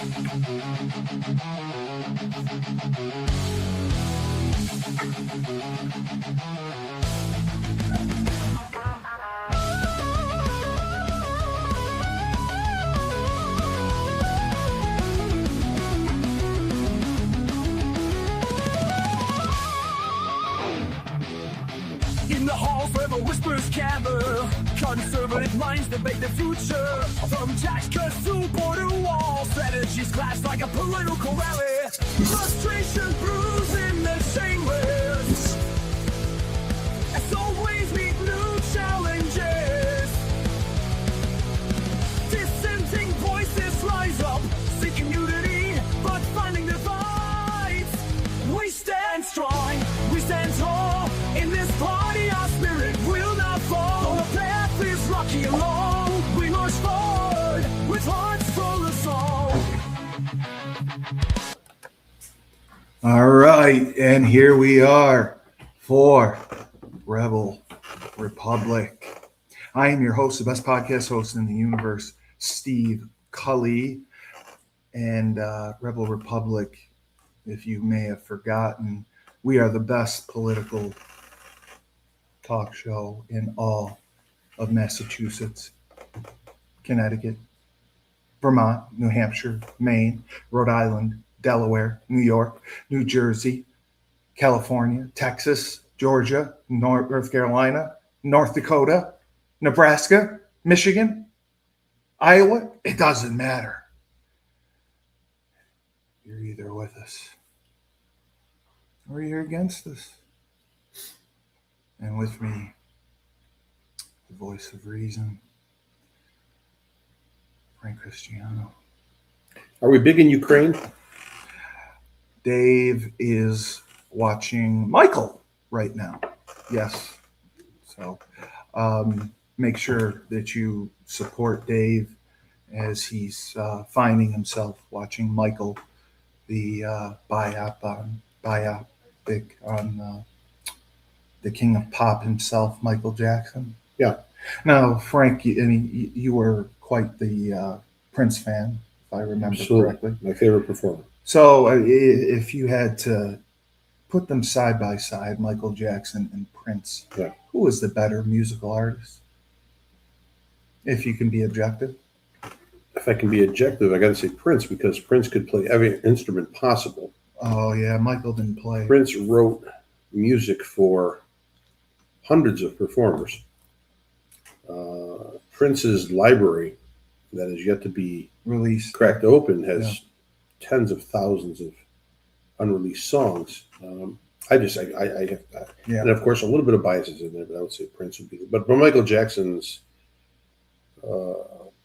In the halls where the whispers gather, conservative minds debate the future. From tax cuts to border walls, strategies clash like a political rally. Frustration brews in the chambers. As always, meet new challenges. Dissenting voices rise up, seeking unity, but finding divides. We stand strong, we stand tall. In this party, our spirit will not fall. Though the path is rocky and long, we march forward with hearts full of song. All right, and here we are for Rebel Republic. I am your host, the best podcast host in the universe, Steve Cully. And Rebel Republic, if you may have forgotten, we are the best political talk show in all of Massachusetts, Connecticut, Vermont, New Hampshire, Maine, Rhode Island, Delaware, New York, New Jersey, California, Texas, Georgia, North Carolina, North Dakota, Nebraska, Michigan, Iowa. It doesn't matter. You're either with us or you're against us. And with me, the voice of reason, Frank Cristiano. Are we big in Ukraine? Dave is watching Michael right now. Yes. So make sure that you support Dave as he's finding himself watching Michael, the biopic on the king of pop himself, Michael Jackson. Yeah. Now, Frank, you were quite the Prince fan, if I remember correctly. My favorite performer. So if you had to put them side by side, Michael Jackson and Prince, who was the better musical artist? If you can be objective. If I can be objective, I got to say Prince, because Prince could play every instrument possible. Oh, yeah, Michael didn't play. Prince wrote music for hundreds of performers. Prince's library that is yet to be released, cracked open, has tens of thousands of unreleased songs. I have that. Yeah. And of course, a little bit of biases in there, but I would say Prince would be. But Michael Jackson's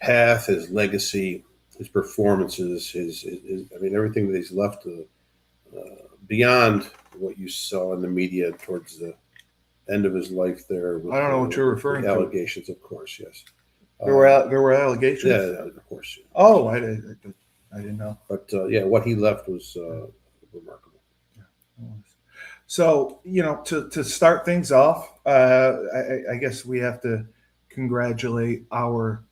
path, his legacy, his performances, his everything that he's left beyond what you saw in the media towards the end of his life there. I don't know what you're referring to. Allegations, of course, yes. There were allegations? Yeah, of course. Yeah. Oh, I didn't know. But, what he left was remarkable. Yeah. So, to start things off, I guess we have to congratulate our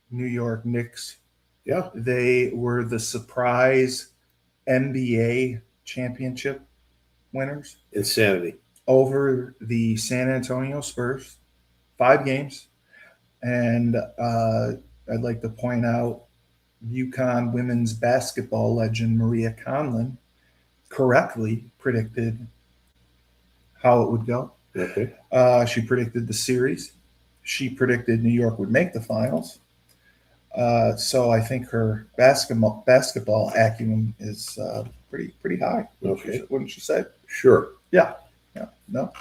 New York Knicks. Yeah. They were the surprise NBA championship winners. Insanity. Over the San Antonio Spurs, 5 games. And I'd like to point out UConn women's basketball legend Maria Conlon correctly predicted how it would go. Okay. She predicted the series. She predicted New York would make the finals. So I think her basketball acumen is pretty high. Okay. Wouldn't you say? Sure. Yeah. Yeah. No.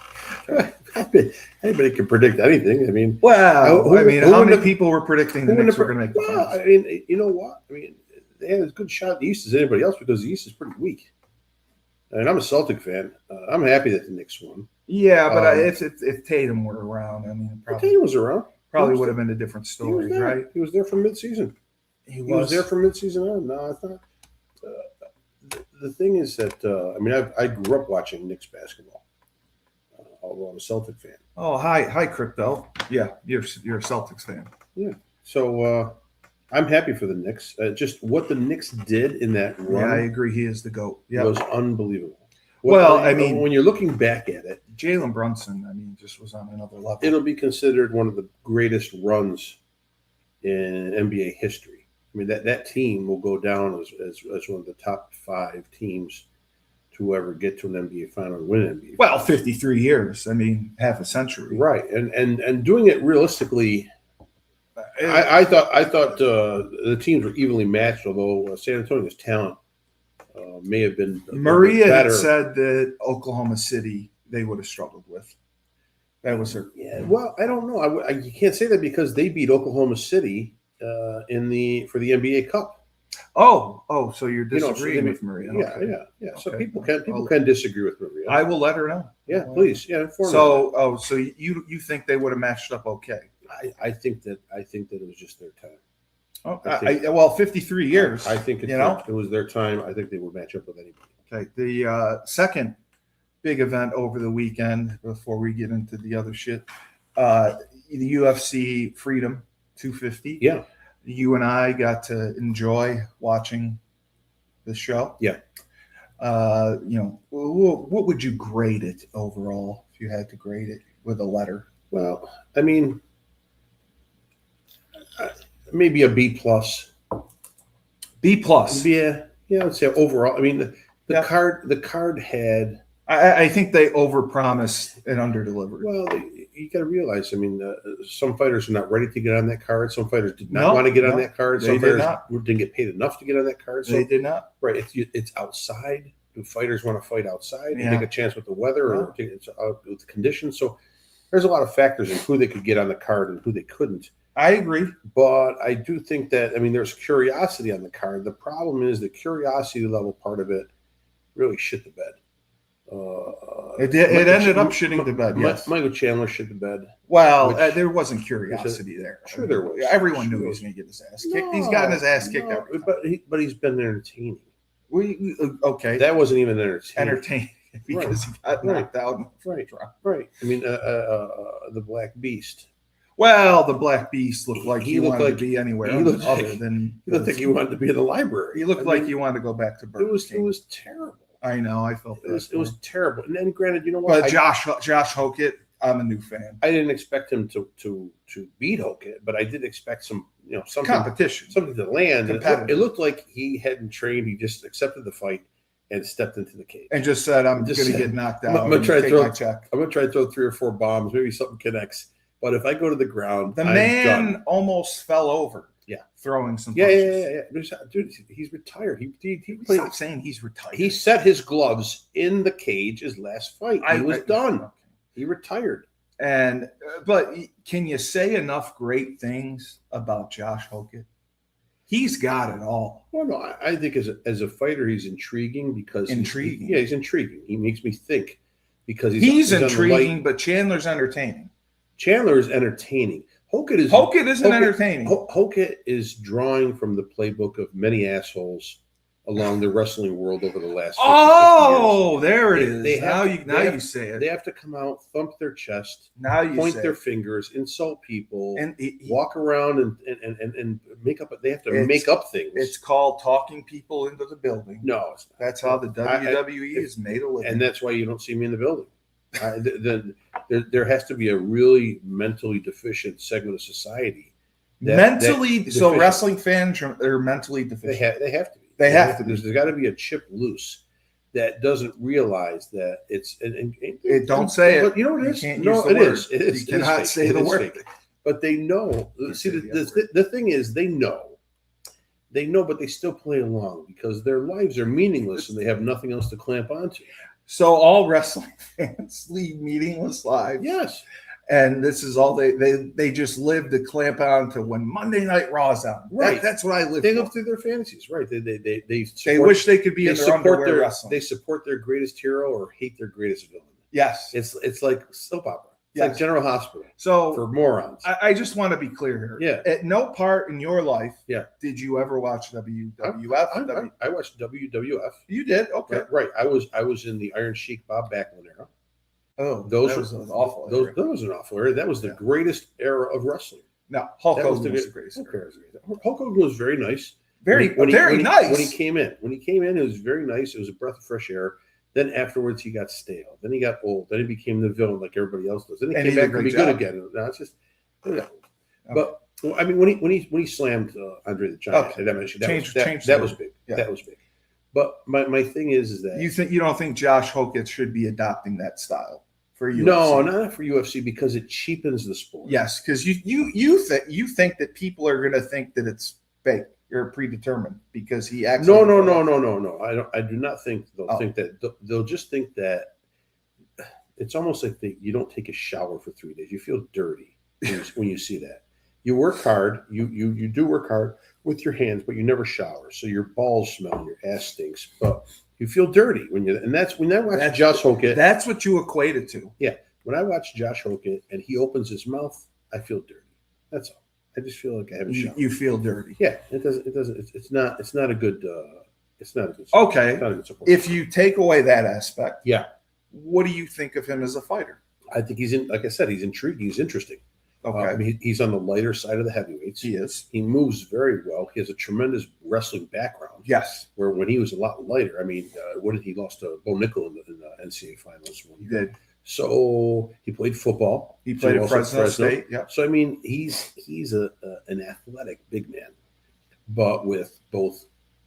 Anybody can predict anything. I mean, how many people were predicting the Knicks were going to make the finals? I mean, you know what? I mean, they had as good shot at the East as anybody else, because the East is pretty weak. And I'm a Celtic fan. I'm happy that the Knicks won. Yeah, but if Tatum were around, I mean, probably, Tatum was around. Probably would have been a different story, right? He was there from midseason. He was there from midseason on. No, I thought the thing is that I grew up watching Knicks basketball. Although I'm a Celtic fan. Oh, hi, Crypto. Yeah, you're a Celtics fan. Yeah. So I'm happy for the Knicks. Just what the Knicks did in that run, Yeah, I agree. He is the GOAT. Yeah. was unbelievable. Well, I mean, when you're looking back at it, Jalen Brunson, I mean, just was on another level. it'll be considered one of the greatest runs in NBA history. I mean, that team will go down as one of the top 5 teams to ever get to an NBA final and win an NBA. Well, 53 years. I mean, half a century. Right, and doing it realistically. I thought the teams were evenly matched, although San Antonio's talent may have been Maria better. had said that Oklahoma City they would have struggled with. That was her. Yeah, well, I don't know. You can't say that because they beat Oklahoma City for the NBA Cup. Oh, so you're disagreeing with Maria? Yeah. Okay. So people can disagree with Maria. I will let her know. Yeah, please. Yeah, inform so you think they would have matched up okay? I think that it was just their time. Well, 53 years. I think it was their time. I think they would match up with anybody. Okay. The second big event over the weekend, before we get into the other shit, the UFC Freedom 250. Yeah. You and I got to enjoy watching the show. Yeah. What would you grade it overall if you had to grade it with a letter? Well, I mean, maybe a B+. B+. Yeah. I'd say overall. I mean, the card had. I think they overpromised and underdelivered. Well, you got to realize. I mean, some fighters are not ready to get on that card. Some fighters did not want to get on that card. Some fighters didn't get paid enough to get on that card. So, they did not. Right. It's outside. Do fighters want to fight outside and take a chance with the weather or with the conditions? So there's a lot of factors in who they could get on the card and who they couldn't. I agree. But I do think that, I mean, there's curiosity on the card. The problem is the curiosity level part of it really shit the bed. It ended up shitting the bed, yes. Michael Chandler shit the bed. Well, there wasn't curiosity there. Sure there was. Everyone knew he was going to get his ass kicked. He's gotten his ass kicked every time. But he's been entertaining. Okay. That wasn't even entertaining. Entertaining because he got knocked out. Right. I mean, the Black Beast. Well, the Black Beast looked like he wanted to be anywhere other than. He looked like he wanted to be in the library. He looked like he wanted to go back to Burger King. It was terrible. I know. I felt it was terrible. And then, granted, you know what? But Josh Hokett, I'm a new fan. I didn't expect him to beat Hokett, but I did expect some competition, something to land. It looked like he hadn't trained. He just accepted the fight and stepped into the cage and just said, "I'm going to get knocked out. I'm going to try to throw 3 or 4 bombs. Maybe something connects. But if I go to the ground, the man almost fell over. Yeah, throwing some punches. Yeah. Dude, he's retired. He stop saying he's retired. He set his gloves in the cage his last fight. He was done. Okay. He retired. And but can you say enough great things about Josh Hokett? He's got it all. Well, no, I think as a fighter, he's intriguing because he's intriguing. He makes me think because he's intriguing, but Chandler's entertaining. Chandler is entertaining. Hokett isn't entertaining. Hokett is drawing from the playbook of many assholes along the wrestling world over the last 50 years. There it is. Now you say it. They have to come out, thump their chest, point their fingers, insult people, and walk around and make up. They have to make up things. It's called talking people into the building. No, it's not. That's how the WWE is made a living. And that's why you don't see me in the building. There has to be a really mentally deficient segment of society. So wrestling fans are mentally deficient. They have to be. They have to be. There's got to be a chip loose that doesn't realize that it's. Don't say it. But you know what it is? You can't use the word. It is. You cannot say the word. But they know. See, the thing is, they know. They know, but they still play along because their lives are meaningless and they have nothing else to clamp onto. So all wrestling fans lead meaningless lives. Yes. And this is all they just live to clamp on to when Monday Night Raw is on. Right. That's what I live. They live through their fantasies. Right. They wish they could be in their underwear wrestling. They support their greatest hero or hate their greatest villain. Yes. It's like soap opera. It's like General Hospital. So for morons. I just want to be clear here. Yeah. At no part in your life did you ever watch WWF? I watched WWF. You did? Okay. Right. I was in the Iron Sheik Bob Backlund era. Oh, that was an awful era. That was an awful era. That was the greatest era of wrestling. No, Hulk That was Hogan the was good- the greatest. Hulk Hogan was very nice. Very When nice. he came in, it was very nice. It was a breath of fresh air. Then afterwards, he got stale. Then he got old. Then he became the villain like everybody else does. Then he And came he did back a to be great good job. again. No, it's just, but well, I mean, when he slammed Andre the Giant, Okay. that was big. Yeah. That was big. But my thing is that you don't think Josh Hogan should be adopting that style for UFC? no, not for UFC because it cheapens the sport. Yes, because you think that people are going to think that it's fake or predetermined because he acts. No. I do not think they'll think that. They'll just think that it's almost like you don't take a shower for 3 days. You feel dirty when you see that. You work hard. You do work hard with your hands, but you never shower, so your balls smell and your ass stinks. But you feel dirty and that's when I watch Josh Hogan. That's what you equate it to. Yeah, when I watch Josh Hogan and he opens his mouth, I feel dirty. That's all. I just feel like I haven't showered. You feel dirty. Yeah, it doesn't. It's not a good. It's not a good. Okay. It's not a good support. If you take away that aspect, yeah, what do you think of him as a fighter? I think like I said, he's intriguing. He's interesting. Okay. I mean, he's on the lighter side of the heavyweights. He is. He moves very well. He has a tremendous wrestling background. Yes. Where when he was a lot lighter, I mean, what did he lost to Bo Nickel in the NCAA finals? He did. So he played football. He played at Fresno State. Yeah. So I mean, he's an athletic big man, but with both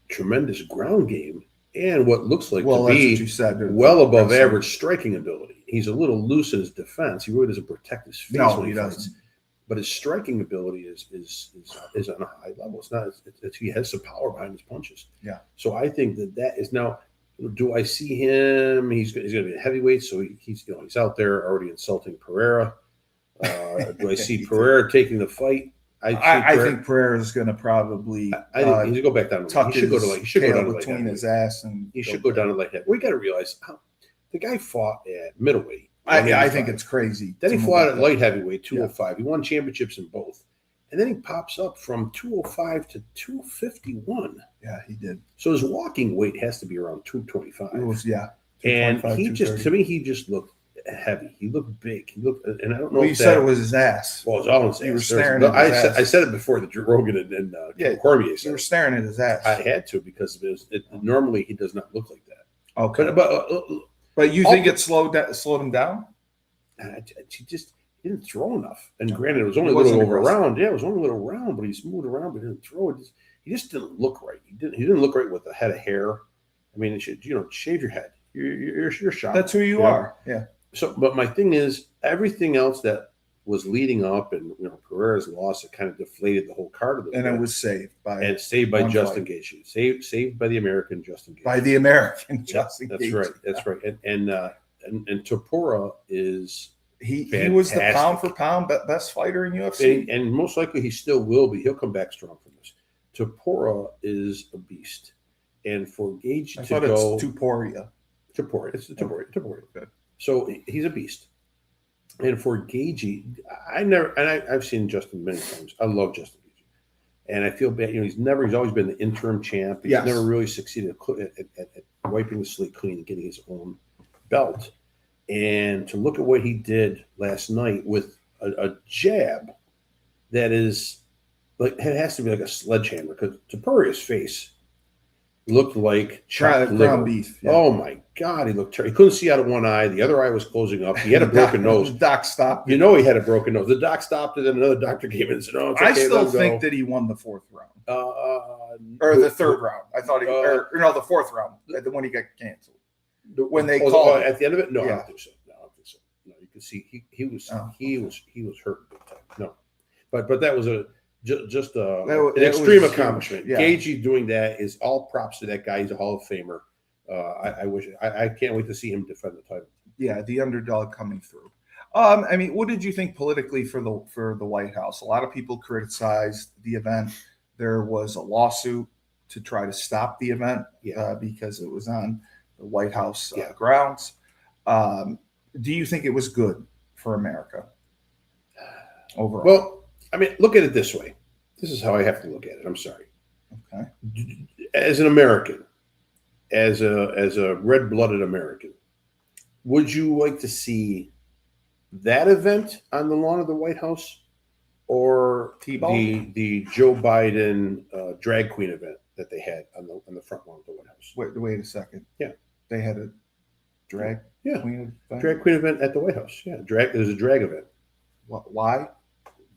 tremendous ground game and what looks like to be what you said, well above average striking ability. He's a little loose in his defense. He really doesn't protect his face. No, when he fights. doesn't. But his striking ability is on a high level. It's not. He has some power behind his punches. Yeah. So I think that is now. Do I see him? He's going to be a heavyweight, so he's out there already insulting Pereira. Do I see Pereira taking the fight? I think Pereira is going to probably. I think he's going to go back down. Tuck He should go to between his ass and. He should go down to light heavyweight. We got to realize the guy fought at middleweight. I think it's crazy. Then he fought at light heavyweight, 205. Yeah. He won championships in both. And then he pops up from 205 to 251. Yeah, he did. So his walking weight has to be around 225. It was, yeah. And he just looked heavy. He looked big. He looked, and I don't know. Well, you said it was his ass. Well, it was all his ass. You were staring at his ass. I said it before the Drew Rogan and Cormier said. You were staring at his ass. I had to because normally he does not look like that. Okay. But you think it slowed him down? He didn't throw enough. And granted, it was only a little over a round. Yeah, it was only a little round, but he moved around, but he didn't throw it. He just didn't look right. He didn't look right with a head of hair. I mean, it should, shave your head. You're shot. That's who you are. Yeah. So, but my thing is, everything else that was leading up, and Pereira's loss, it kind of deflated the whole card of the and it was saved by Justin Gaethje, saved by the American Justin Gaethje. By the American Justin Gaethje. That's right. And Topuria is he was the pound for pound best fighter in UFC, and most likely he still will be. He'll come back strong from this. Topuria is a beast, and for Gaethje to go, it's Topuria. It's Topuria. Good. So he's a beast. And for Gaethje, I've seen Justin many times. I love Justin Gaethje. And I feel bad. He's always been the interim champ. He's never really succeeded at wiping the slate clean and getting his own belt. And to look at what he did last night with a jab that is like, it has to be like a sledgehammer, because Topuria's face looked like chopped liver. Beef. Yeah. Oh my God, he looked terrible. He couldn't see out of one eye. The other eye was closing up. He had a broken nose. The doc stopped. He had a broken nose. The doc stopped it, and another doctor came in and said, "Oh, it's okay, I still think that he won the fourth round. Or the third round. I thought the fourth round, the one he got canceled. When they called at the end of it, no, I don't think so. No, you can see he was hurt big time. No, but that was an extreme accomplishment. Yeah. Gaethje doing that is all props to that guy. He's a Hall of Famer. I can't wait to see him defend the title. Yeah, the underdog coming through. I mean, what did you think politically for the White House? A lot of people criticized the event. There was a lawsuit to try to stop the event because it was on the White House grounds. Do you think it was good for America overall? Well, I mean, look at it this way. This is how I have to look at it. I'm sorry. Okay. As an American, as a red-blooded American, would you like to see that event on the lawn of the White House, or T-ball? the Joe Biden drag queen event that they had on the front lawn of the White House. Wait a second. Yeah. They had a drag Yeah. queen event? Drag queen event at the White House. Yeah, there's a drag event. Why?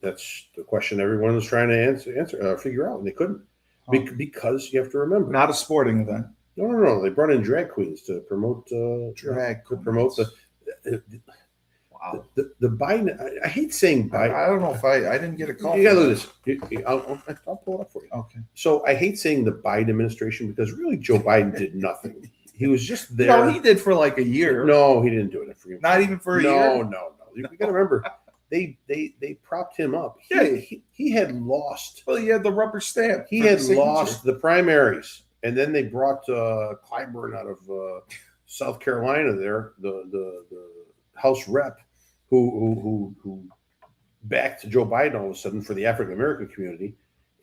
That's the question everyone was trying to figure out, and they couldn't. Because you have to remember, Not a sporting event. No. They brought in drag queens to promote promote Wow. the Biden. I hate saying Biden. I don't know if I didn't get a call. You gotta look at this. I'll pull it up for you. Okay. So I hate saying the Biden administration because really Joe Biden did nothing. He was just there. No, he did for like a year. No, he didn't do it for you. Not even for a year. No. You got to remember, they propped him up. He had lost. Well, he had the rubber stamp. He had lost the primaries, and then they brought Clyburn out of South Carolina. There, the House rep who backed Joe Biden all of a sudden for the African American community,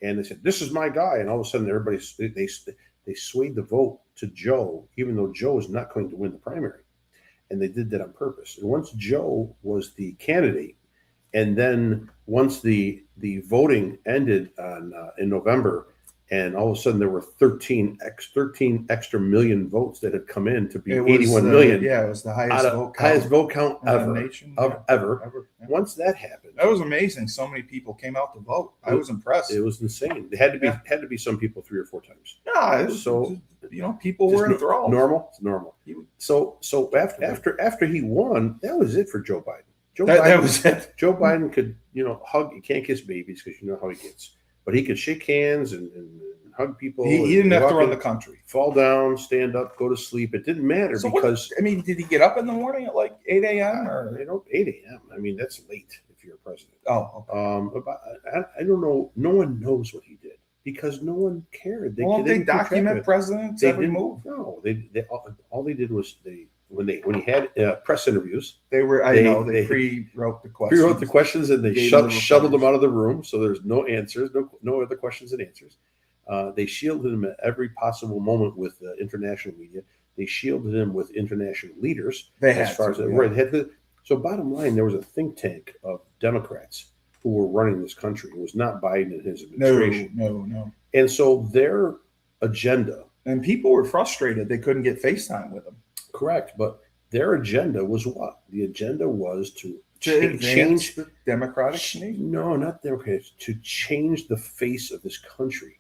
and they said, "This is my guy," and all of a sudden everybody they swayed the vote to Joe, even though Joe is not going to win the primary. And they did that on purpose. And once Joe was the candidate, and then once the voting ended in November, and all of a sudden there were 13 extra million votes that had come in to be 81 million. Yeah, it was the highest vote count ever. Nation, ever. Yeah. Once that happened, that was amazing. So many people came out to vote. I was impressed. It was insane. There had to be some people 3 or 4 times. Yeah, so people were enthralled. Normal. So after he won, that was it for Joe Biden. That was it. Joe Biden could hug. He can't kiss babies because you know how he gets. But he could shake hands and hug people. He didn't have to run the country. Fall down, stand up, go to sleep. It didn't matter because did he get up in the morning at like 8 a.m. or 8 a.m.? I mean, that's late if you're a president. Oh, okay. I don't know. No one knows what he did because no one cared. They document presidents every move. No, all they did was when he had press interviews, they pre-wrote the questions. Pre-wrote the questions and they shuttled them out of the room, so there's no answers, no other questions and answers. They shielded him at every possible moment with international media. They shielded him with international leaders. So bottom line, there was a think tank of Democrats who were running this country. It was not Biden and his administration. No. And so their agenda. And people were frustrated. They couldn't get FaceTime with them. Correct. But their agenda was what? The agenda was to change the Democratic nation? No, not Democrats. To change the face of this country.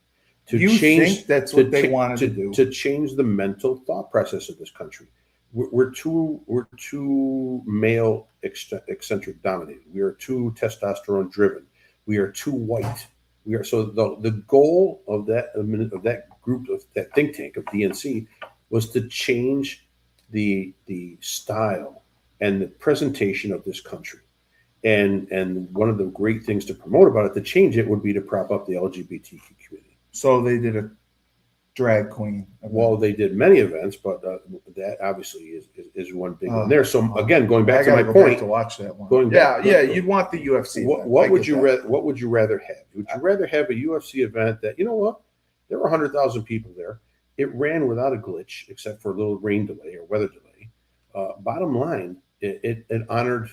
You think that's what they wanted to do? To change the mental thought process of this country. We're too male eccentric dominated. We are too testosterone driven. We are too white. The goal of that group, of that think tank of DNC, was to change the style and the presentation of this country. And one of the great things to promote about it, to change it, would be to prop up the LGBTQ community. So they did a drag queen event. Well, they did many events, but that obviously is one big one there. So again, going back to my point, to watch that one. You'd want the UFC. What would you rather have? Would you rather have a UFC event that, you know what, there were 100,000 people there. It ran without a glitch, except for a little rain delay or weather delay. Bottom line, it honored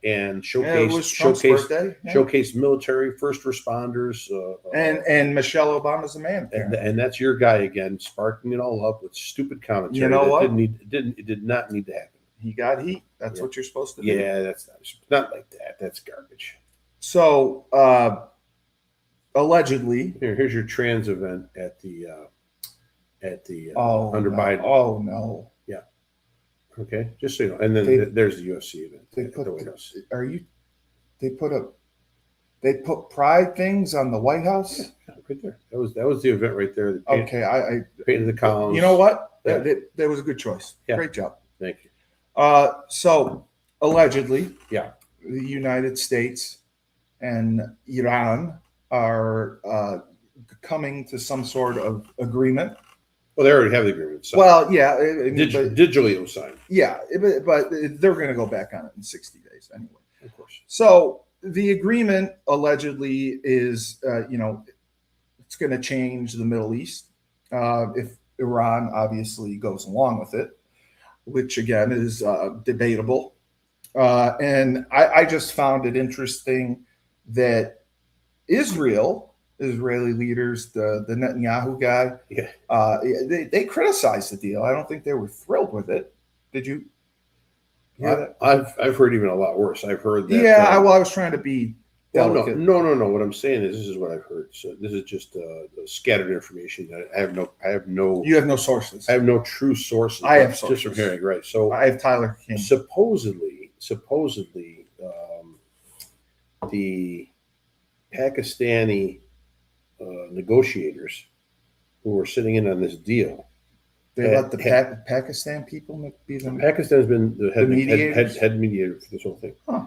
and showcased military, first responders, and Michelle Obama's a man, and that's your guy again, sparking it all up with stupid commentary. You know what? It did not need to happen. He got heat. That's what you're supposed to do. Yeah, that's not like that. That's garbage. So allegedly, here's your trans event at the Biden. Oh no. Okay, just so you know, and then there's the UFC event. They put the White House. They put pride things on the White House. Yeah, right there. That was the event right there. I painted the columns. You know what? Yeah. That was a good choice. Yeah. Great job. Thank you. So allegedly, the United States and Iran are coming to some sort of agreement. Well, they already have the agreement signed. Well, yeah. Digitally it was signed. Yeah, but they're going to go back on it in 60 days anyway. Of course. So the agreement allegedly is, it's going to change the Middle East if Iran obviously goes along with it, which again is debatable. And I just found it interesting that Israeli leaders, the Netanyahu guy, they criticized the deal. I don't think they were thrilled with it. Did you hear that? I've heard even a lot worse. I've heard that. Yeah, I was trying to be delicate. No. What I'm saying is, this is what I've heard. So this is just scattered information. I have no. You have no sources. I have no true sources. I have sources. Just from hearing, right? So I have Tyler King. Supposedly, the Pakistani negotiators who were sitting in on this deal. They let the Pakistan people be the. Pakistan has been the head mediator for this whole thing. Huh.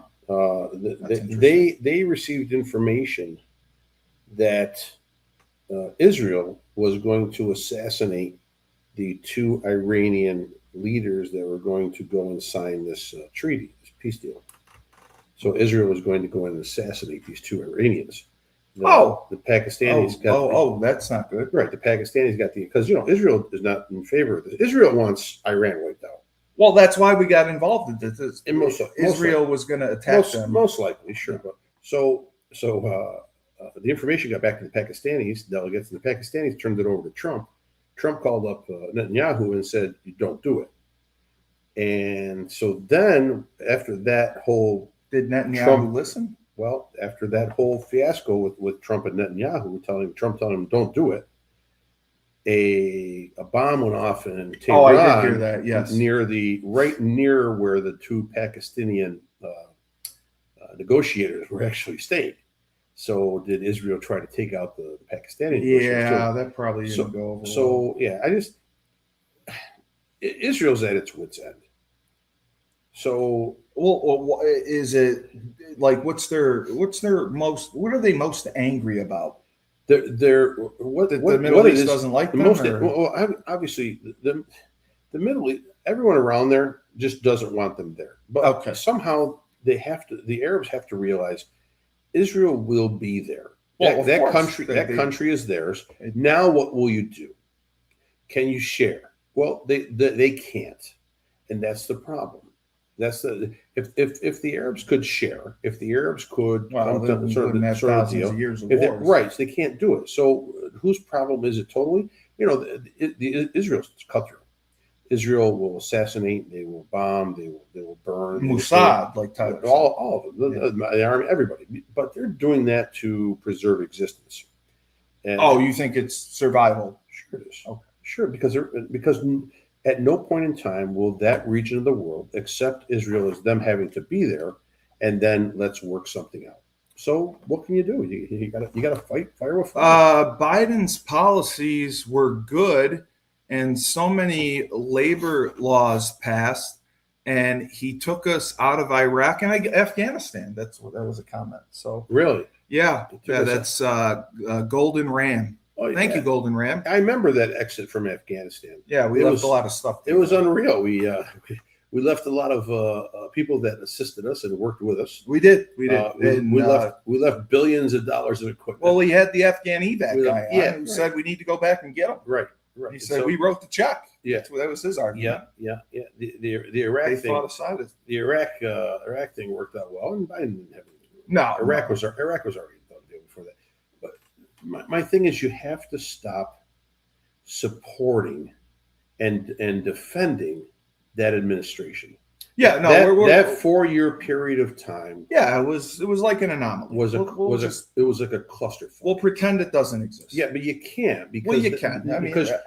They received information that Israel was going to assassinate the 2 Iranian leaders that were going to go and sign this treaty, this peace deal. So Israel was going to go and assassinate these 2 Iranians. The Pakistanis that's not good. Right, the Pakistanis got because Israel is not in favor of this. Israel wants Iran wiped out. Well, that's why we got involved in this. Israel was going to attack them. Most likely, sure. But so the information got back to the Pakistanis delegates, and the Pakistanis turned it over to Trump. Trump called up Netanyahu and said, "You don't do it." And so then, after that whole, did Netanyahu listen? Well, after that whole fiasco with Trump and Netanyahu telling him don't do it, a bomb went off in Tehran. I did hear that. Yes, right near where the 2 Pakistani negotiators were actually staying. So did Israel try to take out the Pakistani? Yeah, that probably didn't go over. So yeah, Israel's at its wit's end. So, well, is it like what are they most angry about? The Middle East doesn't like them. Obviously, the Middle East, everyone around there just doesn't want them there. But somehow the Arabs have to realize Israel will be there. Well, that country is theirs. Now, what will you do? Can you share? Well, they can't, and that's the problem. That's if the Arabs could share, if the Arabs could come to sort of deal, years of wars. Right? So they can't do it. So whose problem is it totally? Israel's cutthroat. Israel will assassinate. They will bomb. They will burn. Mossad, like Tyler said. All of them, the army, everybody. But they're doing that to preserve existence. And you think it's survival? Sure it is. Okay. Sure, because at no point in time will that region of the world accept Israel as them having to be there, and then let's work something out. So what can you do? You got to fight fire with fire. Biden's policies were good, and so many labor laws passed, and he took us out of Iraq and Afghanistan. That was a comment. So really, yeah, that's Golden Ram. Oh, Thank you, Golden Ram. I remember that exit from Afghanistan. Yeah, we left a lot of stuff. It was unreal. We left a lot of people that assisted us and worked with us. We did. We left billions of dollars of equipment. Well, we had the Afghan evac guy who said we need to go back and get them. Right. He said we wrote the check. Yeah, that was his argument. Yeah. The Iraq thing. The Iraq thing worked out well, and Biden didn't have anything. No, Iraq was already done before that. But my thing is, you have to stop supporting and defending that administration. Yeah, no, that 4-year period of time. Yeah, it was like an anomaly. It was like a clusterfuck. We'll pretend it doesn't exist. Yeah, but you can't because you can.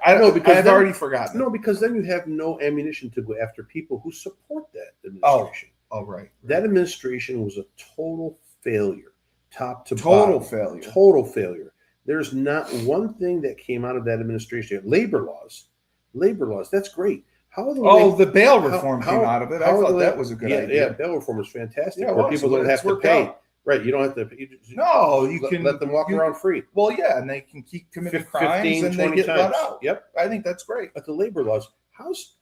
I've already forgotten. No, because then you have no ammunition to go after people who support that administration. Oh, right. That administration was a total failure, top to bottom. Total failure. There's not one thing that came out of that administration. Labor laws. That's great. The bail reform came out of it. I thought that was a good idea. Yeah, bail reform was fantastic. Yeah, people don't have to pay. Out. Right, you don't have to. You can let them walk around free. Well, yeah, and they can keep committing crimes and they get let out. Yep, I think that's great. But the labor laws, how's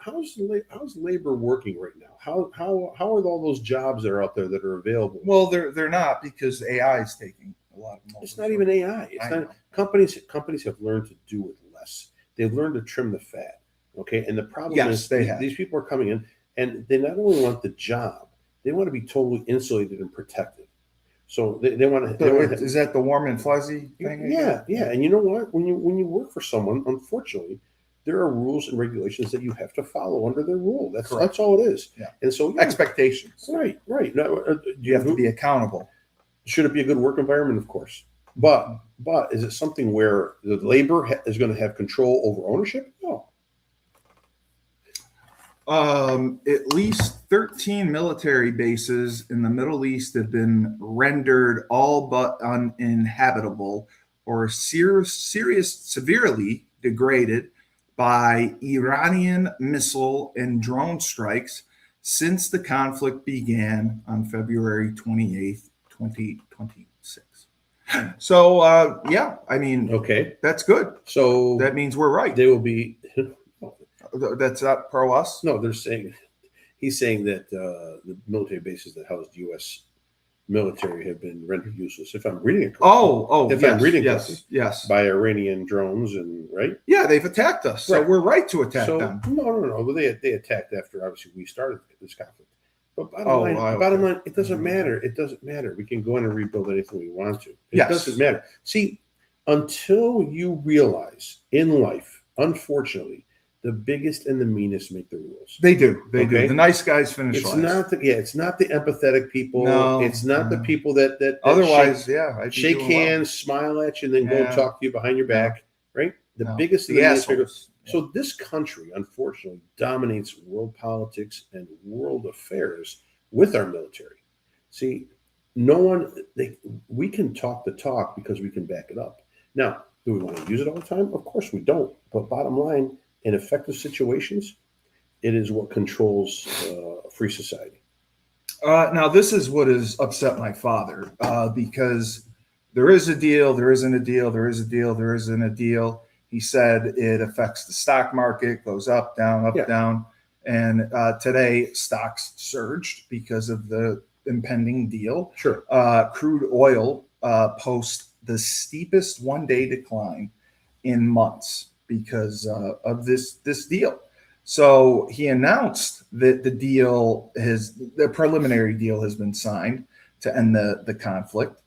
labor working right now? How are all those jobs that are out there that are available? Well, they're not, because AI is taking a lot of them. It's not even AI. Companies have learned to do with less. They've learned to trim the fat. Okay, and the problem is these people are coming in, and they not only want the job, they want to be totally insulated and protected. So they want to. Is that the warm and fuzzy thing? Yeah, yeah. And you know what? When you work for someone, unfortunately, there are rules and regulations that you have to follow under their rule. That's all it is. Yeah. And so Expectations. Right. No, You have to be accountable. should it be a good work environment? Of course. But is it something where the labor is going to have control over ownership? No. At least 13 military bases in the Middle East have been rendered all but uninhabitable or severely degraded by Iranian missile and drone strikes since the conflict began on February 28th, 2026. So, yeah, I mean, Okay. that's good. So That means we're right. they will be. That's not pro us. No, he's saying that the military bases that housed U.S. military have been rendered useless. If I'm reading it correctly. If yes, I'm reading yes, correctly, yes. by Iranian drones and right. Yeah, they've attacked us, so Right. we're right to attack So them. no. But they attacked after obviously we started this conflict. But bottom okay. line, it doesn't matter. It doesn't matter. We can go in and rebuild anything we want to. It Yes. doesn't matter. See, until you realize in life, unfortunately, the biggest and the meanest make the rules. They do. They Okay. do. The nice guys finish It's last. not it's not the empathetic people. No, It's not the no. people that Otherwise, yeah, I'd be shake doing well. hands, smile at you, and then go Yeah. and talk to you behind your back. Right? The No. biggest and The the meanest make the assholes. So this country, unfortunately, dominates world politics and world affairs with our military. See, we can talk the talk because we can back it up. Now, do we want to use it all the time? Of course we don't. But bottom line, in effective situations, it is what controls a free society. Now, this is what has upset my father because there is a deal, there isn't a deal, there is a deal, there isn't a deal. He said it affects the stock market, goes up, down, down. And today, stocks surged because of the impending deal. Sure. Crude oil posts the steepest one-day decline in months because of this deal. So he announced that the preliminary deal has been signed to end the conflict.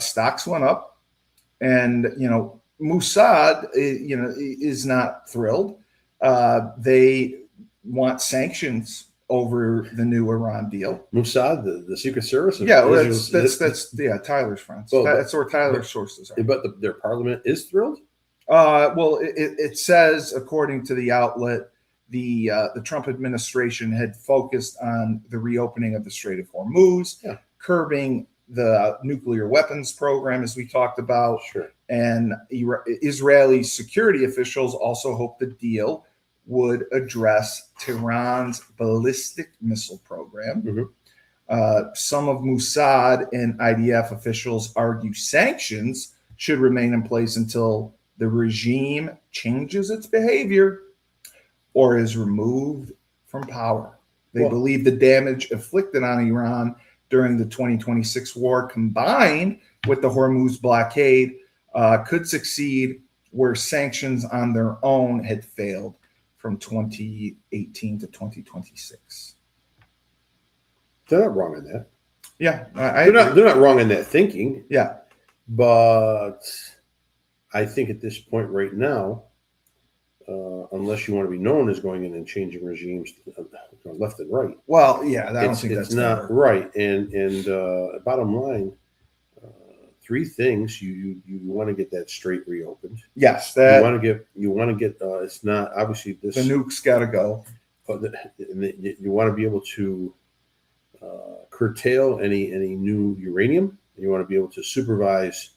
Stocks went up, and Mossad, is not thrilled. They want sanctions over the new Iran deal. Mossad, the Secret Service. Yeah, that's Tyler's friends. Well, that's where Tyler's sources are. But their parliament is thrilled. Well, it says, according to the outlet, the Trump administration had focused on the reopening of the Strait of Hormuz, curbing the nuclear weapons program, as we talked about. Sure. And Israeli security officials also hope the deal would address Tehran's ballistic missile program. Mm-hmm. Some of Mossad and IDF officials argue sanctions should remain in place until the regime changes its behavior or is removed from power. They believe the damage inflicted on Iran during the 2026 war, combined with the Hormuz blockade, could succeed where sanctions on their own had failed from 2018 to 2026. They're not wrong in that. Yeah, They're not wrong in that thinking. Yeah, but I think at this point right now, unless you want to be known as going in and changing regimes left and right. Well, yeah, I don't think it's that's not right. And bottom line, three things: you want to get that strait reopened. Yes, you want to get. It's not obviously this. The nukes got to go. But you want to be able to curtail any new uranium. You want to be able to supervise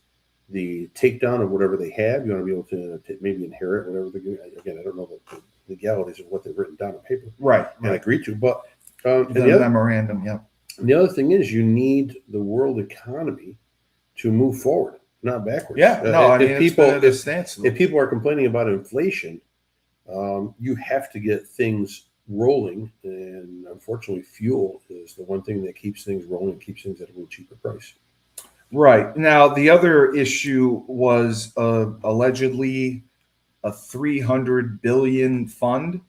the takedown of whatever they have. You want to be able to maybe inherit whatever again, I don't know the legalities of what they've written down on paper. Right. And agreed to. But the memorandum, yeah. And the other thing is you need the world economy to move forward, not backwards. Yeah. No, if people are complaining about inflation, you have to get things rolling. And unfortunately, fuel is the one thing that keeps things rolling and keeps things at a little cheaper price. Right. Now, the other issue was allegedly a $300 billion fund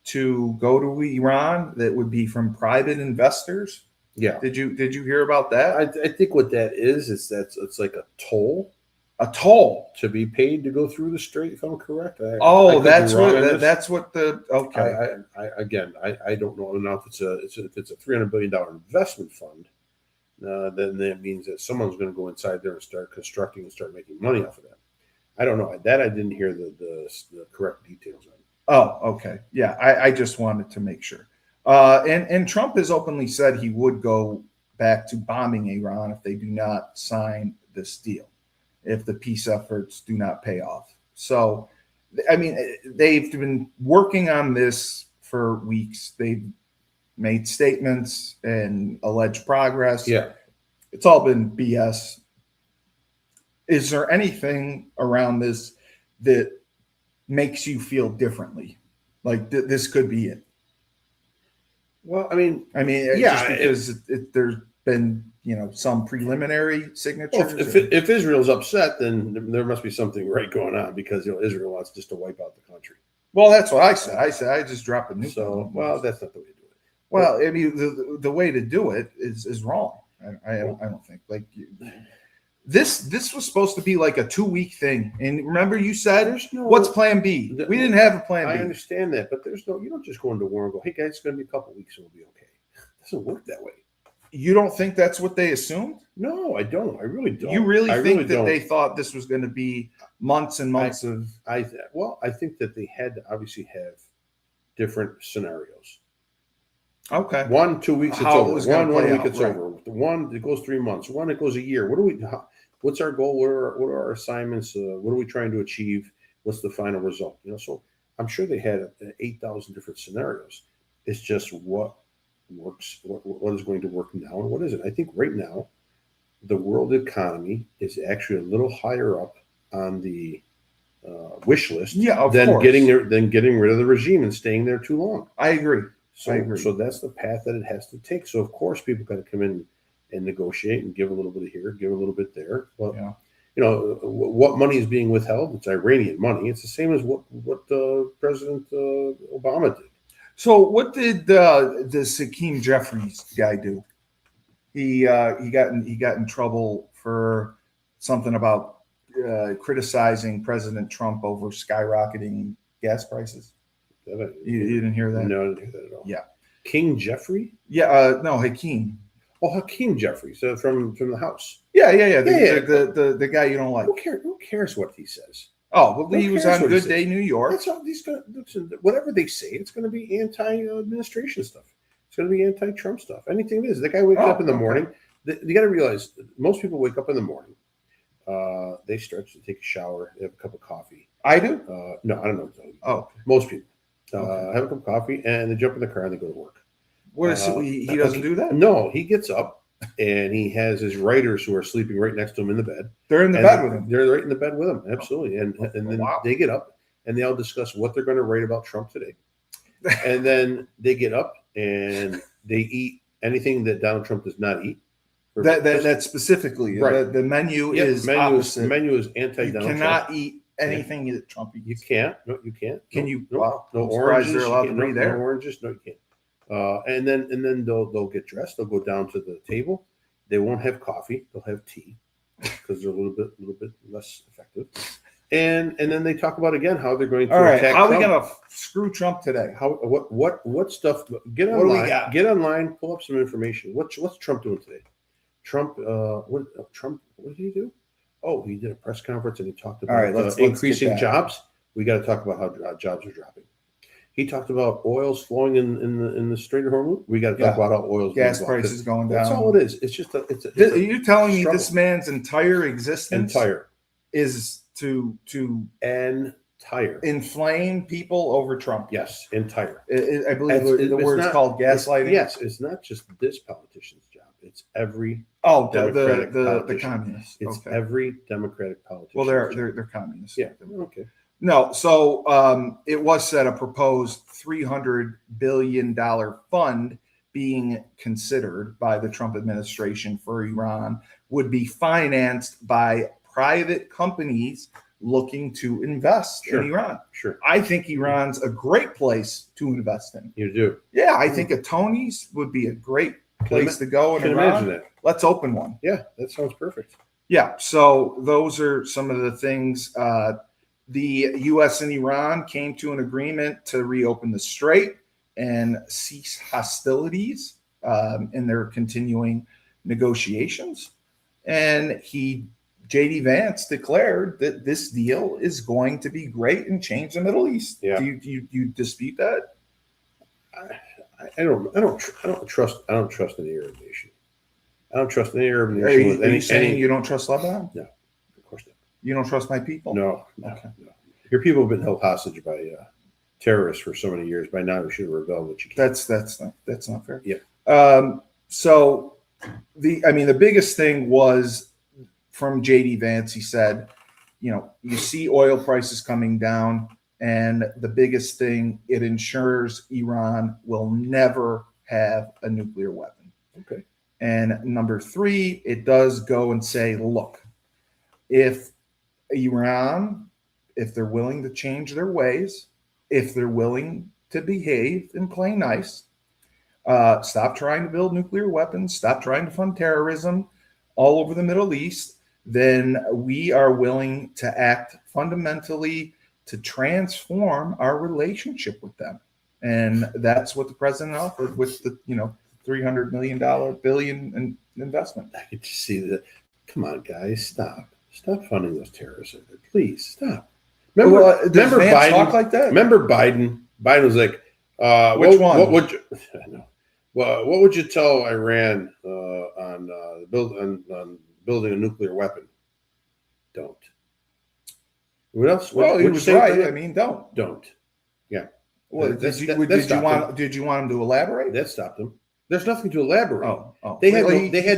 to go to Iran that would be from private investors. Yeah. Did you hear about that? I think what that is it's like a toll A toll. to be paid to go through the strait. If I'm correct. I Oh, could be that's wrong what on this. that's what the okay. I don't know enough. If it's a $300 billion investment fund, then that means that someone's going to go inside there and start constructing and start making money off of that. I don't know that. I didn't hear the correct details on. Oh, okay. Yeah, I just wanted to make sure. And Trump has openly said he would go back to bombing Iran if they do not sign this deal, if the peace efforts do not pay off. So, I mean, they've been working on this for weeks. They've made statements and alleged progress. Yeah. It's all been BS. Is there anything around this that makes you feel differently? Like this could be it. Well, I mean, just because there's been, some preliminary signatures. If Israel's upset, then there must be something right going on because Israel wants just to wipe out the country. Well, that's what I said. I just dropped a nuke. So, well, that's not the way to do it. Well, I mean, the way to do it is wrong. I don't think like this was supposed to be like a 2-week thing. And remember, you said what's Plan B? We didn't have a Plan B. I understand that, but you don't just go into war and go, hey guys, it's going to be a couple weeks and we'll be okay. It doesn't work that way. You don't think that's what they assumed? No, I don't. I really don't. You really think that don't. they thought this was going to be months and months of? I think that they had to obviously have different scenarios. Okay. 1, 2 weeks it's How over. it was gonna 1 play week out, it's right. over. 1 it goes 3 months. 1 it goes a year. What's our goal? What are our assignments? What are we trying to achieve? What's the final result? So I'm sure they had 8,000 different scenarios. It's just what works, what is going to work now and what isn't. I think right now the world economy is actually a little higher up on the wish list than course. getting rid of the regime and staying there too long. I agree. So that's the path that it has to take. So of course people got to come in and negotiate and give a little bit here, give a little bit there. Well, what money is being withheld? It's Iranian money. It's the same as what President Obama did. So what did this Hakeem Jeffries guy do? He got in trouble for something about criticizing President Trump over skyrocketing gas prices. You didn't hear that? No, I didn't hear that at all. Yeah. King Jeffrey? Yeah, no, Hakeem. Oh, Hakeem Jeffries from the House. Yeah. The guy you don't like. Who cares what he says? Oh, well, he was on Good Day New York. That's all he's going to. Whatever they say, it's going to be anti-administration stuff. It's going to be anti-Trump stuff. Anything it is. The guy wakes up in the morning. You got to realize most people wake up in the morning. They stretch, they take a shower, they have a cup of coffee. I do. No, I don't know. Oh, most people have a cup of coffee and they jump in the car and they go to work. What is it? He doesn't do that? No, he gets up and he has his writers who are sleeping right next to him in the bed. They're in the bed with him. They're right in the bed with him. Absolutely. And then they get up and they all discuss what they're going to write about Trump today. And then they get up and they eat anything that Donald Trump does not eat. That specifically, right. The menu is opposite. The menu is anti-Donald Trump. You cannot eat anything that Trump eats. You can't. No, you can't. Can you? No, wow. no oranges. They're allowed to be there. No oranges. No, you can't. And then they'll get dressed. They'll go down to the table. They won't have coffee. They'll have tea because they're a little bit less effective. And then they talk about again how they're going to attack how Trump. Are we going to screw Trump today? How what stuff? Get online. What do we got? Get online. Pull up some information. What's Trump doing today? Trump. What did he do? Oh, he did a press conference and he talked about let's increasing jobs. We got to talk about how jobs are dropping. He talked about oil's flowing in the Strait of Hormuz. We got to talk about how oil's gas prices going down. That's all it is. It's just are you telling me this man's entire existence is to inflame people over Trump? Yes, entire. I believe the word is called gaslighting. Yes, it's not just this politician's job. It's every the communists. It's every Democratic politician. Well, they're communists. Yeah. Okay. No, so it was said a proposed $300 billion fund being considered by the Trump administration for Iran would be financed by private companies looking to invest in Iran. Sure. I think Iran's a great place to invest in. You do? Yeah, I think a Tony's would be a great place to go in Can Iran. imagine that. Let's open one. Yeah, that sounds perfect. Yeah, so those are some of the things. The U.S. and Iran came to an agreement to reopen the strait and cease hostilities in their continuing negotiations. And J.D. Vance declared that this deal is going to be great and change the Middle East. Yeah. Do you dispute that? I don't trust any Arab nation. I don't trust any Arab nation. Are you saying you don't trust Lebanon? No, of course not. You don't trust my people? No. Okay. No. Your people have been held hostage by terrorists for so many years. By now, you should have rebelled, but you can't. That's not fair. Yeah. So the biggest thing was from J.D. Vance. He said, you see oil prices coming down, and the biggest thing, it ensures Iran will never have a nuclear weapon. Okay. And number 3, it does go and say, look, if Iran, if they're willing to change their ways, if they're willing to behave and play nice, stop trying to build nuclear weapons, stop trying to fund terrorism all over the Middle East, then we are willing to act fundamentally to transform our relationship with them. And that's what the president offered with the, $300 billion investment. I could just see that. Come on, guys, stop funding those terrorists. Please stop. Remember Biden talk like that? Remember Biden? Biden was like, which one? What would you? I know. Well, what would you tell Iran on building a nuclear weapon? Don't. What else? Well, he was right. Don't. Yeah. Well, did you want him to elaborate? That stopped him. There's nothing to elaborate. Oh. They had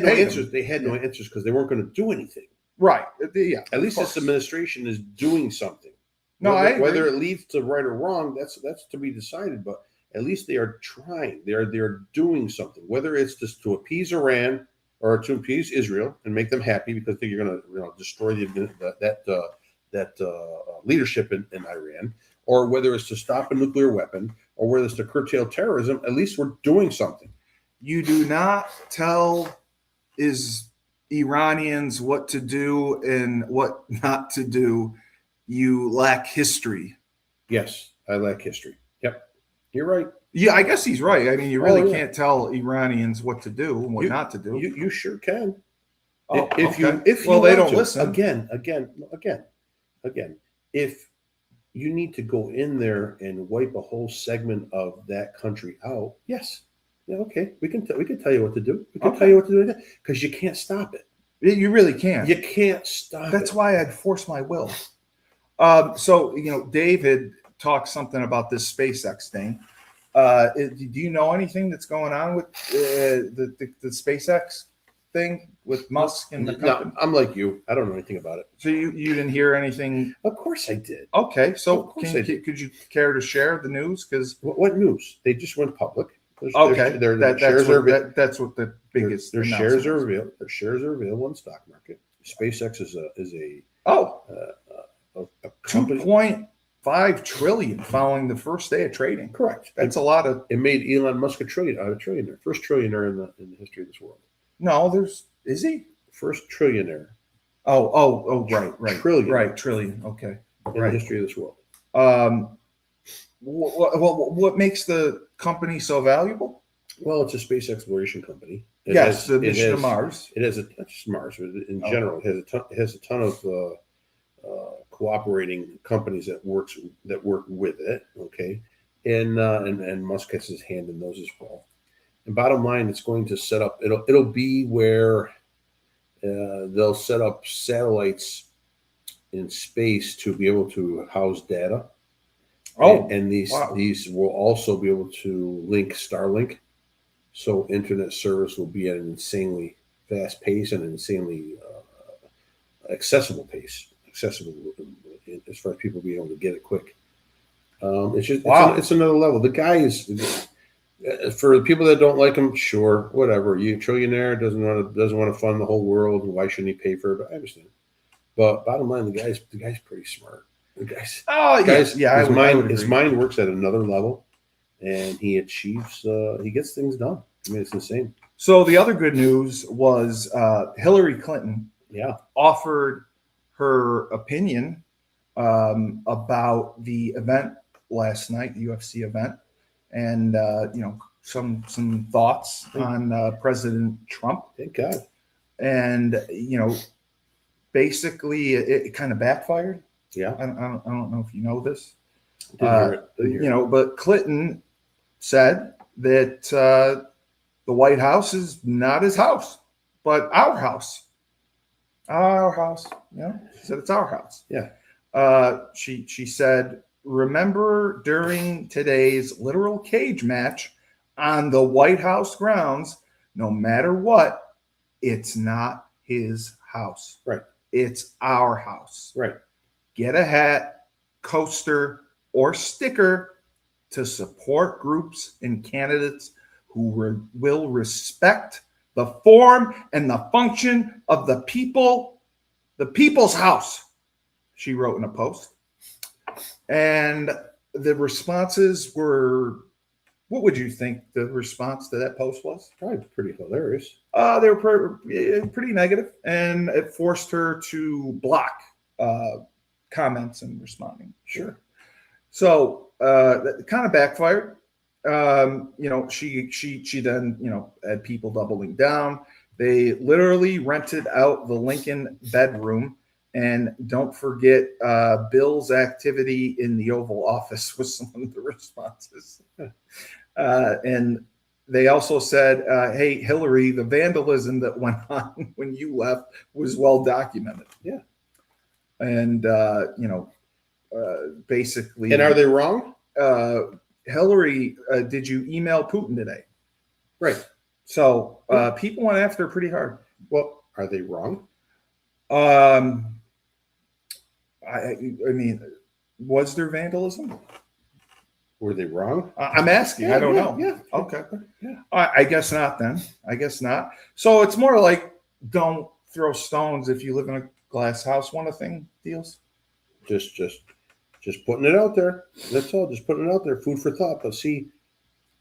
no answers. They had no answers because they weren't going to do anything. Right. Yeah. At least this administration is doing something. No, whether it leads to right or wrong, that's to be decided. But at least they are trying. They are doing something. Whether it's just to appease Iran or to appease Israel and make them happy because you're going to destroy that leadership in Iran, or whether it's to stop a nuclear weapon, or whether it's to curtail terrorism. At least we're doing something. You do not tell Iranians what to do and what not to do. You lack history. Yes, I lack history. Yep, you're right. Yeah, I guess he's right. I mean, you really can't tell Iranians what to do and what not to do. You sure can. If they don't listen again. If you need to go in there and wipe a whole segment of that country out, yes. Yeah, okay. We can tell you what to do. We can tell you what to do because you can't stop it. You really can't. You can't stop it. That's why I'd force my will. So David talked something about this SpaceX thing. Do you know anything that's going on with the SpaceX thing with Musk and the company? No, I'm like you. I don't know anything about it. So you didn't hear anything? Of course I did. Okay, so could you care to share the news? Because what news? They just went public. That's what the biggest. Their shares are available. Their shares are available in the stock market. SpaceX is a company. 2.5 trillion following the first day of trading. Correct. That's a lot of. It made Elon Musk a trillionaire, first trillionaire in the history of this world. No, is he first trillionaire? Right. Trillion. Okay. In the history of this world. What makes the company so valuable? Well, it's a space exploration company. The mission to Mars. It has not just Mars, but in general, it has a ton of cooperating companies that work with it. Okay, and Musk has his hand in those as well. And bottom line, it's going to set up. It'll be where they'll set up satellites in space to be able to house data. And these will also be able to link Starlink, so internet service will be at an insanely fast pace and an insanely accessible pace. Accessible as far as people being able to get it quick. It's another level. The guy is, for the people that don't like him, sure, whatever. You trillionaire doesn't want to fund the whole world. Why shouldn't he pay for it? But I understand. But bottom line, the guy's pretty smart. His mind works at another level, and he achieves. He gets things done. I mean, it's insane. So the other good news was Hillary Clinton Yeah. offered her opinion about the event last night, the UFC event, and some thoughts on President Trump. Thank God. And basically it kind of backfired. Yeah. I don't know if you know this. Didn't hear it. Didn't hear it. But Clinton said that the White House is not his house, but our house. Our house. She said it's our house. Yeah. She said, remember during today's literal cage match on the White House grounds, no matter what, it's not his house. Right. It's our house. Right. Get a hat, coaster, or sticker to support groups and candidates who will respect the form and the function of the people's house, she wrote in a post. And the responses were, what would you think the response to that post was? Probably pretty hilarious. They were pretty negative, and it forced her to block comments and responding. Sure. So that kind of backfired. She then had people doubling down. They literally rented out the Lincoln bedroom. And don't forget, Bill's activity in the Oval Office was some of the responses. And they also said, hey, Hillary, the vandalism that went on when you left was well documented. Yeah. And, basically. And are they wrong? Hillary, did you email Putin today? Right. So people went after her pretty hard. Well, are they wrong? I mean, was there vandalism? Were they wrong? I'm asking. I don't know. Yeah. Okay. Yeah. I guess not then. I guess not. So it's more like don't throw stones if you live in a glass house. One of thing deals. Just putting it out there. That's all. Just putting it out there. Food for thought. But see,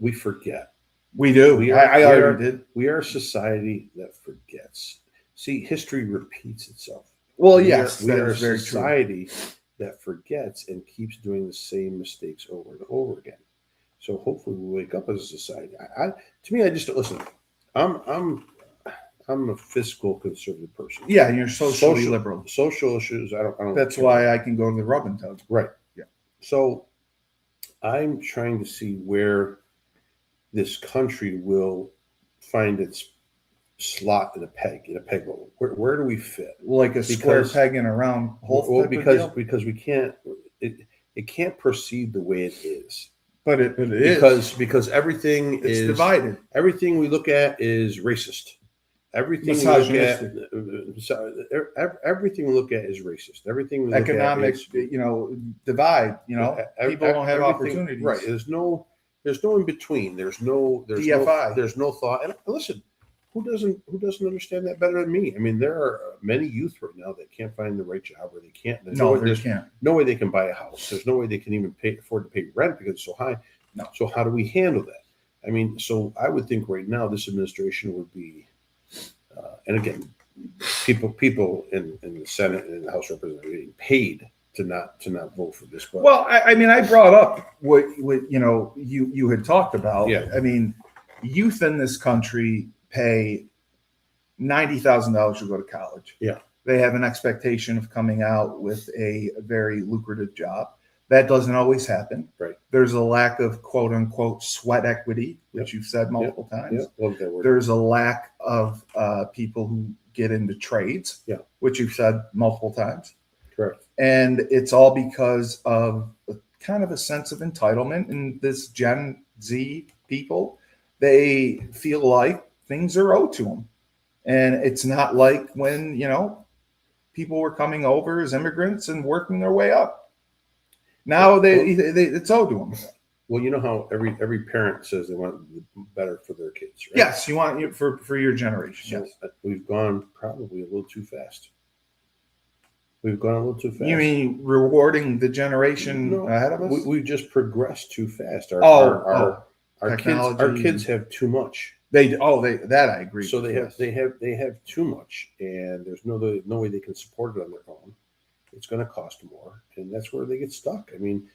we forget. We do. I already did. We are a society that forgets. See, history repeats itself. Well, yes, we are a very society that forgets and keeps doing the same mistakes over and over again. So hopefully we wake up as a society. To me, I just listen. I'm a fiscal conservative person. Yeah, and you're socially liberal. Social issues. I don't. That's why I can go to the rub and tug. Right. Yeah. So I'm trying to see where this country will find its slot in a peg hole. Where do we fit? Like a square peg in a round hole. Well, because we can't. It can't proceed the way it is. But it is because everything is divided. Everything we look at is racist. Everything we look at, everything we look at is racist. Everything we look economic, divide. People don't have opportunities. Right. There's no in between. There's no DFI. There's no thought. And listen, who doesn't understand that better than me? I mean, there are many youth right now that can't find the right job, or they can't. There's no way they can buy a house. There's no way they can even afford to pay rent because it's so high. No. So how do we handle that? I mean, so I would think right now this administration would be, and again, people in the Senate and in the House of Representatives are getting paid to not vote for this. But, well, I mean, I brought up what you had talked about. Yeah. I mean, youth in this country pay $90,000 to go to college. Yeah. They have an expectation of coming out with a very lucrative job. That doesn't always happen. Right. There's a lack of quote unquote sweat equity, which you've said multiple times. Yeah. Love that word. There's a lack of people who get into trades, which you've said multiple times. Correct. And it's all because of kind of a sense of entitlement in this Gen Z people. They feel like things are owed to them. And it's not like when, people were coming over as immigrants and working their way up. Now it's owed to them. Well, you know how every parent says they want better for their kids, right? Yes, you want for your generation. So we've gone probably a little too fast. We've gone a little too fast. You mean rewarding the generation ahead of us? We just progressed too fast. Our kids have too much. That I agree. So with, they have too much, and there's no way they can support it on their own. It's going to cost more, and that's where they get stuck. I mean,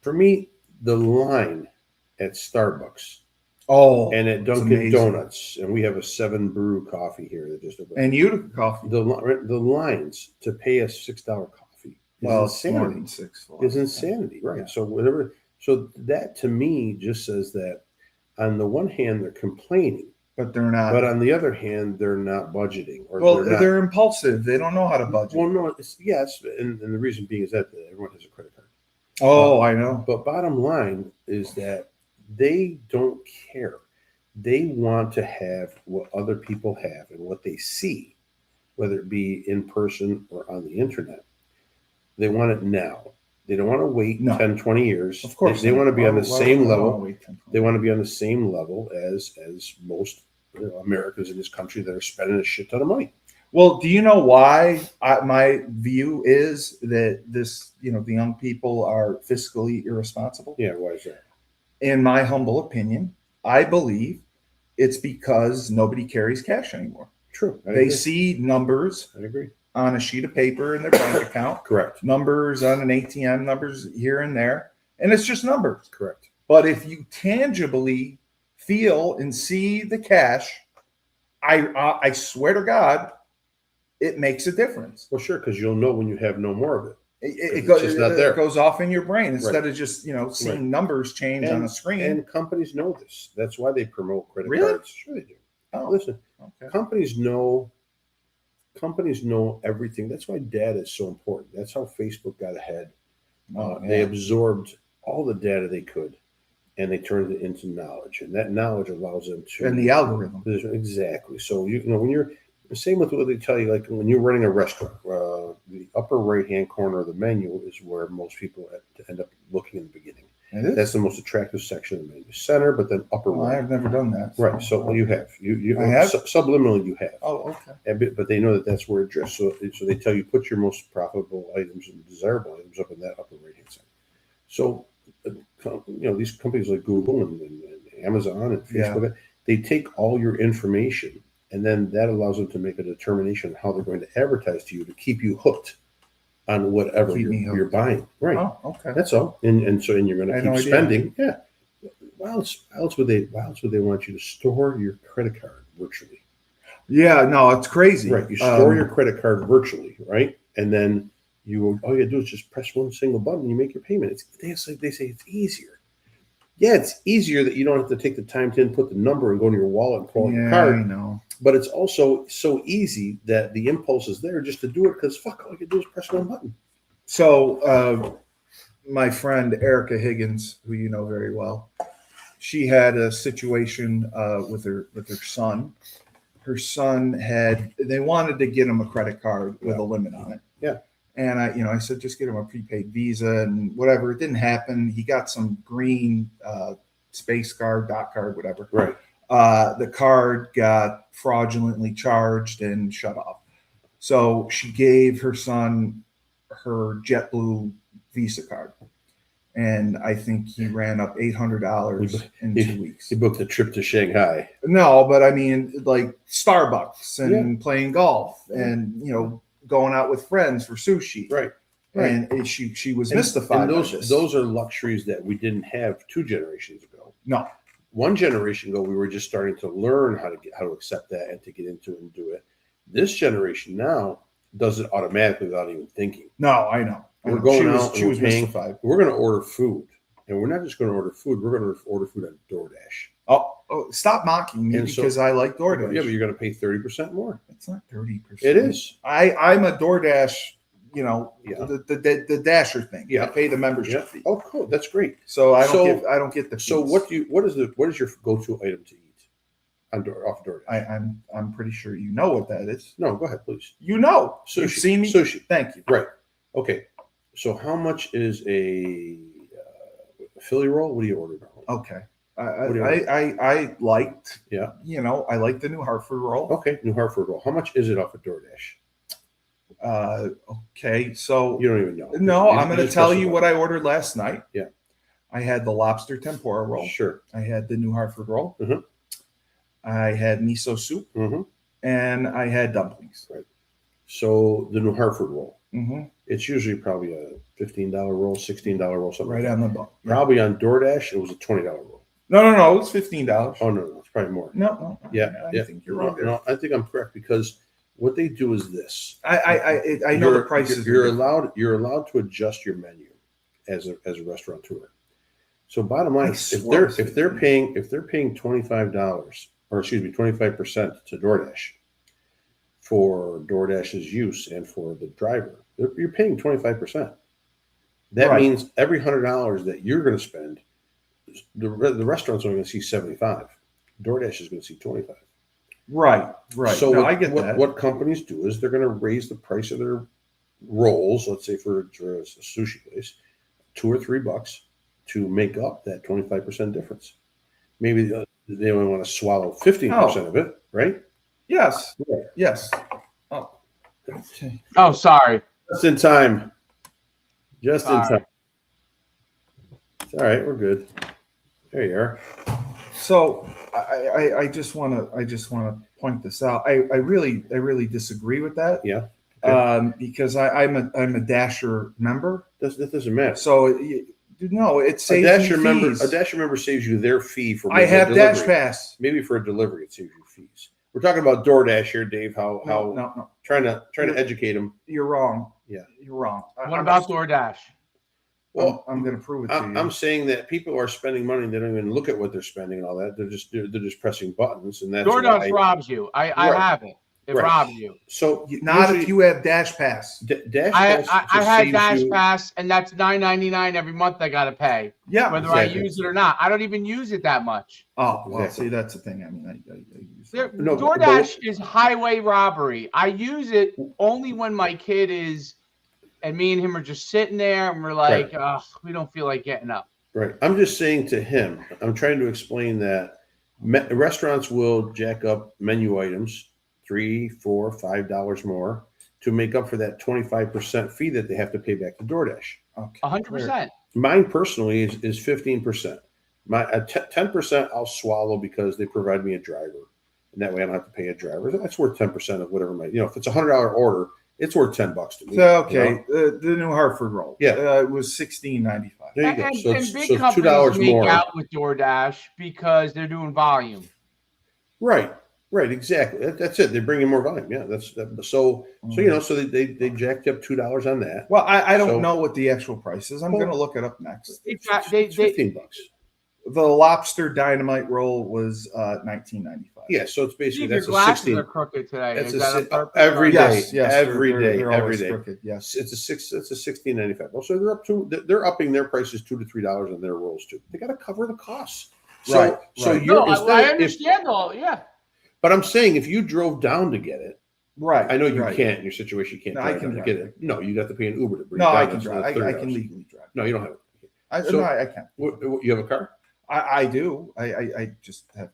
for me, the line at Starbucks and at Dunkin' Donuts, and we have a 7 brew coffee here that just opened. And Utica coffee. The lines to pay a $6 coffee is insanity. Is insanity, right? Yeah. So whatever. So that to me just says that on the one hand they're complaining, but they're not. But on the other hand, they're not budgeting. Or they're impulsive. They don't know how to budget. Well, no, yes, and the reason being is that everyone has a credit card. Oh, I know. But bottom line is that they don't care. They want to have what other people have and what they see, whether it be in person or on the internet. They want it now. They don't want to wait 10, 20 years. Of course. They want to be on the same level. They want to be on the same level as most Americans in this country that are spending a shit ton of money. Well, do you know why my view is that the young people are fiscally irresponsible? Yeah, why is that? In my humble opinion, I believe it's because nobody carries cash anymore. True. They see numbers. I agree. On a sheet of paper in their bank account. Correct. Numbers on an ATM, numbers here and there. And it's just numbers. Correct. But if you tangibly feel and see the cash, I swear to God, it makes a difference. Well, sure, because you'll know when you have no more of it. It goes off in your brain instead of just seeing numbers change on a screen. And companies know this. That's why they promote credit cards. Sure, they do. Oh, listen, okay. Companies know everything. That's why data is so important. That's how Facebook got ahead. They absorbed all the data they could, and they turned it into knowledge. And that knowledge allows them to. And the algorithm. Exactly. So when you're the same with what they tell you, like when you're running a restaurant, the upper right-hand corner of the menu is where most people end up looking in the beginning. That's the most attractive section of the menu. Center, but then upper right. I've never done that. Right. So you have. I have? Subliminally, you have. Oh, okay. But they know that that's where it drifts. So they tell you put your most profitable items and desirable items up in that upper right-hand side. So, these companies like Google and Amazon and Facebook, they take all your information, and then that allows them to make a determination on how they're going to advertise to you to keep you hooked on whatever you're buying. Right. Oh, okay. That's all. And you're going to keep spending. Yeah. Why else would they want you to store your credit card virtually? Yeah, no, it's crazy. Right. You store your credit card virtually, right? And then all you do is just press one single button and you make your payment. They say it's easier. Yeah, it's easier that you don't have to take the time to input the number and go to your wallet and pull out your card. I know. But it's also so easy that the impulse is there just to do it because all you can do is press one button. So my friend Erica Higgins, who you know very well, she had a situation with her son. Her son they wanted to get him a credit card with a limit on it. Yeah. And I said, just get him a prepaid Visa and whatever. It didn't happen. He got some green space card, dot card, whatever. Right. The card got fraudulently charged and shut off. So she gave her son her JetBlue Visa card. And I think he ran up $800 in 2 weeks. He booked a trip to Shanghai. No, but I mean, like Starbucks and playing golf and, going out with friends for sushi. Right. And she was mystified. And those are luxuries that we didn't have 2 generations ago. No. 1 generation ago, we were just starting to learn how to accept that and to get into it and do it. This generation now does it automatically without even thinking. No, I know. We're going out. She was mystified. We're going to order food, and we're not just going to order food. We're going to order food on DoorDash. Oh, stop mocking me because I like DoorDash. Yeah, but you're going to pay 30% more. It's not 30%. It is. I'm a DoorDash. The Dasher thing. Yeah. I pay the membership fee. Oh, cool. That's great. So I don't get the fees. So what is your go-to item to eat off DoorDash? I'm pretty sure you know what that is. No, go ahead, please. Sushi. You've seen me. Sushi. Thank you. Right. Okay. So how much is a Philly roll? What do you order now? Okay. I liked. Yeah. I like the New Hartford roll. Okay, New Hartford roll. How much is it off of DoorDash? Okay, so you don't even know. No, I'm going to tell you what I ordered last night. Yeah. I had the lobster tempura roll. Sure. I had the New Hartford roll. Mm-hmm. I had miso soup, Mm-hmm. and I had dumplings. Right. So the New Hartford roll, Mm-hmm. it's usually probably a $15 roll, $16 roll, something Right like on that. the bone. Yeah. Probably on DoorDash, it was a $20 roll. No. It's $15. Oh, no, it's probably more. No. Yeah, I yeah. think you're No, wrong. there. no, I think I'm correct because what they do is this. I know the prices. You're are different. allowed to adjust your menu as a restaurateur. So bottom line, I if swear they're paying $25 or excuse me 25% to DoorDash for DoorDash's use and for the driver, you're paying 25%. That Right. means every $100 that you're going to spend, the restaurant's only going to see 75. DoorDash is going to see 25. Right. So no, I get that. what companies do is they're going to raise the price of their rolls. Let's say for a sushi place, $2 or $3 to make up that 25% difference. Maybe they only want to swallow 15% of it, right? Yes. Yeah. Yes. Oh. Okay. Oh, sorry. Just in time. Just in Sorry. time. It's all right. We're good. There you are. So I just want to point this out. I really disagree with that. Yeah. Okay. Because I'm a Dasher member. That doesn't matter. So no, it A saves Dasher me member, fees. a Dasher member saves you their fee for. I maybe a have delivery. Dash Pass. Maybe for a delivery, it saves you fees. We're talking about DoorDash here, Dave. How No. trying to educate them. You're wrong. Yeah. You're wrong. What about DoorDash? Well, I'm going to prove it to you. I'm saying that people are spending money. They don't even look at what they're spending and all that. They're just pressing buttons, and that's DoorDash why. robs you. I Right. have it. It Right. robs you. So Not usually if you have Dash Pass. Dash I Pass I just had saves Dash you- Pass, and that's $9.99 every month. I got to pay Yeah. whether Exactly. I use it or not. I don't even use it that much. Oh, well, Exactly. see, that's the thing. I mean, I use There- No, DoorDash is highway robbery. I use it only when my kid is, and me and him are just sitting there, and we're like, "Ugh, we don't feel like getting up." Right. I'm just saying to him, I'm trying to explain that restaurants will jack up menu items $3, $4, $5 more to make up for that 25% fee that they have to pay back to DoorDash. Okay. 100%. Mine personally is 15%. My 10% I'll swallow because they provide me a driver, and that way I don't have to pay a driver. That's worth 10% of whatever if it's $100 order, it's worth $10 to me. So okay, you know? the New Hartford roll. Yeah. It was $16.95. There you go. And, So and it's big $2 companies make more. out with DoorDash because they're doing volume. Right. Exactly. That's it. They bring in more volume. Yeah. So they jacked up $2 on that. Well, I don't So- know what the actual price is. I'm Well- going to look it up next. It's It's $15. The lobster dynamite roll was $19.95. Yeah. So it's basically Steve, your that's a glasses 16. are crooked today. That's Is that on a purpose? every or- day. Yes, every day, they're every always day. crooked, yes. It's a $16.95. Well, so they're upping their prices $2 to $3 on their rolls too. They got to cover the costs. So Right, so right. you're No, instead I of- if- understand all. Yeah. but I'm saying if you drove down to get it, Right. I know you right. can't in your situation. You can't No, I drive can down to drive. get it. No, you got to pay an Uber to bring No, it down. I can That's drive. another I $30. can legally drive. No, you don't have it. No, I can. You have a car? I do. I just have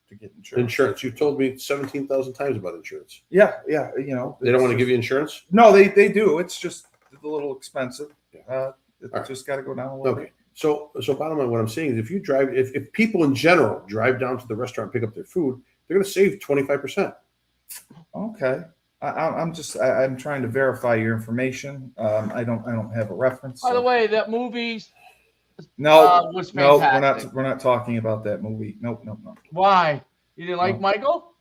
to get insurance. Insurance. You told me 17,000 times about insurance. Yeah. They don't want to give you insurance? No, they do. It's just a little expensive. Yeah. It's right. just got to go down a little Okay. bit. So bottom line, what I'm saying is if people in general drive down to the restaurant and pick up their food, they're going to save 25%. Okay. I'm trying to verify your information. I don't have a reference. By the so- way, that movie no, was no, fantastic. we're not talking about that movie. Nope. Why? You didn't like No. Michael?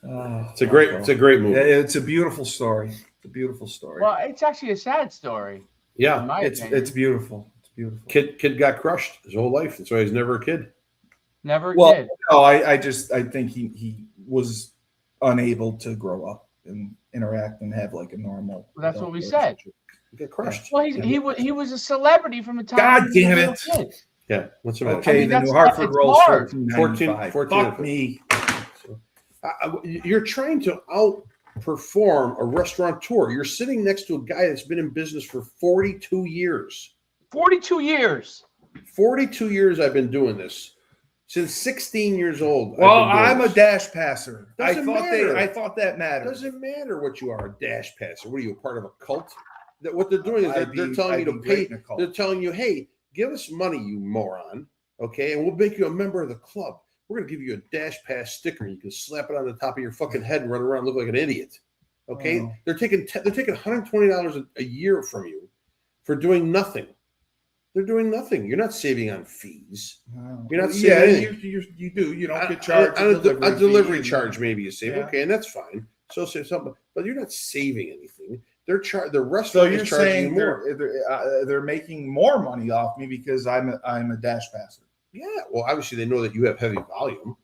It's a great movie. Yeah, it's a beautiful story. It's a beautiful story. Well, it's actually a sad story. In Yeah. my it's opinion. beautiful. It's beautiful. Kid got crushed his whole life. That's why he's never a kid. Never Well, did. no, I think he was unable to grow up and interact and have like a normal. Well, that's what adult we said. relationship. He got crushed. Well, he was a celebrity from the time. God he was a damn little it. kid. Yeah. What's the matter? Okay, I mean, the New that's Hartford it's rolls hard. $14.95. 14 Fuck me. You're trying to outperform a restaurateur. You're sitting next to a guy that's been in business for 42 years. 42 years. 42 years I've been doing this. Since 16 years old. Well, I've been doing I'm a this. dash passer. Doesn't matter. I thought that mattered. Doesn't matter what you are, a dash passer. What are you, a part of a cult? That what they're doing is they're telling you to I'd be pay. great in a cult. They're telling you, hey, give us money, you moron. okay? And we'll make you a member of the club. We're going to give you a Dash Pass sticker. You can slap it on the top of your fucking head and run around and look like an idiot, okay? Oh. They're taking $120 a year from you for doing nothing. They're doing nothing. You're not saving on fees. Wow. You're not saving. You do. You don't get charged on a delivery fee, charge. Maybe you save. Yeah. Okay, and that's fine. So say something, but you're not saving anything. The So restaurant you're is charging saying more. they're making more money off me because I'm a Dash Passer. Yeah. Well, obviously they know that you have heavy volume.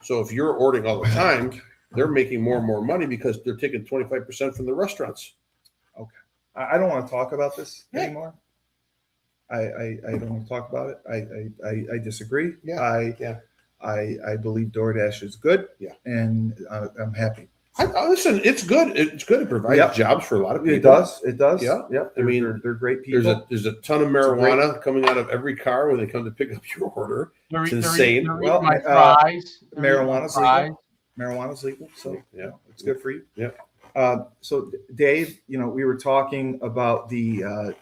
So if you're ordering all the time, they're making more and more money because they're taking 25% from the restaurants. Okay. I don't want to talk about this Yeah. anymore. I don't want to talk about it. I disagree. Yeah. I believe DoorDash is good. Yeah. And I'm happy. Listen, it's good. It's good. It provides Yep. jobs for a lot of people. It does. Yeah. Yep. I mean, they're great people. There's a ton of marijuana coming out of every car when they come to pick up your order. It's insane. Well, my fries. Marijuana's legal. Marijuana's legal, so Yeah. it's good for you. Yeah. So Dave, we were talking about the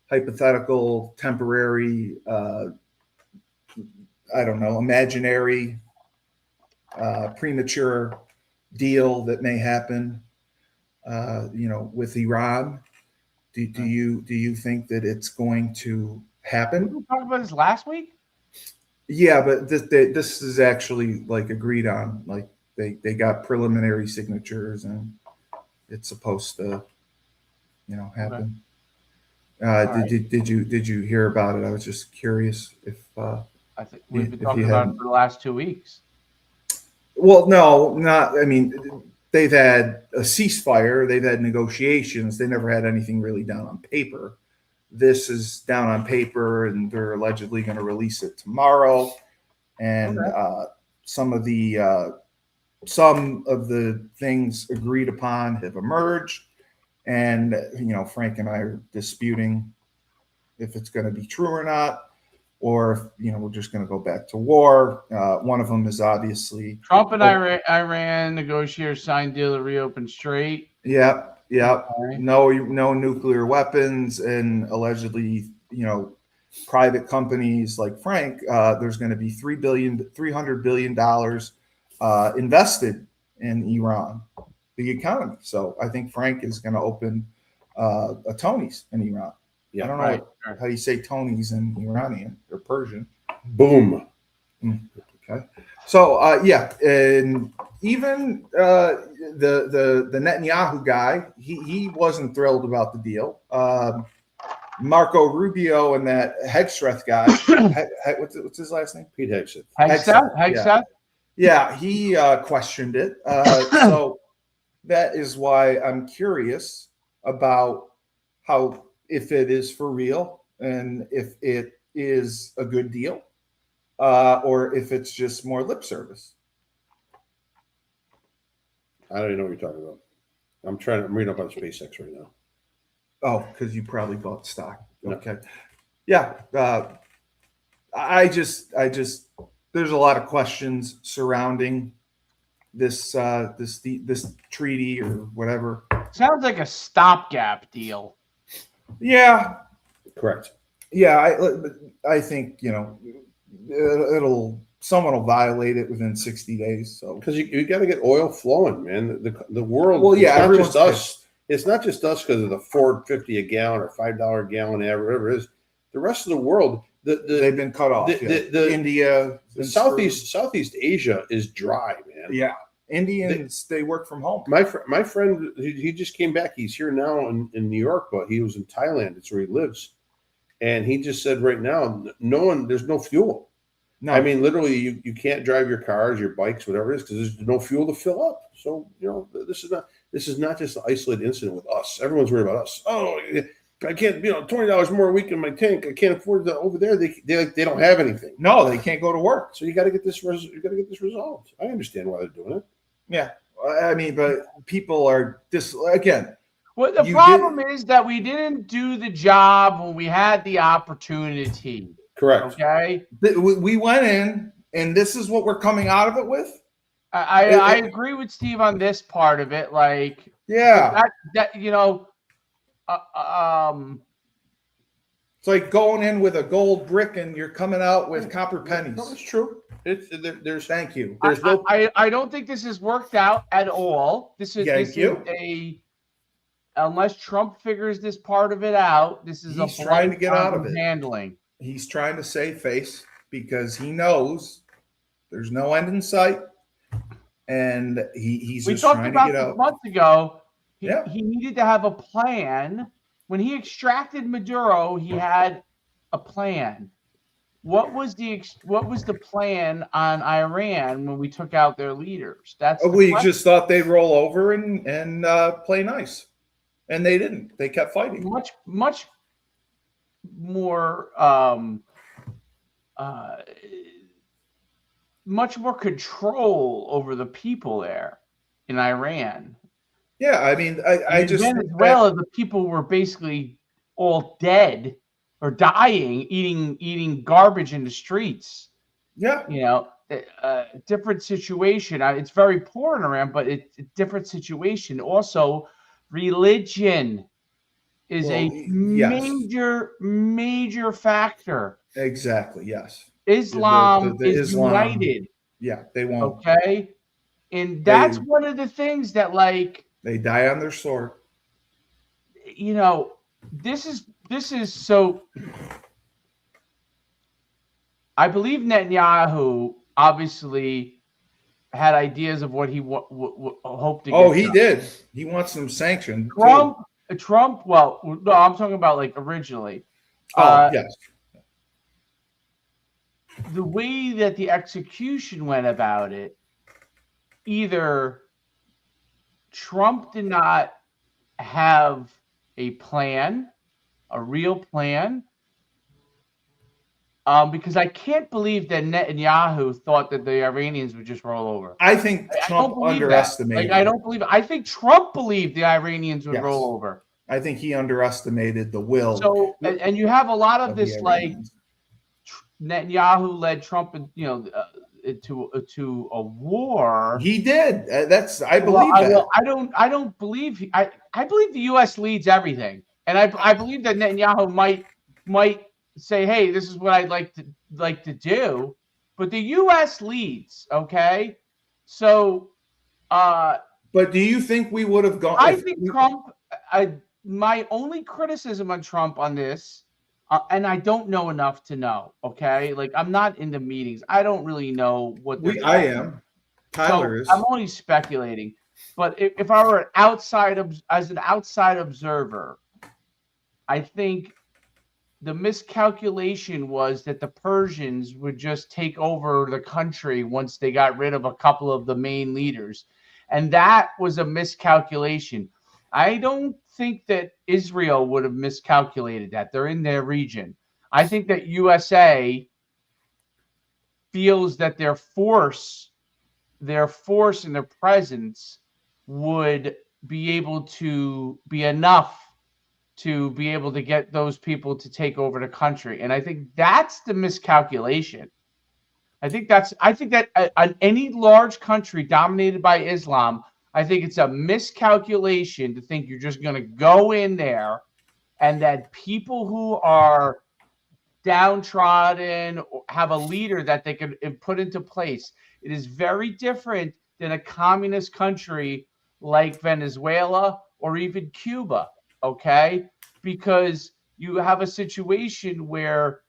hypothetical, temporary, imaginary, premature deal that may happen, with Iran. Do you think that it's going to happen? We talked about this last week. Yeah, but this is actually like agreed on. Like they got preliminary signatures, and it's supposed to, happen. Did you hear about it? I was just curious if. I think we've been if talking you about hadn't. it for the last 2 weeks. Well, no, not. I mean, they've had a ceasefire. They've had negotiations. They never had anything really down on paper. This is down on paper, and they're allegedly going to release it tomorrow. And some of the things agreed upon have emerged, and Frank and I are disputing if it's going to be true or not, or if we're just going to go back to war. One of them is obviously Trump and Iran negotiators signed deal to reopen Strait. Yeah. Okay. No nuclear weapons, and allegedly, private companies like Frank. There's going to be $300 billion invested in Iran, the economy. So I think Frank is going to open a Tony's in Iran. Yeah, I don't know how you say Tony's in Iranian or Persian. Boom. Okay. So and even the Netanyahu guy, he wasn't thrilled about the deal. Marco Rubio and that Hegstreth guy, what's his last name? Pete Hegseth. Hegseth? Yeah, he questioned it. So that is why I'm curious about if it is for real and if it is a good deal, or if it's just more lip service. I don't even know what you're talking about. I'm reading up on SpaceX right now. Oh, because you probably bought stock. No. Okay. Yeah. I just there's a lot of questions surrounding this treaty or whatever. Sounds like a stopgap deal. Yeah. Correct. Yeah. I think, someone will violate it within 60 days. So Because you got to get oil flowing, man. The world. Well, yeah, it's not everyone's just us. It's not just us because of the $4.50 a gallon or $5 a gallon, whatever it is. The rest of the world, they've been cut off. India, the Southeast Asia is dry, man. Yeah, Indians they work from home. My friend, he just came back. He's here now in New York, but he was in Thailand. It's where he lives, and he just said right now, there's no fuel. No, I mean, literally, you can't drive your cars, your bikes, whatever it is, because there's no fuel to fill up. So this is not just an isolated incident with us. Everyone's worried about us. Oh, I can't, $20 more a week in my tank. I can't afford that. Over there, they don't have anything. No, they can't go to work. So you got to get this. You got to get this resolved. I understand why they're doing it. Yeah, I mean, but people are again. Well, the problem is that we didn't do the job when we had the opportunity. Correct. Okay. We went in, and this is what we're coming out of it with. I agree with Steve on this part of it. Like, yeah, that It's like going in with a gold brick and you're coming out with copper pennies. No, it's true. There's Thank you. there's no I don't think this has worked out at all. This is unless Trump figures this part of it out, this is He's a trying to get out of it. handling. He's trying to save face because he knows there's no end in sight, and he's We just talked trying to about get this out. months ago. Yeah. He needed to have a plan. When he extracted Maduro, he had a plan. What was the plan on Iran when we took out their leaders? That's We just thought they'd roll over and play nice, and they didn't. They kept fighting. much more much more control over the people there in Iran. Yeah, I mean, I just Venezuela, the people were basically all dead or dying, eating garbage in the streets. Yeah, You know, different situation. It's very poor in Iran, but it's a different situation. Also, religion is a major factor. exactly. Yes, Islam the is united. Yeah, they won't. Okay, and that's one of the things that, like, they die on their sword. you know, this is so. I believe Netanyahu obviously had ideas of what he hoped to get. Oh, he done. did. He wants them sanctioned. Trump. Well, no, I'm talking about like originally. Yes. The way that the execution went about it, either Trump did not have a plan, a real plan, because I can't believe that Netanyahu thought that the Iranians would just roll over. I think Trump underestimated. I don't believe it. I think Trump believed the Iranians would roll over. I think he underestimated the will. So, and you have a lot of this, like, Netanyahu led Trump, to a war. He did. I believe that. I don't believe. I believe the U.S. leads everything, and I believe that Netanyahu might say, "Hey, this is what I'd like to do," but the U.S. leads. Okay, so. But do you think we would have gone? I think Trump. My only criticism on Trump on this. And I don't know enough to know. Okay, like, I'm not in the meetings. I don't really know what. I am. Tyler is. I'm only speculating. But if I were as an outside observer, I think the miscalculation was that the Persians would just take over the country once they got rid of a couple of the main leaders, and that was a miscalculation. I don't think that Israel would have miscalculated that. They're in their region. I think that USA feels that their force and their presence would be able to be enough to be able to get those people to take over the country. And I think that's the miscalculation. I think that on any large country dominated by Islam, I think it's a miscalculation to think you're just going to go in there and that people who are downtrodden have a leader that they can put into place. It is very different than a communist country like Venezuela or even Cuba, okay? Because you have a situation where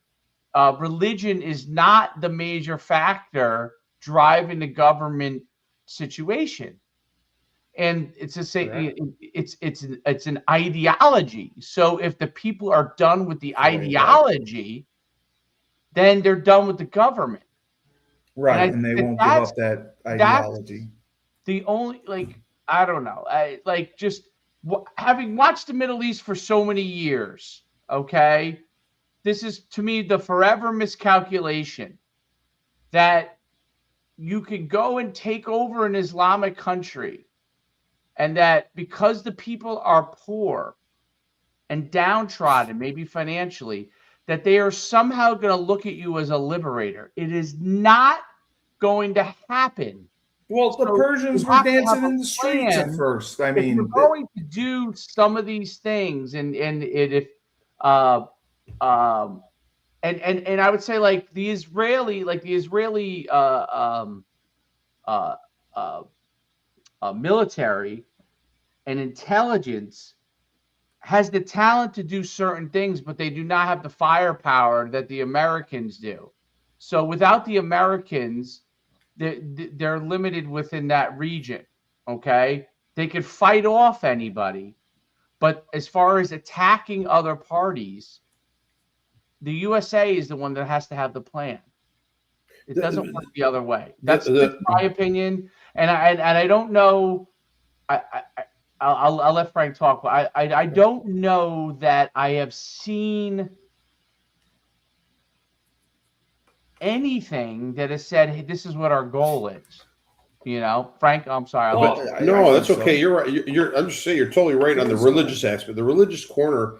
religion is not the major factor driving the government situation. And it's it's an ideology. So if the people are done with the ideology, then they're done with the government. Right, and they won't give up that ideology. The only, like, I don't know. Having watched the Middle East for so many years, okay, this is, to me, the forever miscalculation that you could go and take over an Islamic country, and that because the people are poor and downtrodden, maybe financially, that they are somehow going to look at you as a liberator. It is not going to happen. Well, the Persians were dancing in the streets at first. I mean, if you're going to do some of these things, and if And I would say like the Israeli uh, uh, military and intelligence has the talent to do certain things, but they do not have the firepower that the Americans do. So without the Americans, they're limited within that region. Okay, they could fight off anybody, but as far as attacking other parties, the USA is the one that has to have the plan. It doesn't work the other way. That's my opinion, and I don't know. I'll let Frank talk, but I don't know that I have seen anything that has said, hey, this is what our goal is. Frank, I'm sorry. No, that's okay. You're right. I'm just saying you're totally right on the religious aspect. The religious corner,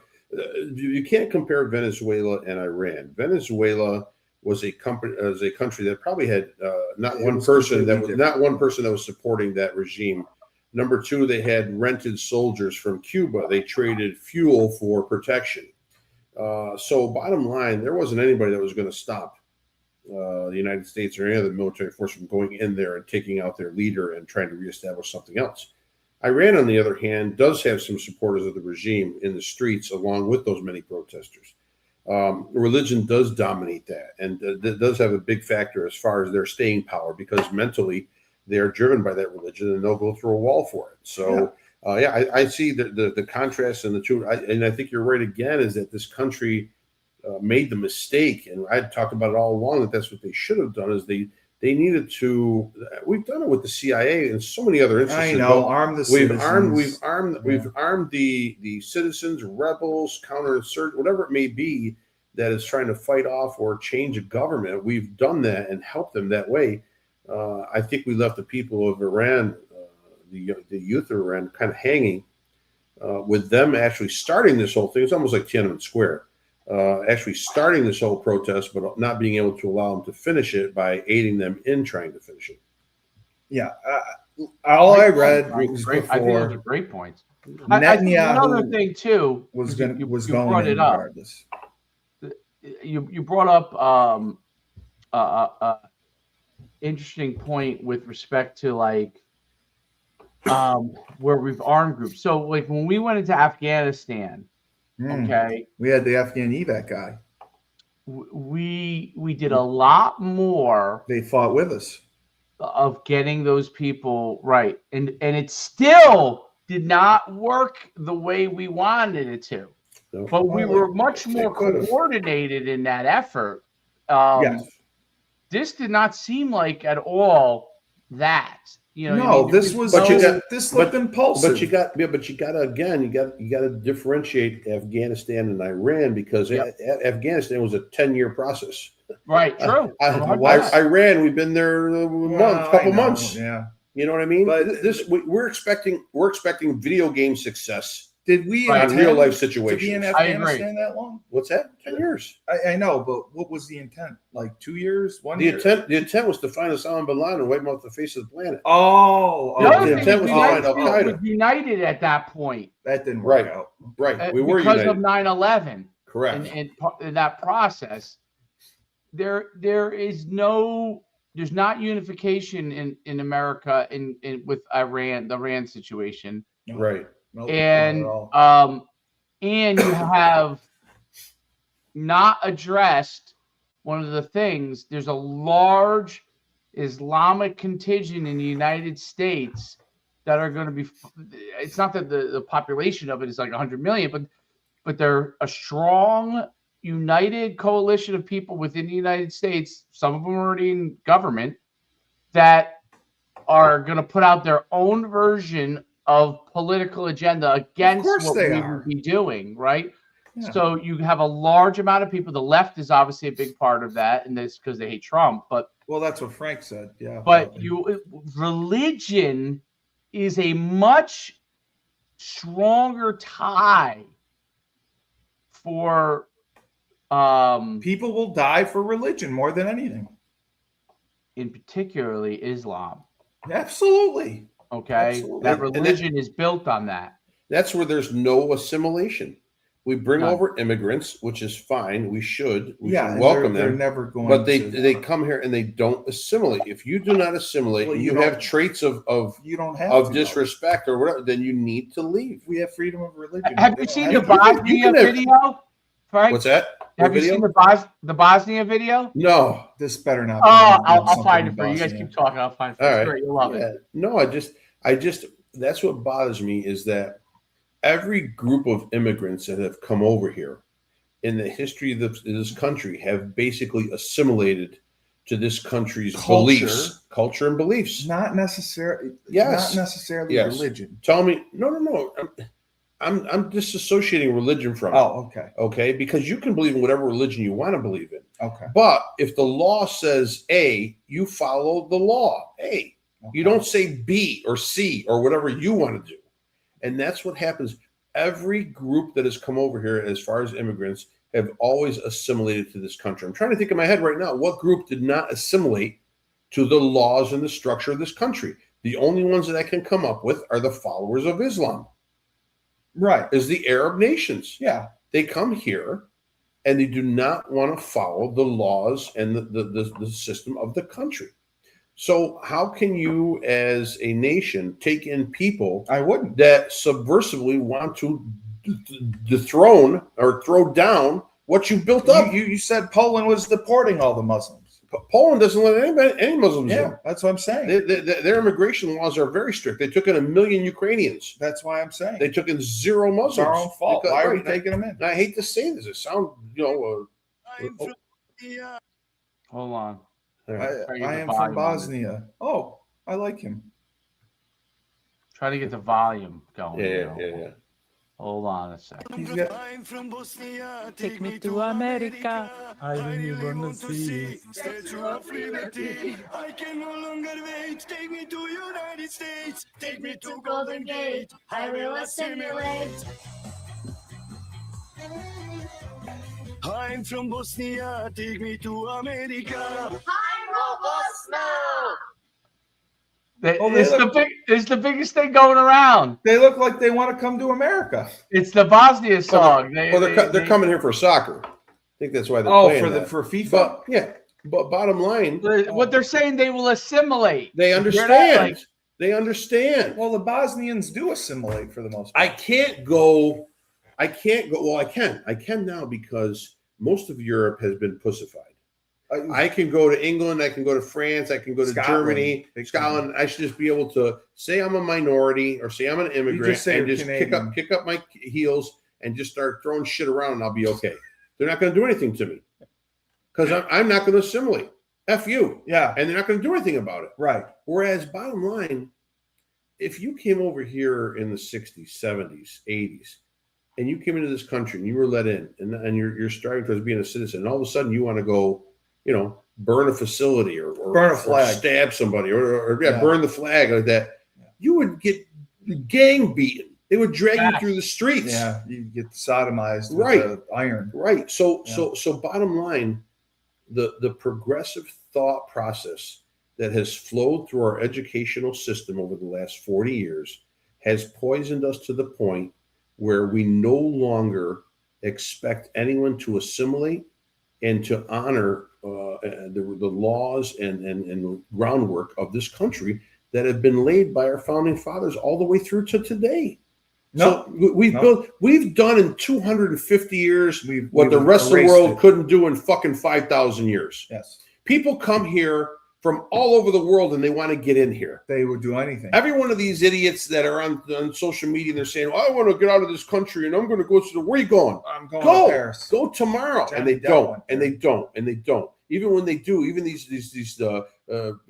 you can't compare Venezuela and Iran. Venezuela was a country that probably had not one person that was supporting that regime. Number two, they had rented soldiers from Cuba. They traded fuel for protection. So bottom line, there wasn't anybody that was going to stop the United States or any other military force from going in there and taking out their leader and trying to reestablish something else. Iran, on the other hand, does have some supporters of the regime in the streets, along with those many protesters. Religion does dominate that, and does have a big factor as far as their staying power, because mentally they are driven by that religion, and they'll go through a wall for it. So, I see the contrast in the two, and I think you're right again, is that this country made the mistake, and I talked about it all along, that that's what they should have done, is they needed to. We've done it with the CIA and so many other instances. I know, arm the citizens. We've armed the citizens, rebels, counterinsurgent, whatever it may be, that is trying to fight off or change a government. We've done that and helped them that way. I think we left the people of Iran, the youth of Iran, kind of hanging with them actually starting this whole thing. It's almost like Tiananmen Square. Actually starting this whole protest, but not being able to allow them to finish it by aiding them in trying to finish it. Yeah. All I read was before. I think those are great points. Netanyahu another thing too was going you brought it up. Regardless. You brought up interesting point with respect to like where we've armed groups. So like when we went into Afghanistan, okay, we had the Afghan evac guy. We did a lot more. They fought with us of getting those people right, and it still did not work the way we wanted it to. No. But we were much more coordinated in that effort. Yes. This did not seem like at all that. This looked impulsive. But you got to differentiate Afghanistan and Iran, because Afghanistan was a 10-year process. Right, true. Iran, we've been there a couple months. Yeah, you know what I mean. But we're expecting video game success. Did we in real life situations? To be in Afghanistan that long? What's that? 10 years. I know, but what was the intent? Like 2 years? 1 year? The intent was to find Osama bin Laden and wipe him off the face of the planet. The intent was to find Al Qaeda. We were united at that point. That didn't work out. Right. We were because united. of 9/11. Correct. And in that process, there's not unification in America in with Iran, the Iran situation. Right. Nope, and you have not addressed one of the things. There's a large Islamic contingent in the United States that are going to be. It's not that the population of it is like 100 million, but they're a strong, united coalition of people within the United States. Some of them are already in government that are going to put out their own version of political agenda against what we would be doing, right? Yeah. So you have a large amount of people. The left is obviously a big part of that, and that's because they hate Trump. But that's what Frank said. Yeah. But religion is a much stronger tie for people will die for religion more than anything. In particularly Islam. Absolutely. Okay, absolutely. That religion is built on that. That's where there's no assimilation. We bring None. over immigrants, which is fine. We should and welcome they're them. never going. But to, they come here and they don't assimilate. If you do not assimilate, Well, and you you have don't- traits of you don't have of to, disrespect or whatever, then you need to leave. We have freedom of religion. Have They you don't seen have the to. Bosnia video, Frank? What's that? Have What you seen video? the Bosnia video? No. This better not. Oh, be I'll something find in it for you. You guys Bosnia. keep talking. I'll find it for All you. right. It's great. You'll love it. No, I just that's what bothers me is that every group of immigrants that have come over here in the history of this country have basically assimilated to this country's beliefs, culture and beliefs. Not necessarily. Yes. Not necessarily Yes. religion. Tell me, no. I'm disassociating religion from it. Oh, okay. Okay, because you can believe in whatever religion you want to believe in. Okay. But if the law says A, you follow the law A. You don't say B or C or whatever you want to do. And that's what happens. Every group that has come over here, as far as immigrants, have always assimilated to this country. I'm trying to think in my head right now, what group did not assimilate to the laws and the structure of this country? The only ones that I can come up with are the followers of Islam. Right. Is the Arab nations. Yeah. They come here and they do not want to follow the laws and the system of the country. So how can you as a nation take in people I wouldn't. that subversively want to dethrone or throw down what you built up? You said Poland was deporting all the Muslims. Poland doesn't let any Muslims Yeah, in. that's what I'm saying. Their immigration laws are very strict. They took in 1 million Ukrainians. That's why I'm saying. They took in 0 Muslims. It's our own fault. Because- Why are we right, taking them in? I hate to say this. It sounds, Hold on. I am from Bosnia. Oh, I like him. Try to get the volume going. Yeah. Hold on a second. He's got, I'm from Bosnia. Take me to America. I really wanna see. Statue of Liberty. I can no longer wait. Take me to United States. Take me to Golden Gate. I will assimilate. I'm from Bosnia. Take me to America. It's the biggest thing going around. they look like they want to come to America. It's the Bosnia song. they're coming here for soccer. I think that's why they're Oh, playing for that. FIFA. But bottom line, What they're saying, they will assimilate. they They're understand. not like- They understand. Well, the Bosnians do assimilate for the most I part. can't go. Well, I can. I can now because most of Europe has been pussified. I can go to England. I can go to France. I can go to Scotland. Germany, Big Scotland. I should just be able to say I'm a minority or say I'm an immigrant just say and you're just Canadian. kick up my heels and just start throwing shit around and I'll be okay. They're not going to do anything to me because I'm not going to assimilate. F you. Yeah. And they're not going to do anything about it. Right. Whereas bottom line, if you came over here in the 60s, 70s, 80s, and you came into this country and you were let in and you're starting towards being a citizen, and all of a sudden you want to go, burn a facility or Burn a flag. or stab somebody or Yeah. burn the flag like that, you would get gang beaten. They would drag you through the streets. Yeah. You get sodomized Right. with the iron. Right. So bottom line, the progressive thought process that has flowed through our educational system over the last 40 years has poisoned us to the point where we no longer expect anyone to assimilate and to honor the laws and groundwork of this country that have been laid by our founding fathers all the way through to today. No. So we've done in 250 years what the we've rest of the erased world it. couldn't do in fucking 5,000 years. Yes. People come here from all over the world and they want to get in here. They would do anything. Every one of these idiots that are on social media, they're saying, I want to get out of this country and I'm going to go to where are you going? I'm going Go. to Paris. Go tomorrow. Johnny And they Depp don't. went And there. they don't. And they don't. Even when they do, even these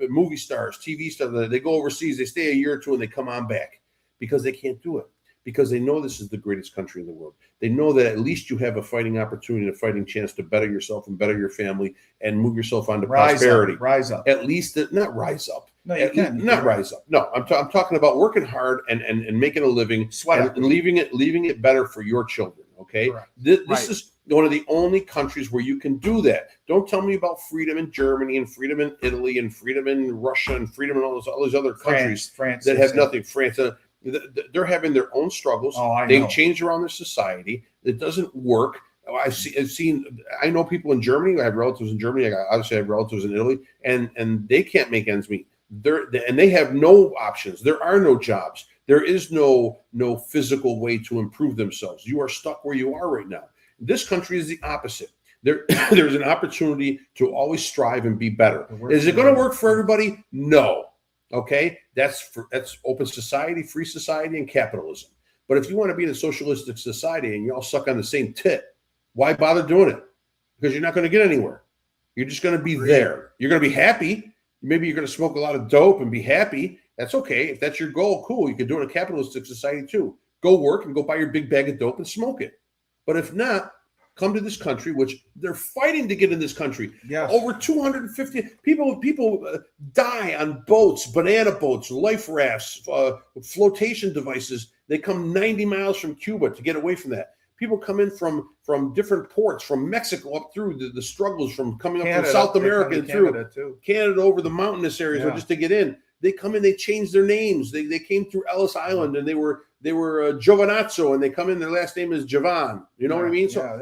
movie stars, TV stars, they go overseas, they stay a year or two and they come on back because they can't do it. Because they know this is the greatest country in the world. They know that at least you have a fighting opportunity, a fighting chance to better yourself and better your family and move yourself onto prosperity. Rise up. At least not rise up. No, you can. Not rise up. No, I'm talking about working hard and making a living Sweat and leaving it better for your children. Okay, Correct. this is one of the only countries where you can do that. Don't tell me about freedom in Germany and freedom in Italy and freedom in Russia and freedom in all those other countries France that have nothing. France, they're having their own struggles. Oh, I They've know. changed around their society. It doesn't work. I've seen. I know people in Germany. I have relatives in Germany. Obviously, I have relatives in Italy, and they can't make ends meet. And they have no options. There are no jobs. There is no physical way to improve themselves. You are stuck where you are right now. This country is the opposite. There's an opportunity to always strive and be better. Is it going to work for everybody? No. Okay, that's open society, free society, and capitalism. But if you want to be in a socialistic society and you all suck on the same tit, why bother doing it? Because you're not going to get anywhere. You're just going to be there. You're going to be happy. Maybe you're going to smoke a lot of dope and be happy. That's okay. If that's your goal, cool. You can do it in a capitalistic society too. Go work and go buy your big bag of dope and smoke it. But if not, come to this country, which they're fighting to get in this country. Yes. Over 250 people die on boats, banana boats, life rafts, flotation devices. They come 90 miles from Cuba to get away from that. People come in from different ports, from Mexico up through the struggles from coming up from South America and through Canada over the mountainous areas just to get in. They come in, they change their names. They came through Ellis Island and they were Giovanazzo, and they come in, their last name is Javan. You know what I mean? So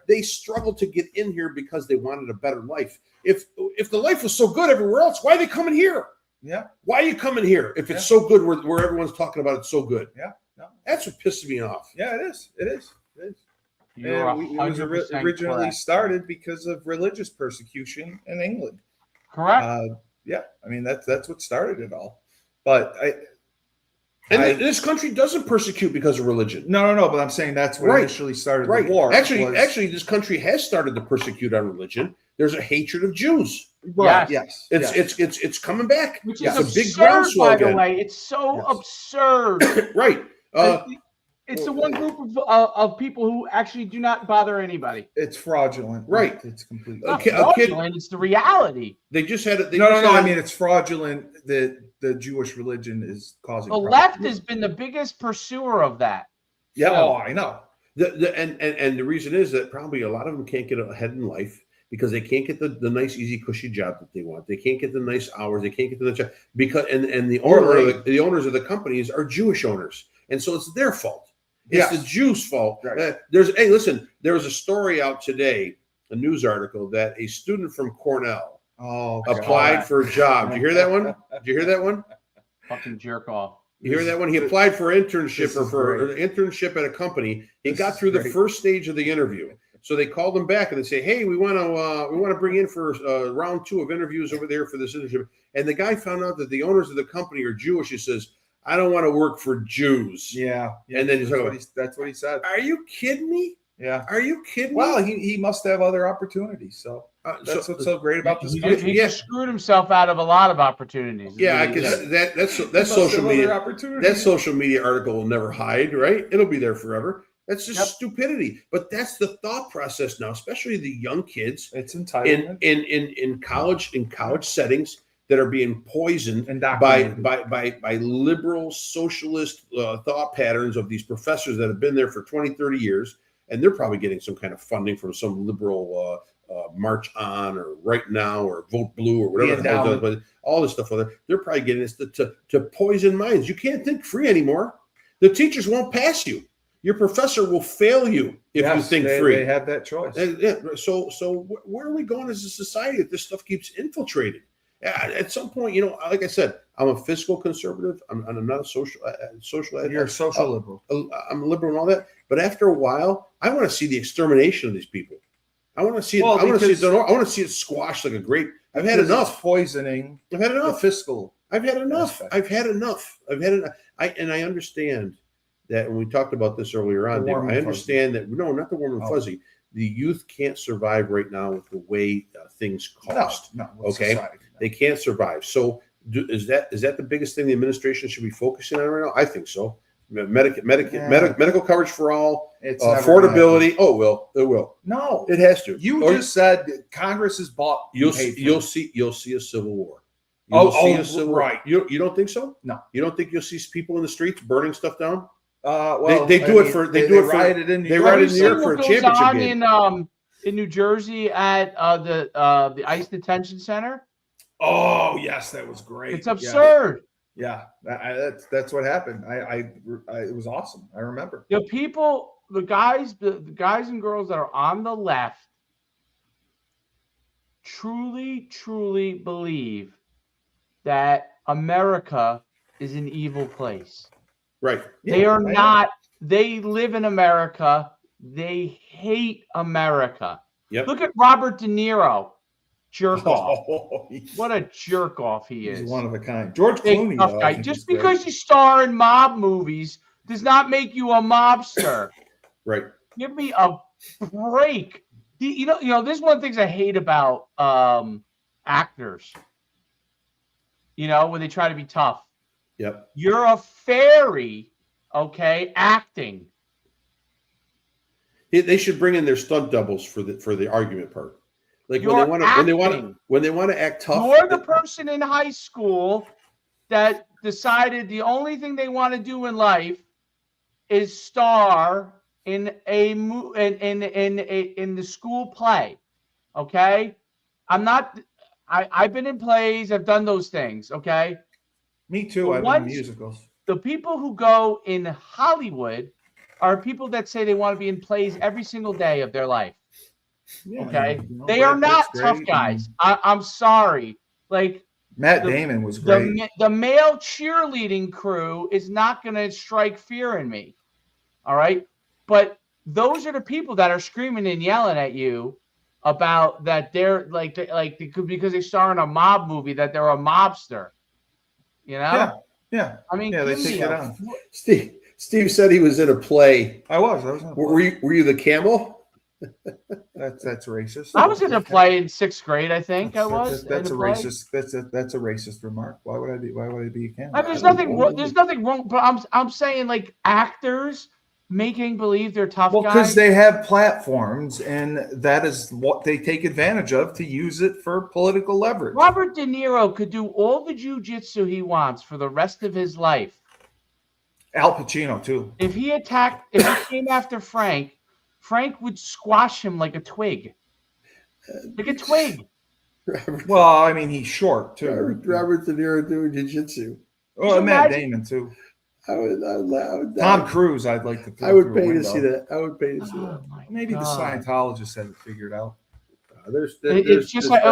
they struggle to get in here because they wanted a better life. If the life was so good everywhere else, why are they coming here? Yeah. Why are you coming here if it's so good where everyone's talking about it's so good? Yeah. No. That's what pisses me off. Yeah, it is. It is. You're It was 100% originally correct. started because of religious persecution in England. Correct. Yeah, I mean that's what started it all. But this country doesn't persecute because of religion. No. But I'm saying that's what initially started the war. Actually, this country has started to persecute on religion. There's a hatred of Jews. Right. Yes. It's coming back. Which It's is a big absurd, groundswell by the again. way. It's so absurd. Right. It's the one group of people who actually do not bother anybody. It's fraudulent. Right. It's completely Not kid- fraudulent, it's the reality. They just had it. No. I mean, it's fraudulent that the Jewish religion is causing The problems. left has been the biggest pursuer of that. Yeah. So- Oh, I know. And the reason is that probably a lot of them can't get ahead in life because they can't get the nice, easy, cushy job that they want. They can't get the nice hours. They can't get the job because and the owners of the companies are Jewish owners, and so it's their fault. It's the Jews' fault. Right. There was a story out today, a news article that a student from Cornell applied for a job. Did you hear that one? Did you hear that one? Fucking jerk off. You hear that one? He applied for an internship an internship at a company. He got through the first stage of the interview. So they called him back and they say, "Hey, we want to bring in for round 2 of interviews over there for this internship." And the guy found out that the owners of the company are Jewish. He says, "I don't want to work for Jews." Yeah. And then that's what he said. "Are you kidding me? Yeah. Are you kidding Well, me?" he must have other opportunities. So that's what's so great about this country. He just screwed himself out of a lot of opportunities. Yeah, I guess that's social media. That social media article will never hide, right? It'll be there forever. That's just stupidity. But that's the thought process now, especially the young kids. It's entitlement in college settings that are being poisoned and by liberal socialist thought patterns of these professors that have been there for 20, 30 years. And they're probably getting some kind of funding from some liberal March On or Right Now or Vote Blue or whatever the hell it does. But all this stuff, they're probably getting this to poison minds. You can't think free anymore. The teachers won't pass you. Your professor will fail you if you think free. They have that choice. So where are we going as a society if this stuff keeps infiltrating? At some point, like I said, I'm a fiscal conservative. I'm not a social. You're a social liberal. I'm a liberal and all that. But after a while, I want to see the extermination of these people. I want to see it. I want to see it squashed like a grape. I've had enough poisoning. I've had enough fiscal. I've had enough. I've had enough. I understand that when we talked about this earlier on, Dave, I understand that not the warm and fuzzy. The youth can't survive right now with the way things cost. No. Okay, they can't survive. So is that the biggest thing the administration should be focusing on right now? I think so. Medical coverage for all, affordability. Oh, it will. No, it has to. You just said Congress is bought. You'll see a civil war. Right. You don't think so? No. You don't think you'll see people in the streets burning stuff down? They rioted in New York for a championship game. In New Jersey at the ICE detention center. Oh yes, that was great. It's absurd. Yeah, that's what happened. It was awesome. I remember. People the guys and girls that are on the left truly believe that America is an evil place. Right. They are not. They live in America. They hate America. Yep. Look at Robert De Niro. Jerk off. Oh, What a jerk off he is. He's one of a kind. George Big Clooney, tough though, I guy. think Just is great. because you star in mob movies does not make you a mobster. right. Give me a break. You know, this is one of the things I hate about actors. You know, when they try to be tough. Yep. You're a fairy, okay, acting. They should bring in their stunt doubles for the argument part. Like You're when they want to act tough. You're the person in high school that decided the only thing they want to do in life is star in the school play. Okay? I've been in plays, I've done those things, okay? Me too. But I've been in musicals. The people who go in Hollywood are people that say they want to be in plays every single day of their life. Yeah, Okay? you know, They are not Pitt's tough great, guys. I'm sorry. Like, Matt Damon was great. the male cheerleading crew is not going to strike fear in me. All right? But those are the people that are screaming and yelling at you about that they're like they could, because they star in a mob movie, that they're a mobster. You know? Yeah. I mean, Yeah, they give take me it a- on. Steve said he was in a play. I was in a play. Were you the camel? That's racist. I was in a play in 6th grade, I think. I was. That's a in play. racist. That's a racist remark. Why would I be a camel? There's nothing wrong. But I'm saying, like, actors making believe they're tough Well, guys. because they have platforms, and that is what they take advantage of to use it for political leverage. Robert De Niro could do all the jujitsu he wants for the rest of his life. Al Pacino too. If he came after Frank would squash him like a twig. Like a twig. Well, I mean, he's short too. Robert De Niro doing jiu-jitsu. Well, you Matt imagine- Damon too. I Tom Cruise, I'd like to. throw I would through a pay to window. see that. I would pay to see that. Oh my Maybe the God. Scientologists have it figured out. It's just like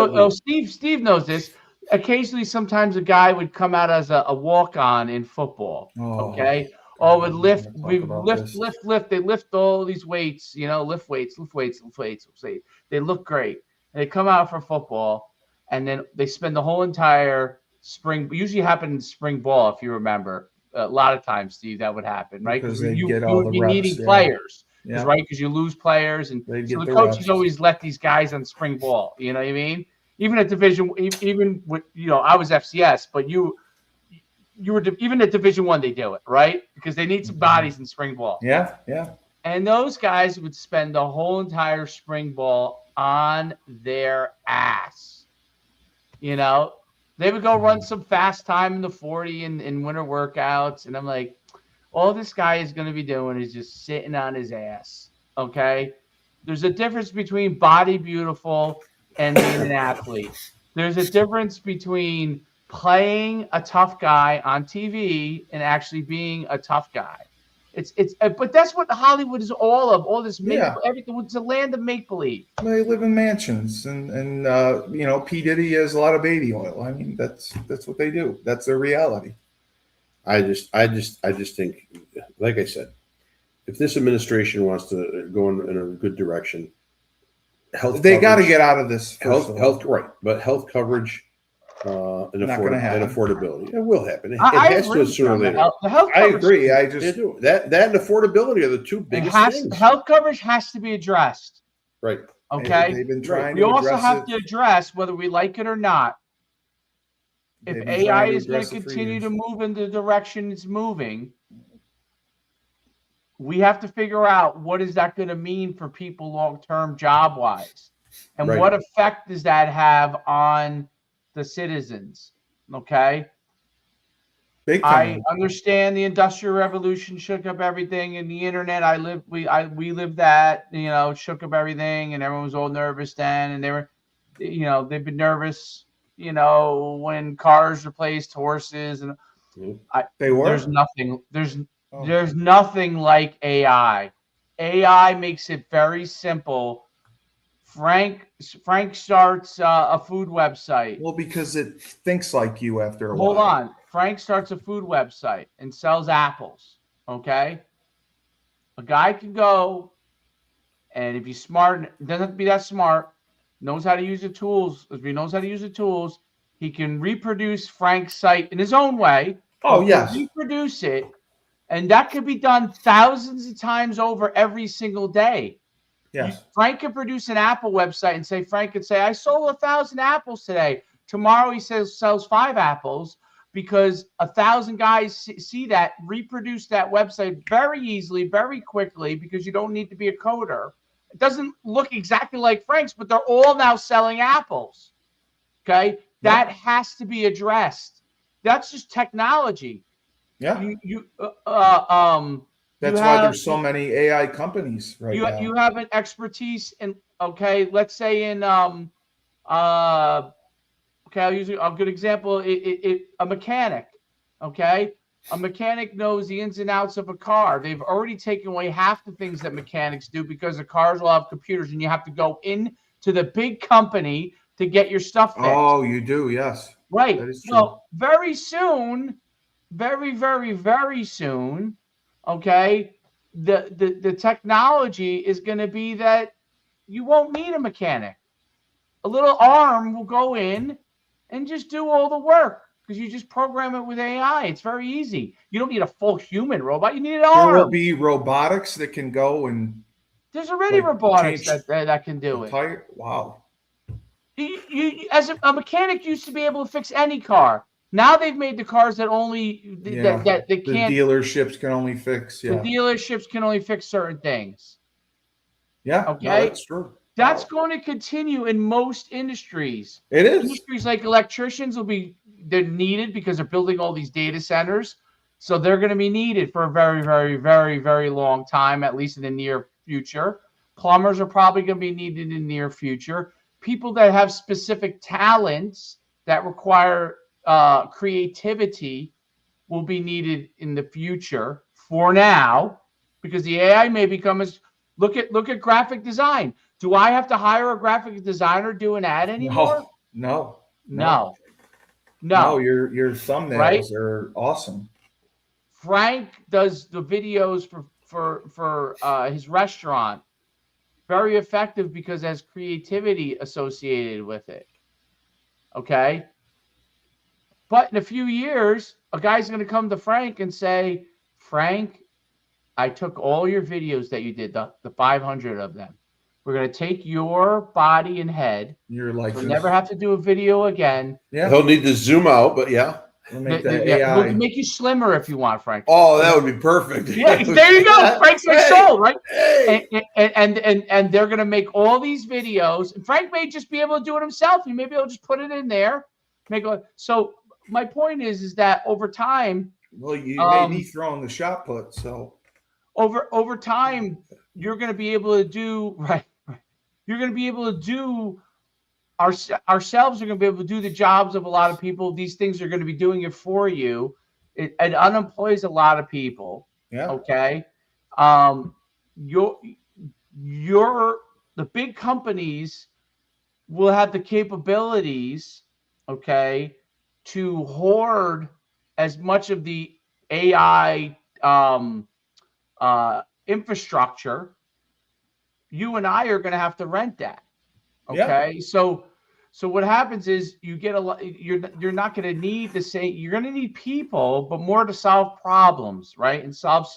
Steve knows this. Occasionally, sometimes a guy would come out as a walk-on in football. Oh, Okay. Or would lift. Talk We about lift. this. They lift all these weights. You know, lift weights. They look great. And they come out for football, and then they spend the whole entire spring. Usually happen in spring ball, if you remember. A lot of times, Steve, that would happen, right? Because they you get you all would the be reps, needing yeah. players, Yeah. right? Because you lose players, and They'd so get the the coaches reps. always let these guys on spring ball. You know what I mean? Even at division, even with I was FCS, but you were even at Division I, they do it, right? Because they need some bodies in spring ball. Yeah. And those guys would spend the whole entire spring ball on their ass. You know, they would go run some fast time in the 40 in winter workouts, and I'm like, all this guy is going to be doing is just sitting on his ass. Okay, there's a difference between body beautiful and being an athlete. There's a difference between playing a tough guy on TV and actually being a tough guy. But that's what Hollywood is all of. All this everything. It's a land of make believe. They live in mansions, and P. Diddy has a lot of baby oil. I mean, that's what they do. That's their reality. I just think, like I said, if this administration wants to go in a good direction, They got to get out of this. Health, right? But health coverage and Not gonna happen. affordability, it will happen. It I has agree to sooner or with you. later. The health I coverage- agree. They do. That and affordability are the two biggest things. Health coverage has to be addressed. Right. Okay. They've been trying We to also address have it. to address, whether we like it or not, if They've been AI trying to is going address to it for continue years. to move in the direction it's moving, we have to figure out what is that going to mean for people long-term job-wise, and Right. what effect does that have on the citizens? Okay. Big I time. understand the Industrial Revolution shook up everything, and the internet. We lived that. It shook up everything, and everyone was all nervous then, and they were, they've been nervous, when cars replaced horses, and They were. there's nothing. Oh. There's nothing like AI AI makes it very simple. Frank starts a food website. Well, because it thinks like you after a Hold while. on. Frank starts a food website and sells apples. Okay. A guy can go, and if he's smart, doesn't have to be that smart, knows how to use the tools. If he knows how to use the tools, he can reproduce Frank's site in his own way. Oh, He can yes. reproduce it, and that could be done thousands of times over every single day. Yes. Frank could produce an Apple website and say, Frank could say, I sold 1,000 apples today. Tomorrow he sells 5 apples because 1,000 guys see that, reproduce that website very easily, very quickly, because you don't need to be a coder. It doesn't look exactly like Frank's, but they're all now selling apples. Okay. That has to be addressed. That's just technology. Yeah. That's why there's so many AI companies right now. You have an expertise in, okay, let's say in okay, I'll use a good example. A mechanic, okay? A mechanic knows the ins and outs of a car. They've already taken away half the things that mechanics do because the cars will have computers and you have to go in to the big company to get your stuff fixed. Oh, you do, yes. Right. That is true. Well, very soon, very, very, very soon, okay, the technology is going to be that you won't need a mechanic. A little arm will go in and just do all the work because you just program it with AI. It's very easy. You don't need a full human robot. You need an arm. There will be robotics that can go and there's already robotics change that can do it. tire. Wow. You as a mechanic used to be able to fix any car. Now they've made the cars that only that they can't. The dealerships can only fix. Yeah. The dealerships can only fix certain things. Yeah. Okay. No, that's true. That's going to continue in most industries. It is. Industries like electricians they're needed because they're building all these data centers. So they're going to be needed for a very, very, very, very long time, at least in the near future. Plumbers are probably going to be needed in the near future. People that have specific talents that require creativity will be needed in the future for now, because the AI may become as look at graphic design. Do I have to hire a graphic designer to do an ad anymore? No. No. Your thumbnails are awesome. Frank does the videos for his restaurant. Very effective because it has creativity associated with it. Okay. But in a few years, a guy's going to come to Frank and say, Frank, I took all your videos that you did, the 500 of them. We're going to take your body and head. You're like, you'll never have to do a video again. Yeah. He'll need to zoom out, but yeah. We'll make that AI. We'll make you slimmer if you want, Frank. Oh, that would be perfect. Yeah, there you go. Frank's my soul, right? Hey. And they're going to make all these videos. And Frank may just be able to do it himself. He may be able to just put it in there. So my point is that over time, well, you may be throwing the shot put. So over time, you're going to be able to do right. You're going to be able to do ourselves are going to be able to do the jobs of a lot of people. These things are going to be doing it for you. It unemploys a lot of people. Yeah. Okay. The big companies will have the capabilities, okay, to hoard as much of the AI infrastructure. You and I are going to have to rent that. Okay. Yeah. So what happens is you get a lot, you're not going to need to say, you're going to need people, but more to solve problems, right? And solve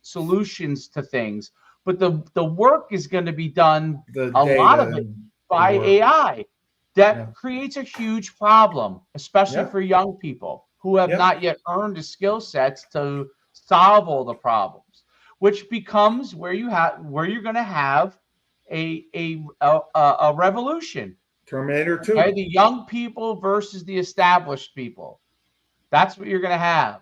solutions to things. But the work is going to be done, a lot of it, by AI. That creates a huge problem, especially for young people who have not yet earned the skill sets to solve all the problems, which becomes where you're going to have a revolution. Terminator 2. Okay? The young people versus the established people. That's what you're going to have.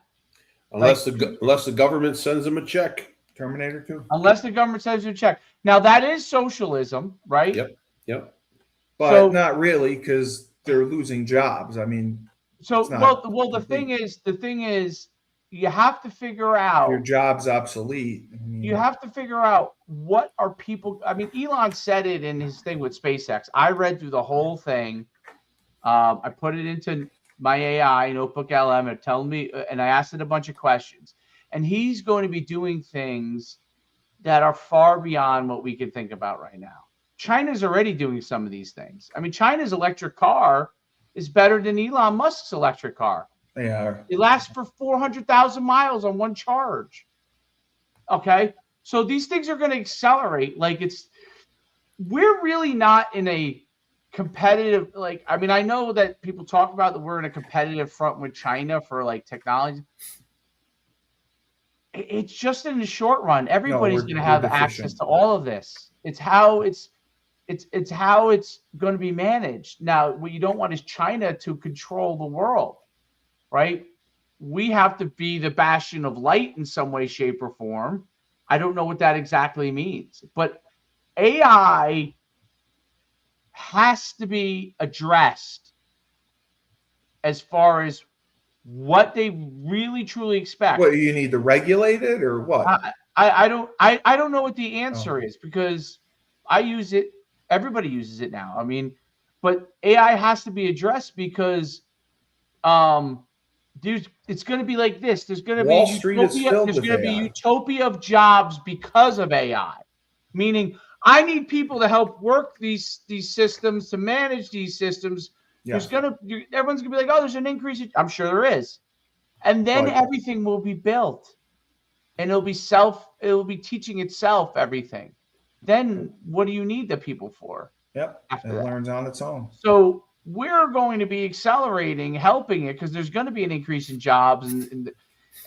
Unless the government sends them a check. Terminator 2. Unless the government sends you a check. Now that is socialism, right? Yep. But not really, because they're losing jobs. I mean, the thing is, you have to figure Your out. job's obsolete. I mean, You have to figure out what are people. I mean, Elon said it in his thing with SpaceX. I read through the whole thing. I put it into my AI notebook LM and tell me, and I asked it a bunch of questions. And he's going to be doing things that are far beyond what we can think about right now. China's already doing some of these things. I mean, China's electric car is better than Elon Musk's electric car. they are. It lasts for 400,000 miles on one charge. Okay. So these things are going to accelerate. We're really not in a competitive, I mean, I know that people talk about that we're in a competitive front with China for technology. It's just in the short run. Everybody's going to have access to all of this. It's how it's going to be managed. Now, what you don't want is China to control the world, right? We have to be the bastion of light in some way, shape, or form. I don't know what that exactly means, but AI has to be addressed as far as what they really truly expect. What, you need to regulate it or what? I don't know what the answer is, because I use it. Everybody uses it now. I mean, but AI has to be addressed because it's going to be like this. There's going to be Wall Street is utopia. filled There's with going to be AI. utopia of jobs because of AI. Meaning, I need people to help work these systems, to manage these systems. Yeah. Everyone's gonna be like, oh, there's an increase. I'm sure there is, and then everything will be built, and it'll be teaching itself everything. Then what do you need the people for? Yep. It learns on its own. So we're going to be accelerating, helping it, because there's going to be an increase in jobs, and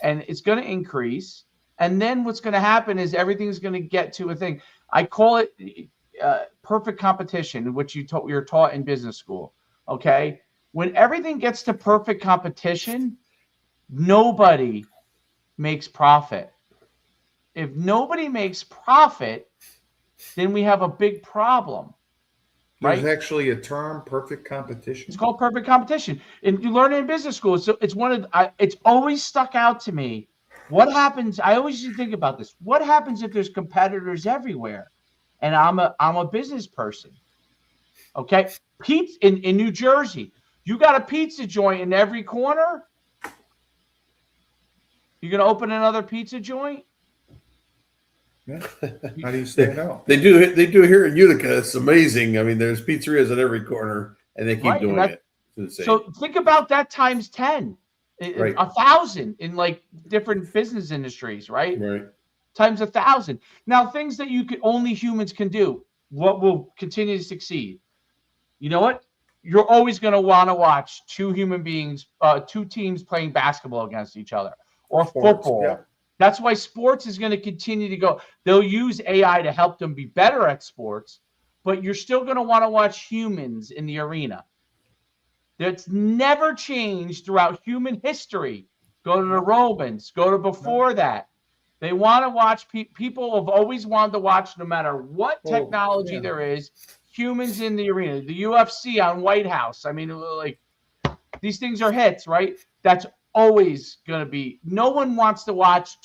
it's going to increase. And then what's going to happen is everything's going to get to a thing. I call it perfect competition, which you're taught in business school. Okay, when everything gets to perfect competition, nobody makes profit. If nobody makes profit, then we have a big problem. Right? There's actually a term, perfect competition. It's called perfect competition, and you learn it in business school. So it's it's always stuck out to me. What happens? I always used to think about this. What happens if there's competitors everywhere, and I'm a business person? Okay, pizza in New Jersey, you got a pizza joint in every corner. You're gonna open another pizza joint? Yeah. How do you say no? They do here in Utica. It's amazing. I mean, there's pizzerias at every corner, and they keep doing it. It's insane. So think about that times 10, Right. 1,000 in different business industries, right? Right. Times 1,000. Now, things that only humans can do. What will continue to succeed? You know what? You're always going to want to watch two teams playing basketball against each other, or football. Yeah. That's why sports is going to continue to go. They'll use AI to help them be better at sports, but you're still going to want to watch humans in the arena. That's never changed throughout human history. Go to the Romans. Go to before that. They want to watch people have always wanted to watch, no matter what technology there is, humans in the arena. The UFC on White House. I mean, these things are hits, right? That's always going to be. No one wants to watch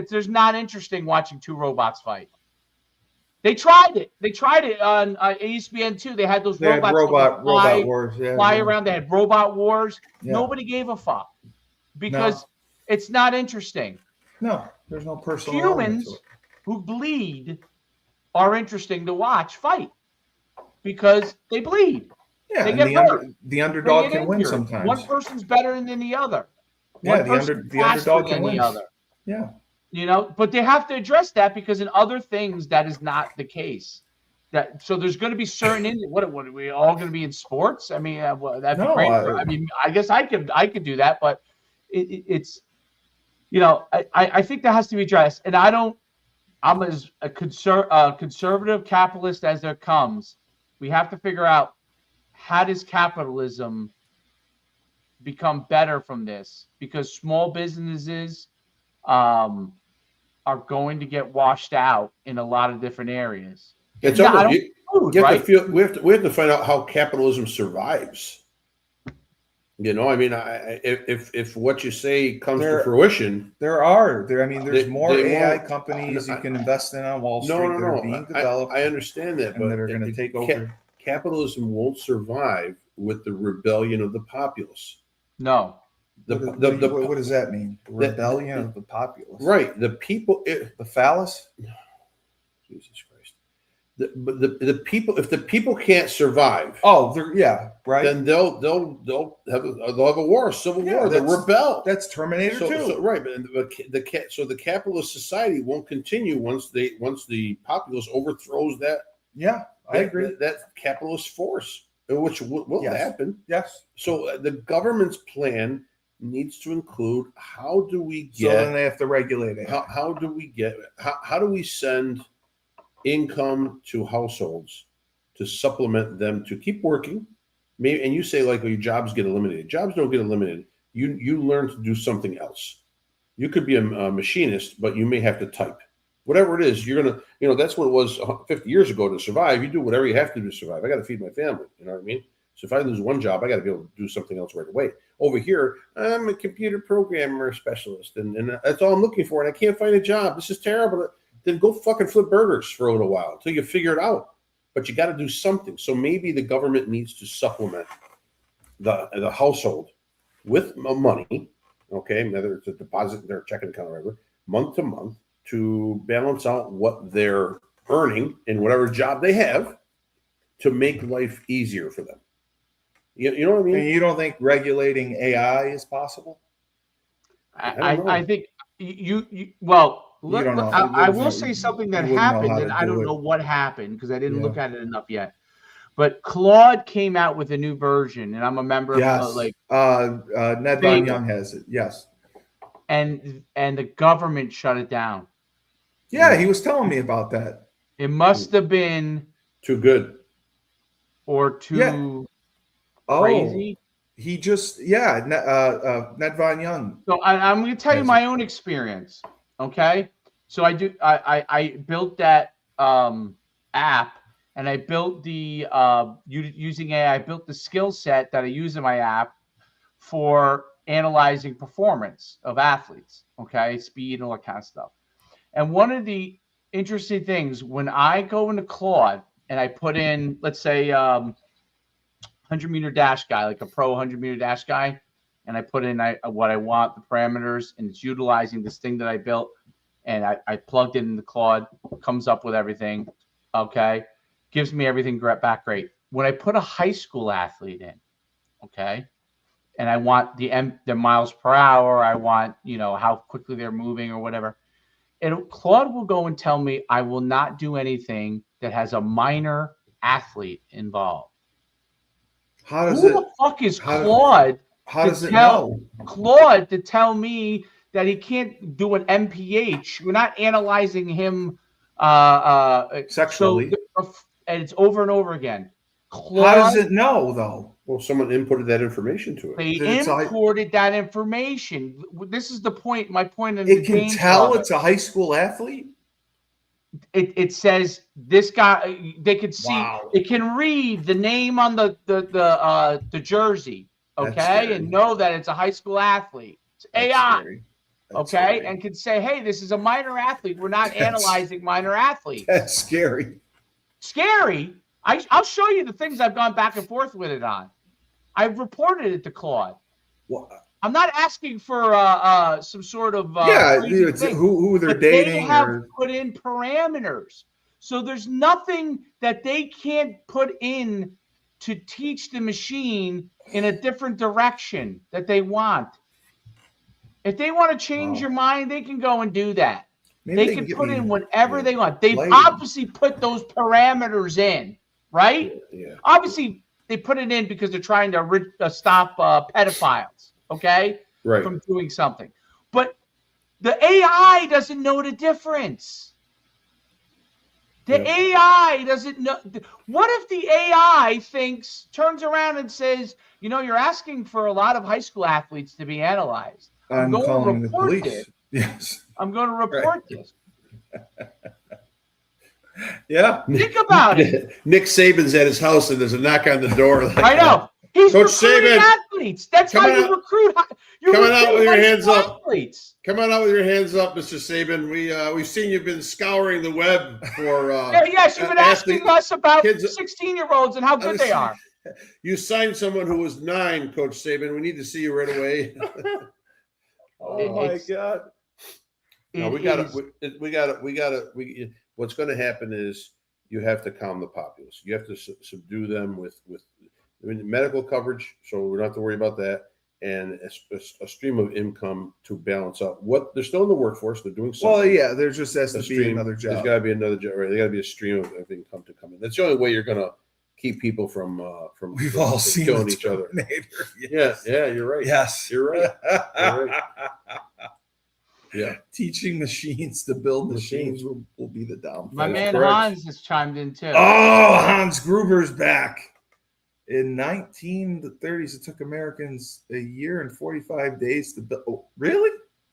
There's not interesting watching two robots fight. They tried it. They tried it on ESPN too. They had those robots robot wars. Yeah, fly around. They had robot wars. Yeah. Nobody gave a fuck because it's not interesting. No, there's no personal. Humans who bleed are interesting to watch fight because they bleed. Yeah, they get hurt. The underdog can win sometimes. One person's better than the other. Yeah, the underdog can win. Yeah. You know, but they have to address that because in other things that is not the case. So there's going to be certain what are we all going to be in sports? I mean, that'd be great. I mean, I guess I could do that, but it's I think that has to be addressed. And I'm as a conservative capitalist as there comes. We have to figure out, how does capitalism become better from this? Because small businesses are going to get washed out in a lot of different areas. It's we have to find out how capitalism survives. You know, I mean, if what you say comes to There- fruition, I mean, there's They- more they AI won't- companies you I- can invest in on Wall Street no, no, that are no. being developed I understand that, and but that are going to take over. capitalism won't survive with the rebellion of the populace. No. What does that mean? The the- rebellion of the populace. Right, the people. The phallus? Jesus Christ. The people. If the people can't survive, Oh, right. then they'll have a war, a civil Yeah, war. They'll that's- rebel. That's Terminator 2. So right, but the capitalist society won't continue once the populace overthrows that. Yeah, I agree. That capitalist force, which will Yes. happen. Yes. So the government's plan needs to include how do we So then get they have to regulate it. how do we send income to households to supplement them to keep working. Maybe, and you say like, well, your jobs get eliminated. Jobs don't get eliminated. You learn to do something else. You could be a machinist, but you may have to type. Whatever it is, you're gonna, that's what it was 50 years ago to survive. You do whatever you have to do to survive. I got to feed my family. You know what I mean? So if I lose one job, I got to be able to do something else right away. Over here, I'm a computer programmer specialist, and that's all I'm looking for, and I can't find a job. This is terrible. Then go fucking flip burgers for a little while until you figure it out. But you got to do something. So maybe the government needs to supplement the household with money, okay, whether it's a deposit in their checking account or whatever, month to month, to balance out what they're earning in whatever job they have to make life easier for them. You know what I mean? And you don't think regulating AI is possible? I think you look, don't know. I will say something that You wouldn't know happened, how to and I do don't it. know what happened because I didn't Yeah. look at it enough yet. But Claude came out with a new version, and I'm a member Yes. of Ned Von Young has it. Yes. and the government shut it down. Yeah, he was telling me about that. It must have been Too good. or too Yeah. crazy. He just Ned Von Young. So I'm going to tell you Has my own experience. Okay, so I built that app, and I built the using AI. I built the skill set that I use in my app for analyzing performance of athletes. Okay, speed and all that kind of stuff. And one of the interesting things when I go into Claude and I put in, let's say, 100-meter dash guy, like a pro 100-meter dash guy, and I put in what I want, the parameters, and it's utilizing this thing that I built, and I plugged it in the Claude, comes up with everything, okay, gives me everything back great. When I put a high school athlete in, okay, and I want the miles per hour, I want, how quickly they're moving or whatever, and Claude will go and tell me I will not do anything that has a minor athlete involved. How does Who it? the fuck is how- Claude? How does it tell know? Claude to tell me that he can't do an MPH? We're not analyzing him Sexually. and it's over and over again. Claude, How does it know though? Well, someone inputted that information to it. they It's a- imported that information. This is the point. My point of It the can game tell from it's a high school athlete. it says this guy. They could see. Wow. It can read the name on the jersey. That's Okay, scary. and know that it's a high school athlete. It's That's AI. scary. That's Okay, scary. and can say, hey, this is a minor athlete. We're not analyzing minor athletes. That's scary. Scary. I'll show you the things I've gone back and forth with it on. I've reported it to Claude. Well, I'm not asking for some sort of crazy it's thing, who they're but they dating have or put in parameters. So there's nothing that they can't put in to teach the machine in a different direction that they want. If they want to change Wow. your mind, they can go and do that. maybe They can get put me in whatever they want. They've later. obviously put those parameters in, right? Yeah. Obviously, they put it in because they're trying to stop pedophiles, okay, Right. from doing something. But the AI doesn't know the difference. The Yeah. AI doesn't know. What if the AI turns around and says, you're asking for a lot of high school athletes to be analyzed. I'm going to calling the report police. this. Yes. I'm going to report this. Yeah. Think about it. Nick Saban's at his house and there's a knock on the door. Like, I know. He's Coach recruiting Saban. athletes. That's how you recruit. Coming out with your hands up. Athletes. Come on out with your hands up, Mr. Saban. We've seen you've been scouring the web for. Yes, you've been asking us about 16-year-olds and how good they are. You signed someone who was 9, Coach Saban. We need to see you right away. my God! No, we got to. What's going to happen is you have to calm the populace. You have to subdue them with medical coverage, so we don't have to worry about that, and a stream of income to balance out. What they're still in the workforce, they're doing something. Well, yeah, there just has to be another job. There's got to be another job. Right? There got to be a stream of income to come in. That's the only way you're going to keep people from We've all seen killing each other. Yes. Yeah, you're right. Yes, you're right. You're right. Yeah, teaching machines to build machines will be the downfall. My man Hans has chimed in too. Oh, Hans Gruber's back. In 1930s, it took Americans a year and 45 days to build. Oh, really?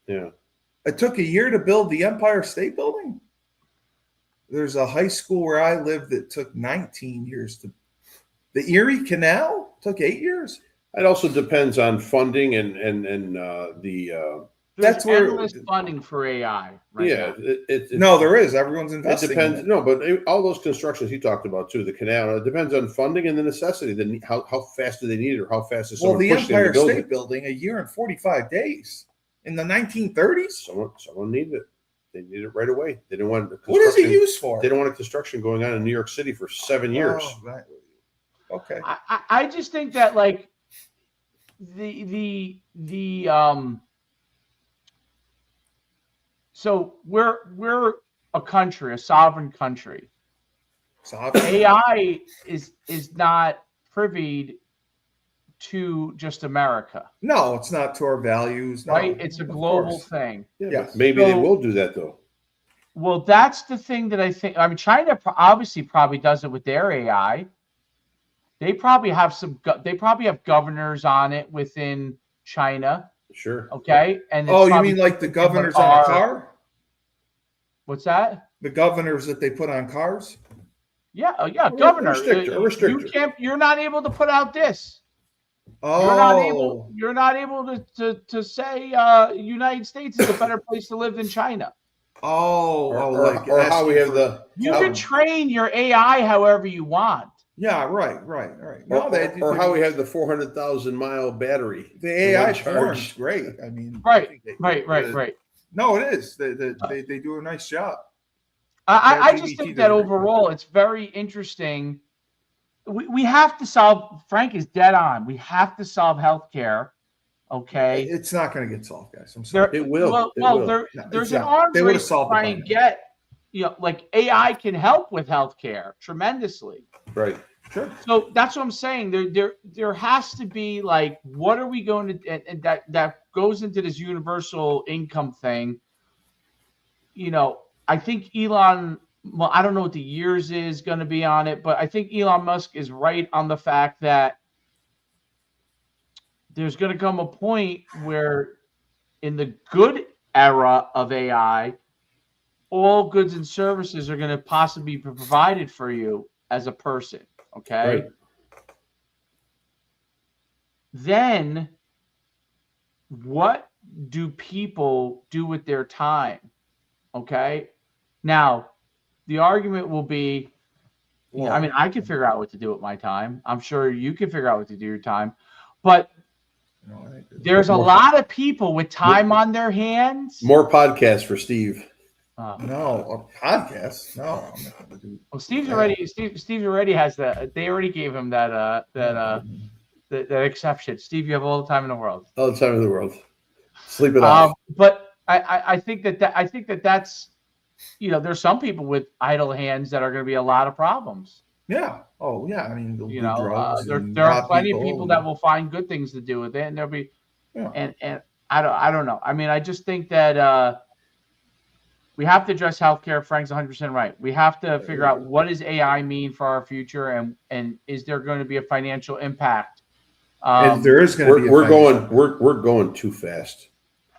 Yeah. It took a year to build the Empire State Building? There's a high school where I lived that took 19 years to. The Erie Canal took 8 years. It also depends on funding and the. That's where endless funding for AI. Right no, there is. Everyone's investing. It depends. No, but all those constructions he talked about too, the canal. It depends on funding and the necessity. How fast do they need it, or how fast is someone pushing Empire the State Building a year and 45 days in the 1930s. Someone needed it. They need it right away. They didn't want. What is it used for? They don't want a construction going on in New York City for 7 years. Oh, right. Okay. I just think that like so we're a country, a sovereign country. AI is not privy to just America. No, it's not to our values. No, right? It's a global thing. Yeah. Maybe they will do that though. Well, that's the thing that I think. I mean, China obviously probably does it with their AI. They probably have They probably have governors on it within China. Sure. Okay. And you mean like the governors on a car? What's that? The governors that they put on cars? Yeah, governor. A restrictor. You're not able to put out this. Oh. You're not able to say United States is a better place to live than China. Oh, or how we have you can train your AI however you want. Yeah, right. No, or how we have the 400,000-mile battery. The AI charge, great. I mean, right. No, it is. They do a nice job. I just think that overall, it's very interesting. We have to solve. Frank is dead on. We have to solve healthcare. Okay, it's not going to get solved, guys. I'm sorry. It will. There's an arms race to try and get. Like AI can help with healthcare tremendously. Right. Sure. So that's what I'm saying. There has to be like, what are we going to, and that goes into this universal income thing. I think Elon. Well, I don't know what the years is going to be on it, but I think Elon Musk is right on the fact that there's going to come a point where, in the good era of AI, all goods and services are going to possibly be provided for you as a person. Okay. Right. Then what do people do with their time? Okay. Now, the argument will be, I mean, I can figure out what to do with my time. I'm sure you can figure out what to do with your time. But there's a lot of people with time on their hands. More podcasts for Steve. No, a podcast. No, I'm not going to do. Well, Steve already has that. They already gave him that exception. Steve, you have all the time in the world. All the time in the world. Sleep it off. But I think that's there's some people with idle hands that are going to be a lot of problems. Yeah. Oh, yeah. I mean, there are plenty of people that will find good things to do with it, and there'll be, and I don't know. I mean, I just think that we have to address healthcare. Frank's 100% right. We have to figure out what does AI mean for our future, and is there going to be a financial impact? If there is going to be, we're going too fast.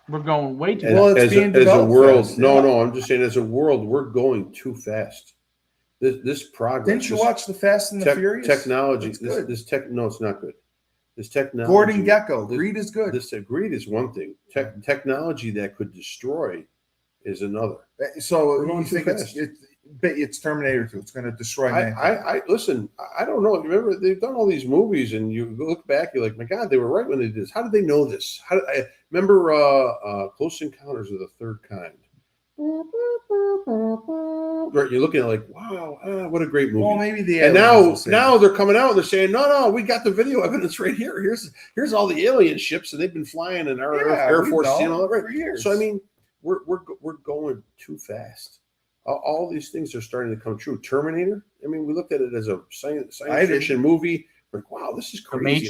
We're going way too fast. As a world, fast, no, I'm just saying, as a world, we're going too fast. This progress. Didn't you watch the Fast and the Furious? Technology. No, it's not good. This technology. Gordon Gekko. Greed is good. Greed is one thing. Technology that could destroy is another. So you think it's Terminator 2? It's going to destroy man. I listen. I don't know. Remember, they've done all these movies, and you look back, you're like, my God, they were right when they did this. How did they know this? I remember Close Encounters of the Third Kind. Right, you're looking at like, wow, what a great movie. Well, maybe now they're coming out and they're saying, no, we got the video evidence right here. Here's all the alien ships, and they've been flying in our Air Force all that, right? For years. So I mean, we're going too fast. All these things are starting to come true. Terminator. I mean, we looked at it as a science fiction movie. We're like, wow, this is crazy.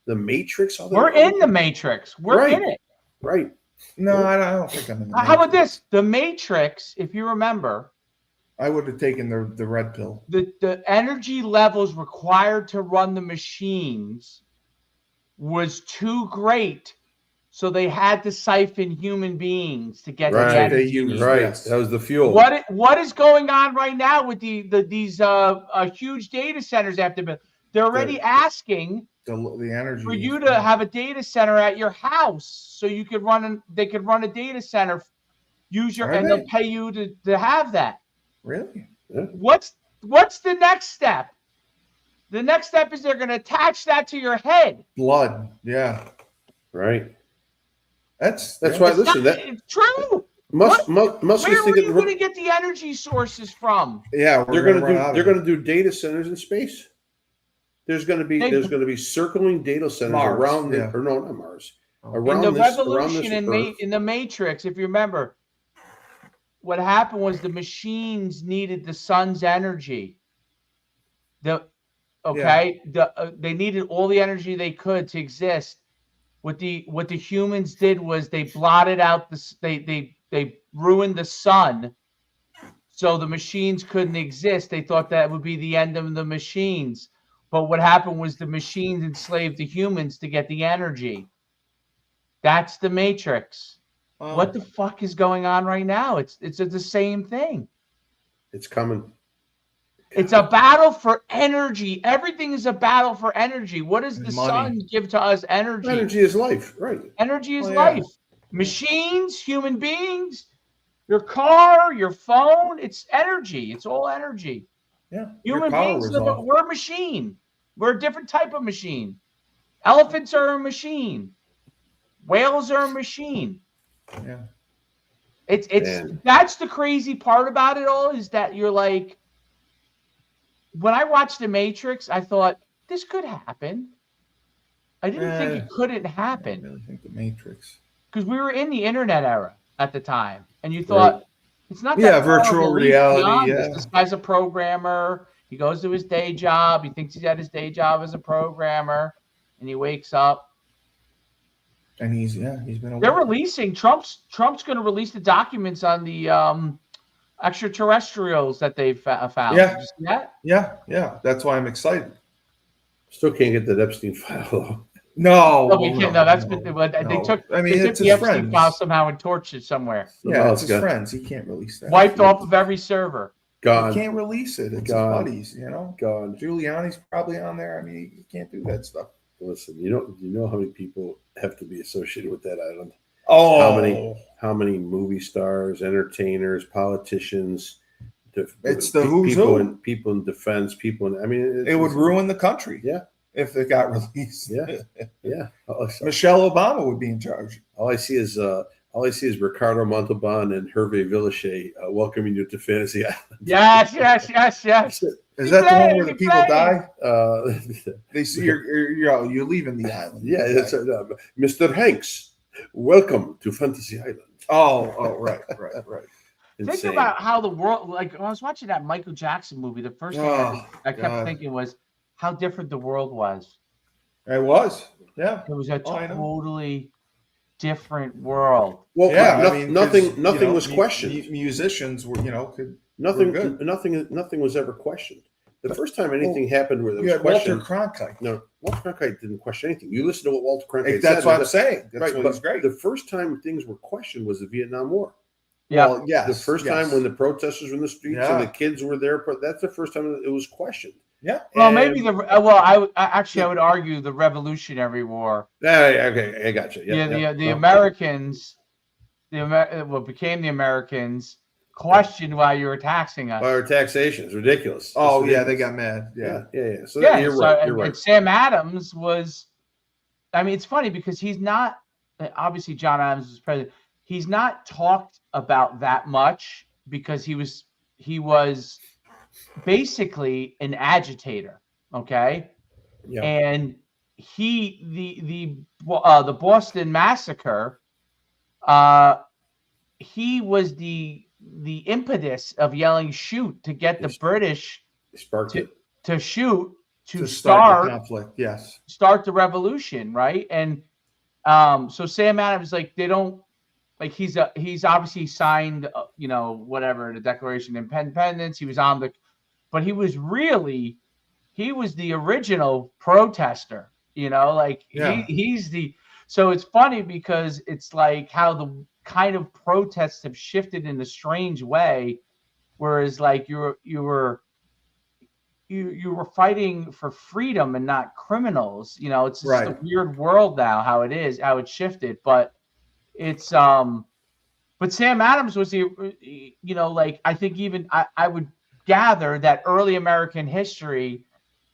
The Matrix. We're in the Matrix. We're in it. Right. No, I don't think I'm in the Matrix. How about this? The Matrix, if you remember, I would have taken the red pill. The energy levels required to run the machines was too great, so they had to siphon human beings to get the energy. That was the fuel. What is going on right now with these huge data centers after built? They're already asking the energy for you to have a data center at your house, so you could they could run a data center, they'll pay you to have that. Really? Yeah. What's the next step? The next step is they're going to attach that to your head. Blood. Yeah. Right. That's why. Listen, it's true. Musk Where is are thinking you going to get the energy sources from? Yeah, they're going to do data centers in space. There's going to be circling data centers around not Mars. Around in the this, revolution in the Matrix, if you remember, what happened was the machines needed the sun's energy. They needed all the energy they could to exist. What the humans did was they blotted out they ruined the sun, so the machines couldn't exist. They thought that would be the end of the machines. But what happened was the machines enslaved the humans to get the energy. That's the Matrix. Oh. What the fuck is going on right now? It's the same thing. It's coming. It's a battle for energy. Everything is a battle for energy. What does the sun give to us? Energy. Energy is life, right? Energy is life. Machines, human beings, your car, your phone, it's energy. It's all energy. Yeah. Human beings, we're a machine. We're a different type of machine. Elephants are a machine. Whales are a machine. Yeah. That's the crazy part about it all, is that you're like, when I watched The Matrix, I thought this could happen. I didn't think it couldn't happen. I really think The Matrix. Because we were in the internet era at the time, and you thought it's not that virtual reality. Yeah. This guy's a programmer. He goes to his day job. He thinks he's at his day job as a programmer, and he wakes up. And he's been. They're releasing Trump's going to release the documents on the extraterrestrials that they've found. Yeah. Did you see that? Yeah. That's why I'm excited. Still can't get that Epstein file though. No, we can't. No, that's been. They took. I mean, it's the his Epstein friends. file somehow and torched it somewhere. Yeah, it's his friends. He can't release that. Wiped off of every server. Gone. He can't release it. It's his buddies. Gone. Giuliani's probably on there. I mean, you can't do that stuff. Listen, you know how many people have to be associated with that island? Oh, how many movie stars, entertainers, politicians? It's the who's who. People in defense. It would ruin the country. Yeah. If it got released. Yeah. Michelle Obama would be in charge. All I see is Ricardo Montalban and Hervé Villachet welcoming you to Fantasy Island. Yes. Is that the one where the people die? They see you're leaving the island. Yeah, that's Mr. Hanks. Welcome to Fantasy Island. Oh, right. Insane. Think about how the world. Like when I was watching that Michael Jackson movie, the first thing I kept thinking was how different the world was. It was. Yeah. It was a totally different world. Well, nothing was questioned. Musicians were, nothing was ever questioned. The first time anything happened where there was question. Walter Cronkite. No, Walter Cronkite didn't question anything. You listen to what Walter Cronkite said. That's what I'm saying. That's what was great. The first time things were questioned was the Vietnam War. Yeah. Well, The first time when the protesters were in the streets and the kids were there, that's the first time it was questioned. Yeah. Well, And- maybe I would argue the Revolutionary War. Okay, I got you. The Americans, what became the Americans, questioned why you were taxing us. Our taxation is ridiculous. Oh It's yeah, they ridiculous. got mad. Yeah. Yeah. So Yeah, you're so, right. and, You're right. and Sam Adams was. I mean, it's funny because he's not. Obviously, John Adams was president. He's not talked about that much because he was basically an agitator. Okay. Yeah. And the Boston Massacre, he was the impetus of yelling "shoot" to get the British Sparked it. to shoot To start the conflict. Yes. the revolution, right? And so Sam Adams, like, they don't like he's obviously signed, whatever, the Declaration of Independence. He was on but he was the original protester, like Yeah. he's the. So it's funny because it's like how the kind of protests have shifted in a strange way, whereas like you were fighting for freedom and not criminals. It's just a weird world now, how it shifted. But it's but Sam Adams was like, I think even I would gather that early American history,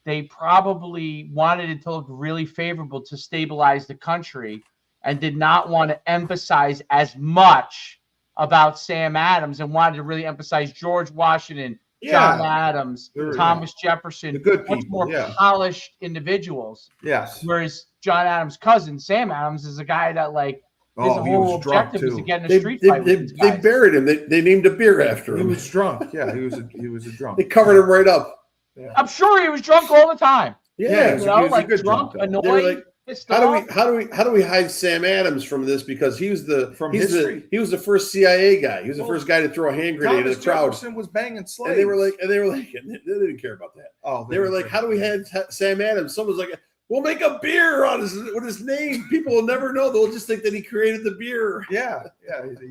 they probably wanted it to look really favorable to stabilize the country and did not want to emphasize as much about Sam Adams and wanted to really emphasize George Washington, John Adams, Thomas Jefferson, the good much people, more polished individuals. Yes. Whereas John Adams' cousin, Sam Adams, is a guy that his whole objective was to get in a street fight with these They guys. buried him. They named a beer after He him. was drunk. Yeah, he was a drunk. They covered him right up. Yeah. I'm sure he was drunk all the time. Yeah. he was a good drunk, drunk, though. They were annoyed. like, pissed how off. do we hide Sam Adams from this? Because he was the first CIA guy. He was the first guy to throw a hand grenade at the crowd. Jefferson was banging slaves. And they were like, they didn't care about that. oh, They were like, how do we hide Sam Adams? Someone's like, we'll make a beer with his name. People will never know. They'll just think that he created the beer. Yeah.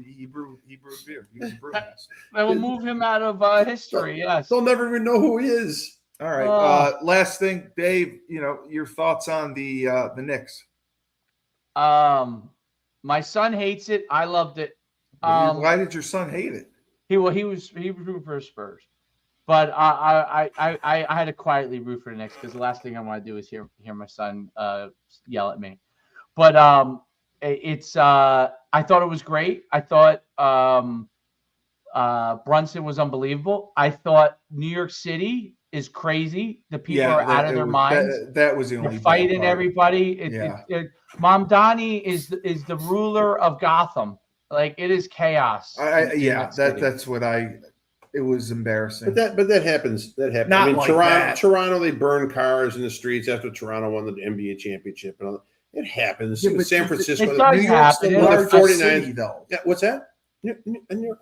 He brewed beer. He was a brewmaster. I will move him out of history. Yes. They'll never even know who he is. All right. Last thing, Dave. Your thoughts on the Knicks? My son hates it. I loved it. Why did your son hate it? He was rooting for Spurs, but I had to quietly root for the Knicks because the last thing I want to do is hear my son yell at me. But it's I thought it was great. I thought Brunson was unbelievable. I thought New York City is crazy. The people are out of their minds. That was the only They're fighting bad part. everybody. Mamdani is the ruler of Gotham. Like, it is chaos. That's what it was embarrassing. But that happens. That happens. Not I mean, like Toronto, they burn cars in the streets after Toronto won the NBA championship and all that. It happens. Yeah, but San Francisco, it does New York's happen. the It largest 49 city, though. Yeah, what's that?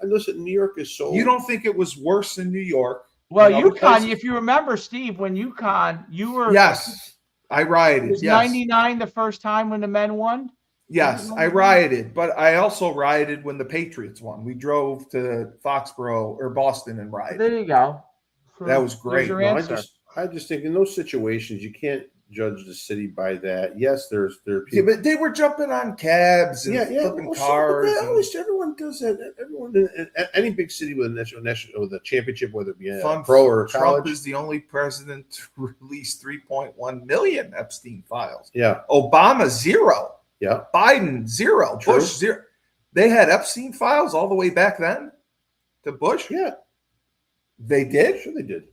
Listen, New York is so. You don't think it was worse in New York? Well, You know, because- UConn, if you remember, Steve, when UConn, you were Yes, I rioted. was Yes, 99 the first time when the men won? yes, I rioted, but I also rioted when the Patriots won. We drove to Foxborough or Boston and rioted. There you go. That was There's great. your No, answer. I just think in those situations you can't judge the city by that. Yes, there are Yeah, people. but they were jumping on cabs and flipping cars. Everyone does that. Everyone in any big city with a national with a championship, whether it be a Fun pro or Trump college. is the only president to release 3.1 million Epstein files. Yeah, Obama, 0. yeah. Biden, 0. True. Bush, 0. They had Epstein files all the way back then to Bush. Yeah, They did. sure they did.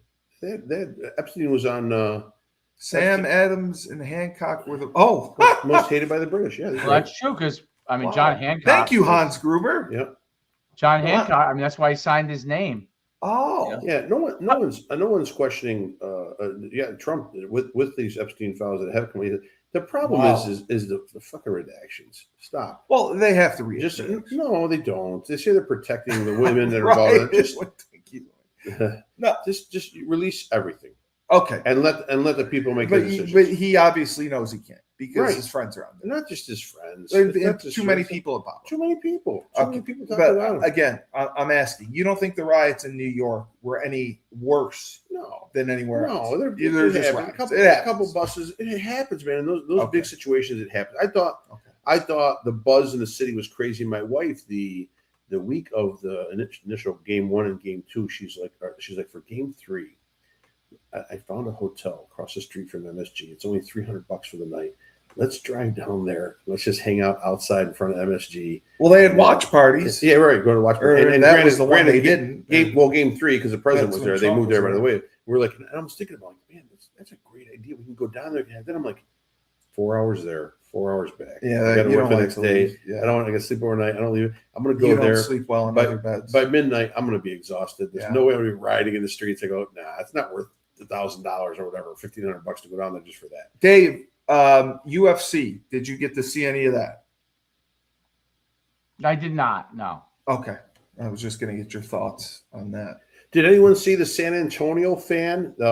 They had Epstein was on Sam Adams and Hancock were the most hated by the British. Yeah, Well, that's true because, I mean, Wow. John Hancock. Thank you, Hans Gruber. yeah, John Hancock. I mean, that's why he signed his name. Oh, yeah. No one's questioning. Trump with these Epstein files that have come. The problem Wow. is the fucking redactions. Stop. well, they have to read. Just it. no, they don't. They say they're protecting the women that are Right. involved. Just No. just release everything. Okay. and let the people make the But decisions. he obviously knows he can't because Right. his friends are on there. Not just his friends. And It's not just too many friends. people at Papa. Too many people. Too many people talking But about him. again, I'm asking. You don't think the riots in New York were any worse No. than anywhere else? No, They're it just happens. riots. A It happens. couple buses. It happens, man. In those Okay. big situations, it happens. Okay. I thought the buzz in the city was crazy. My wife, the week of the initial game 1 and game 2, she's like, for game 3, I found a hotel across the street from MSG. It's only $300 for the night. Let's drive down there. Let's just hang out outside in front of MSG. Well, they had watch parties. Yeah, right. Go to watch. And that was the one they didn't. Game 3, because the president That's was there. when They Trump moved there, was by the there. way. We're like, and I was thinking about, man, that's a great idea. We can go down there. Then I'm like, 4 hours there, 4 hours back. Yeah, I got to you work don't the like next to day. leave. Yeah. I don't want to sleep overnight. I don't leave. I'm going to You go don't there. sleep well in By- other beds. By midnight, I'm going to be exhausted. There's Yeah. no way I'm going to be riding in the streets. I go, nah, it's not worth $1,000 or whatever, $1,500 to go down there just for that. Dave, UFC. Did you get to see any of that? I did not. No. Okay. I was just going to get your thoughts on that. Did anyone see the San Antonio fan? That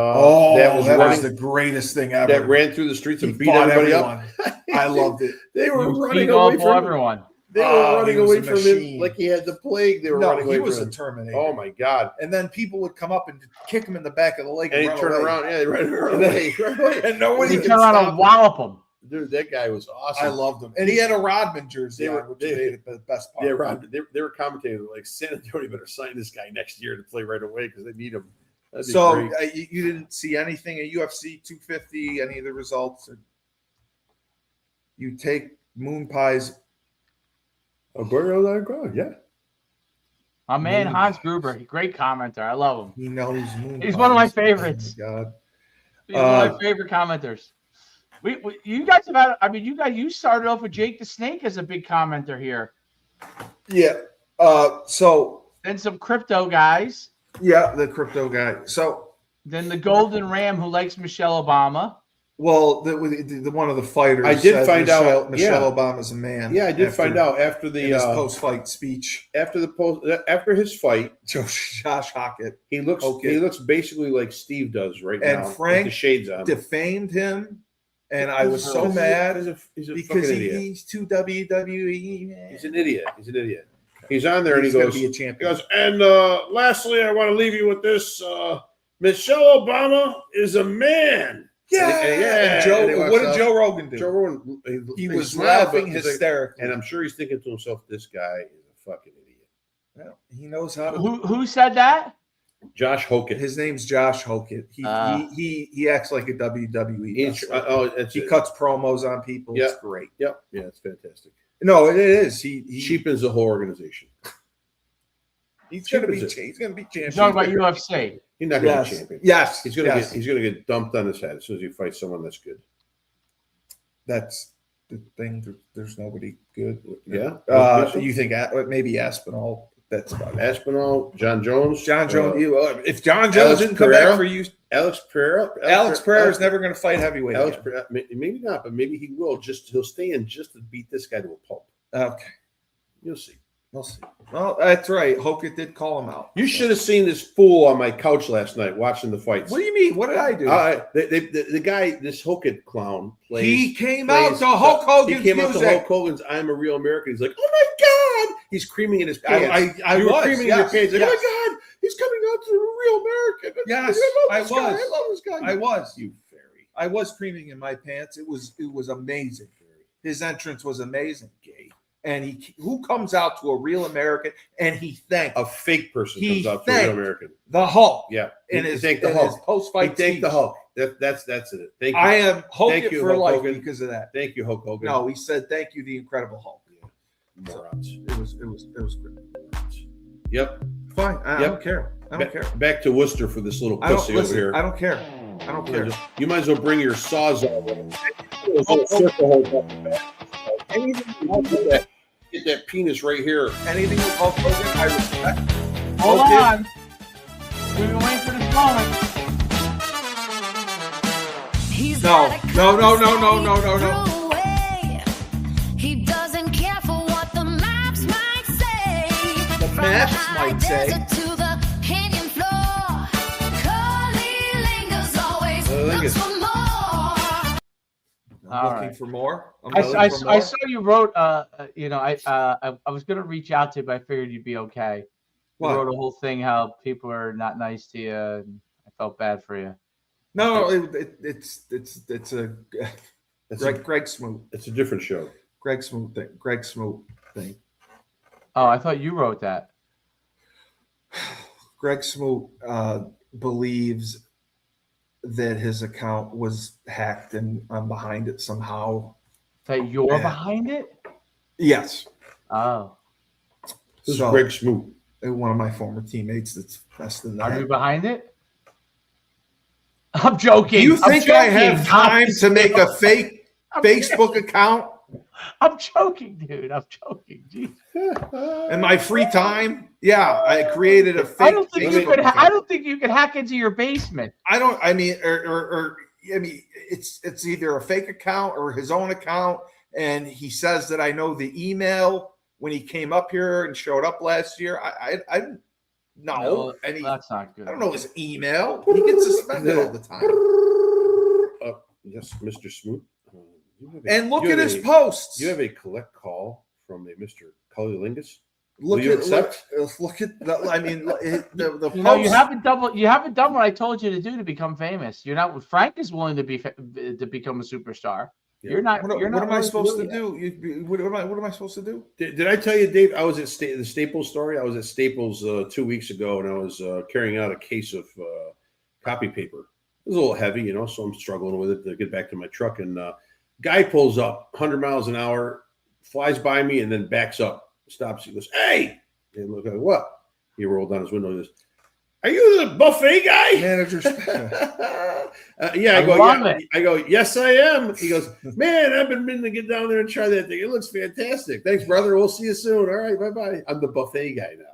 was running, the greatest thing ever. that ran through the streets He and beat fought everybody everyone. up. I loved it. They were You running beat away up from him. everyone. They were running he was away a from him machine. like he had the plague. They were No, running away he was from a him. Terminator. Oh my god! And then people would come up and kick him in the back of the leg And he run turned away. around. Yeah, they ran And away. then- Right away. and nobody He could turned around stop and wallop him. Dude, that guy was awesome. I loved him. And he had a Rodman jersey on, which made it the best part. Yeah, Rod. They were commentating like San Antonio better sign this guy next year to play right away because they need him. That'd be So great. you didn't see anything at UFC 250, any of the results? You take Moon Pie's. Yeah. My man Hans Gruber, great commenter. I love him. He knows Moon He's one of my Pies. favorites. Oh my God. He's one of my favorite commenters. You guys have had, I mean, you started off with Jake the Snake as a big commenter here. Yeah. So Then some crypto guys. yeah, the crypto guy. So Then the Golden Ram who likes Michelle Obama. well, the one of the fighters. I did said find out- Michelle yeah. Obama's a man. Yeah, I did after- find out after in the his post-fight speech. after his fight, Josh Hockett he looks Okay. he looks basically like Steve does right And now. with Frank the shades on. defamed him, and I was so He's a- mad He's a because fucking idiot. he's too WWE. Man. He's an idiot. He's an idiot. He's on there and he He's gonna goes, be a he champion. goes, and lastly, I want to leave you with this. Michelle Obama is a man. Yeah, And Joe. and he walks What did out. Joe Rogan do? Joe Rogan, he was smiled, laughing but he's like- hysterically, and I'm sure he's thinking to himself, this guy is a fucking idiot. well, he knows how to. Who said that? Josh Hockett. His name's Josh Hockett. He acts like a WWE wrestler. He cuts promos on people. Yeah. It's great. Yep. Yeah, it's fantastic. No, it is. He Cheapens the whole organization. he's gonna be cheapens it. he's gonna be champion. You're talking about UFC. He's not going to be Yes. champion. Yes. He's going yes. to get dumped on his head as soon as he fights someone that's good. That's the thing. There's nobody good. Yeah. You think maybe Aspinall? That's about it. Aspinall, John Jones, John Jones. If John Jones Alex didn't come Pereira? back for you, Alex Pereira. Alex Pereira is never going to fight heavyweight. Alex again. Pereira, maybe not, but maybe he will. He'll stay in just to beat this guy to a pulp. Okay, You'll see. we'll see. Well, that's right. Hockett did call him out. You should have seen this fool on my couch last night watching the fights. What do you mean? What did I do? The guy, this Hockett clown, plays. He came plays- out to Hulk Hogan's He came out to music. Hulk Hogan's "I'm a Real American." He's like, "Oh my god!" He's creaming in his pants. I You were was, creaming yes, in your pants. Like, yes. oh my god, he's coming out to a Real American. Yes, I I love this guy. was. I love this guy. I was. You fairy. I was creaming in my pants. It was amazing. His entrance was amazing. Gay. And who comes out to a real American and he thanked A fake person He comes out to a thanked Real American. the Hulk Yeah, in he his, thanked the in Hulk. his post-fight He thanked the speech. Hulk. That's it. Thank you. I am Hulk Thank you, for Hulk life Hogan. because of that. Thank you, Hulk Hogan. No, he said thank you, the Incredible Hulk. Morons. It was great. Yep. Fine. I Yep. don't care. I don't care. Back to Worcester for this little I don't pussy over listen. here. I don't care. I don't care. You might as well bring your sawzall. Get that penis right here. Anything with Hulk Hogan, I respect. Hold Okay. on. We've been waiting for this moment. No. He doesn't care for what the maps might say. The From maps high might say. desert to the canyon floor, Curly lingers always I'm All looking right. for more. I'm I, looking I, for I more. saw you wrote. I was gonna reach out to you, but I figured you'd be okay. You What? wrote a whole thing how people are not nice to you, and I felt bad for you. No, it's a It's Greg Smoot. it's a different show. Greg Smoot thing. Greg Smoot thing. Oh, I thought you wrote that. Greg Smoot believes that his account was hacked and I'm behind it somehow. That you're Yeah. behind it. Yes. Oh, This So, is Greg Smoot. one of my former teammates that's best in are you that. behind it? I'm joking. Do you I'm think I have joking. time to make a fake I'm Facebook account I'm joking, dude. I'm joking. Jeez. in my free time? Yeah, I created a fake I don't think you Facebook could. account. I don't think you could hack into your basement. I don't. I mean, I mean, it's either a fake account or his own account, and he says that I know the email when he came up here and showed up last year. I no, No, and he, that's not good. I don't know his email. He gets suspended all the time. Yes, Mr. Smoot. And look you at have his a- posts. You have a collect call from a Mr. Cullilingus. Look Will you at accept? look at the. I mean, the You know, posts. you haven't done what I told you to do to become famous. You're not. Frank is willing to become a superstar. Yeah. You're not. What, You're what not am I willing supposed to it. do? What am I supposed to do? Did I tell you, Dave? I was at the Staples story. I was at Staples 2 weeks ago, and I was carrying out a case of copy paper. It was a little heavy, so I'm struggling with it to get back to my truck. And guy pulls up 100 miles an hour, flies by me, and then backs up, stops. He goes, "Hey!" And look at what? He rolled down his window. He goes, "Are you the buffet guy?" Manager's. Yeah, I love it. I go, "Yes, I am." He goes, "Man, I've been meaning to get down there and try that thing. It looks fantastic. Thanks, brother. We'll see you soon. All right, bye-bye." I'm the buffet guy now.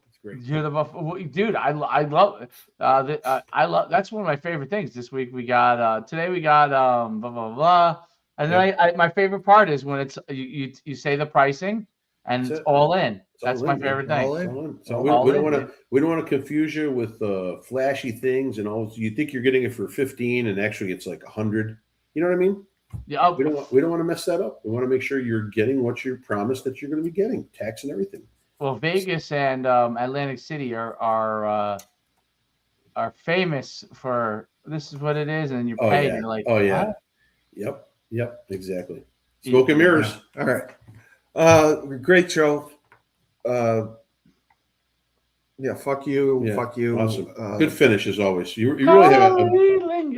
It's great. You're the dude. I love. I love. That's one of my favorite things. This week we got. Today we got blah blah blah. And then I my favorite part is when it's you say the pricing and That's it's it. all in. It's all That's my in, man. favorite All thing. in. So All we don't in, want to dude. we don't want to confuse you with flashy things and all. You think you're getting it for 15 and actually it's like 100. You know what I mean? Yeah. We don't want to mess that up. We want to make sure you're getting what you're promised that you're going to be getting, tax and everything. Well, Vegas and Atlantic City are famous for this is what it is, and you're Oh paid. yeah. You're like, Oh yeah. what? Yep. Exactly. Smoke and mirrors. All right. Great show. Yeah, fuck you. Yeah, Fuck you. Awesome. Good finish as always. You really have a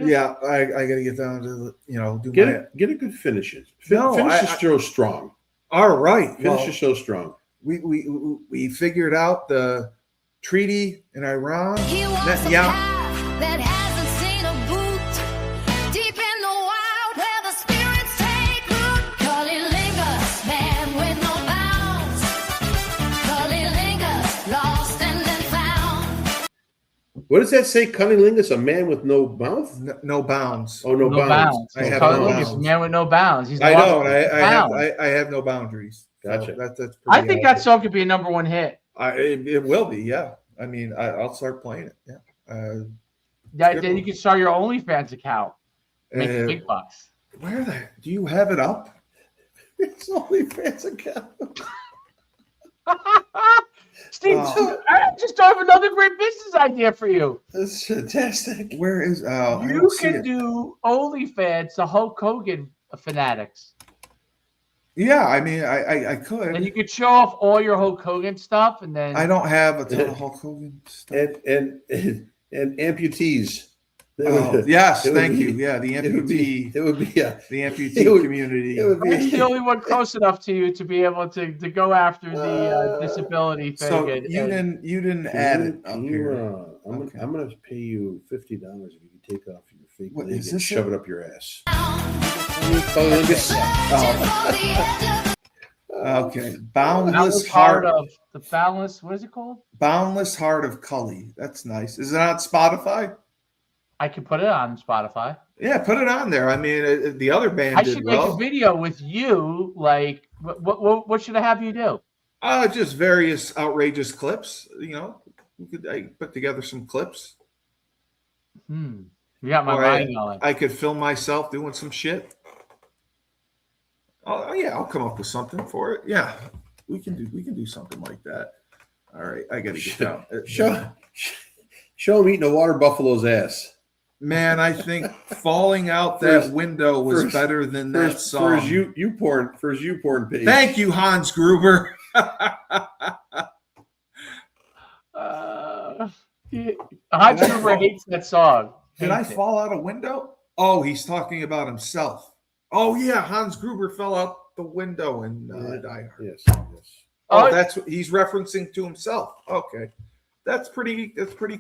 Yeah, I gotta get down to the, do get my. get a good finish in. No, Finish the show strong. All right. Finish Well, the show strong. we figured out the treaty in Iran. He walks a Netanyahu. path that hasn't seen a boot. Deep in the wild where the spirits take root. Cully lingers, man with no bounds. Cully lingers, lost and then found. What does that say? Cunnilingus, a man with no mouth? No bounds. Oh, no, No bounds. bounds. I have Cully no Lingus, bounds. man with no bounds. He's I lost know, and his bounds. I have no boundaries. So Gotcha. that's pretty I think that awesome. song could be a #1 hit. It will be. Yeah. I mean, I'll start playing it. Yeah. Yeah, Good then one. you can start your OnlyFans account. Make Uh, big bucks. Where do you have it up? It's only fans account. Steve, Oh. I just thought of another great business idea for you. That's fantastic. Where is? Oh, I You don't see can it. do OnlyFans to Hulk Hogan fanatics. Yeah, I mean, I could. And you could show off all your Hulk Hogan stuff, and then I don't have a ton of Hulk Hogan stuff. And amputees. Oh, yes, it would thank be- you. Yeah, the It would be. amputee, It would be. the it amputee would- community. It would Frank's be. the only one close enough to you to be able to go after the disability thing. So and- you and- didn't add it up Can you, here. I'm gonna pay you $50 if you can take off your fake What, leg is and this shove it? it up your ass. Okay, Boundless heart of the boundless. What is it called? Boundless Heart of Cully. That's nice. Is it on Spotify? I can put it on Spotify. Yeah, put it on there. I mean, the other band I did should make well. a video with you. Like, what should I have you do? Just various outrageous clips. I put together some clips. You got my Or mind going. I could film myself doing some shit. Oh yeah, I'll come up with something for it. Yeah, we can do something like that. All right, I got to get down. Show him eating a water buffalo's ass. Man, I think falling out that window was better than that song. For his you porn page. Thank you, Hans Gruber. Hans Gruber hates that song. Did I fall out a window? Oh, he's talking about himself. Oh yeah, Hans Gruber fell out the window in Die Hard. Yes. Oh, that's what he's referencing to himself. Okay, that's pretty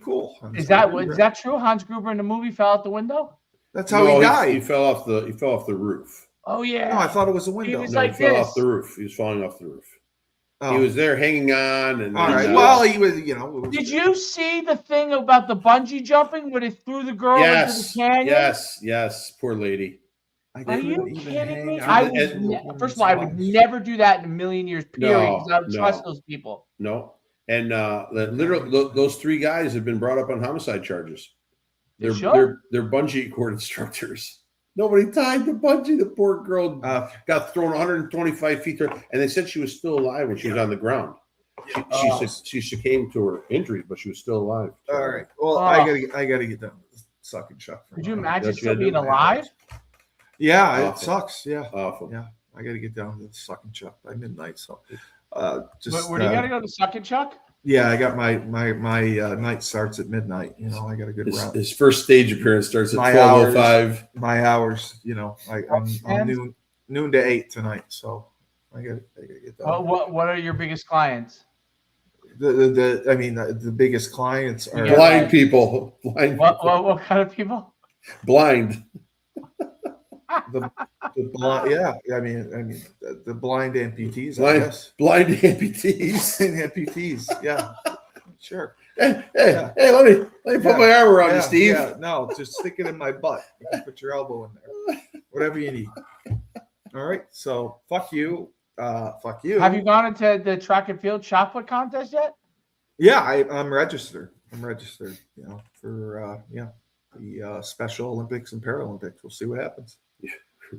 cool. Is that true? Hans Gruber in the movie fell out the window? That's how he died. He fell off the roof. Oh yeah. No, I thought it was a window. was No, like he fell this. off the roof. He was falling off the roof. Oh. He was there hanging on, and all right. Well, he was, Did you see the thing about the bungee jumping when it threw the girl into the canyon? Yes. Poor lady. Are you kidding me? First of all, I would never do that in a million years. Period. I don't trust those people. No, and literally, those three guys have been brought up on homicide charges. They're bungee cord instructors. Nobody tied the bungee. The poor girl got thrown 125 feet there, and they said she was still alive when she was on the ground. She succumbed to her injuries, but she was still alive. All right. Well, I gotta get down to the sucking chuck. Could you imagine still being alive? Yeah, Awful. It sucks. Yeah, Awful. Yeah, I gotta get down to the sucking chuck by midnight. So, Where do you gotta go to sucking chuck? Yeah, I got my night starts at midnight. I got a good route. His first stage appearance starts at 12:05. My hours, I'm noon to 8 tonight, so I gotta get that. What are your biggest clients? The biggest clients are blind people. Blind. What kind of people? Blind. The blind, yeah. The blind amputees. I guess. Blind amputees. Amputees. Yeah. Sure. Hey, let me put my arm around you, Steve. Yeah, no, just stick it in my butt. You can put your elbow in there. Whatever you need. All right. So fuck you. Fuck you. Have you gone into the track and field shot put contest yet? Yeah, I'm registered. For the Special Olympics and Paralympics. We'll see what happens.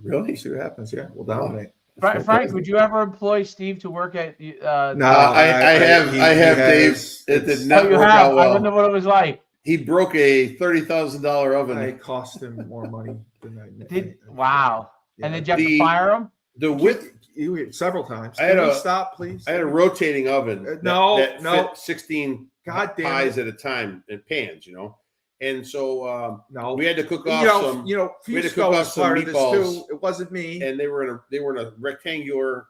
Really? See what happens. Yeah, we'll dominate. Frank, would you ever employ Steve to work at? No, I have Dave. It did not work out well. I wonder what it was like. He broke a $30,000 oven. It cost him more money than I did. Wow. Yeah. And then you have to fire him? The width. Several times. Stop, please. I had a rotating oven. That fit 16 pies at a time and pans, And so we had to cook off some. We had to cook off some meatballs. It wasn't me. And they were in a rectangular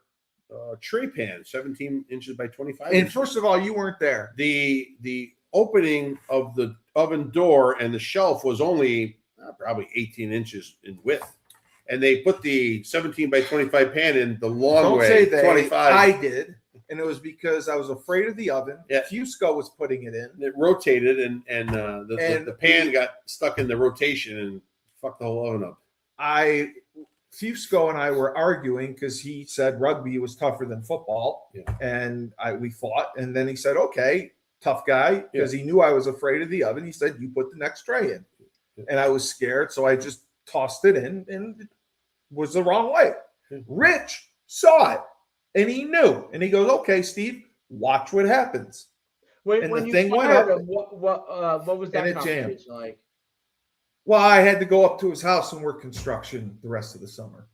tray pan, 17 inches by 25. And first of all, you weren't there. The opening of the oven door and the shelf was only probably 18 inches in width. And they put the 17 by 25 pan in the long way. Don't say 25. I did. And it was because I was afraid of the oven. Yeah. Fusco was putting it in. It rotated, and the pan got stuck in the rotation and fucked the whole oven up. Fusco and I were arguing because he said rugby was tougher than football. Yeah. And we fought. And then he said, okay, tough guy, because he knew I was afraid of the oven. He said, you put the next tray in. Yeah. And I was scared, so I just tossed it in, and it was the wrong way. Yeah. Rich saw it. And he knew, and he goes, "Okay, Steve, watch what happens." And when the thing went up. What was that conversation like? Well, I had to go up to his house and work construction the rest of the summer.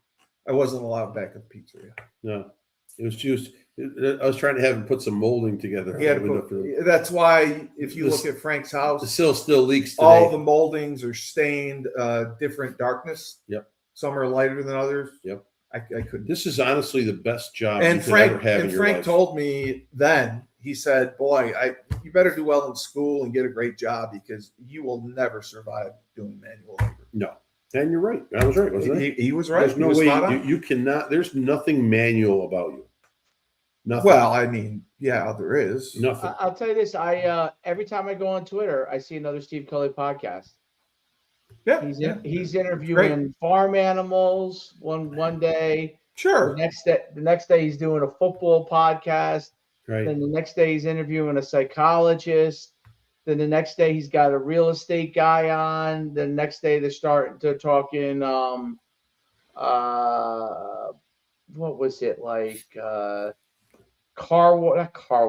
I wasn't allowed back at the pizzeria. No, it was just. I was trying to have him put some molding together. That's why, if you look at Frank's house, the sill still leaks today. All the moldings are stained different darkness. Yep. Some are lighter than others. Yep. I couldn't. This is honestly the best job you could ever have in your Frank life. told me then, he said, boy, you better do well in school and get a great job, because you will never survive doing manual labor. No. And you're right. I was right, wasn't I? He was right. There's no way you cannot. There's nothing manual about you. Nothing. Well, there is. Nothing. I'll tell you this. Every time I go on Twitter, I see another Steve Cully podcast. Yeah, he's interviewing farm animals one day. Sure. The next day he's doing a football podcast. Right. Then the next day he's interviewing a psychologist. Then the next day he's got a real estate guy on. The next day they're talking. What was it like not car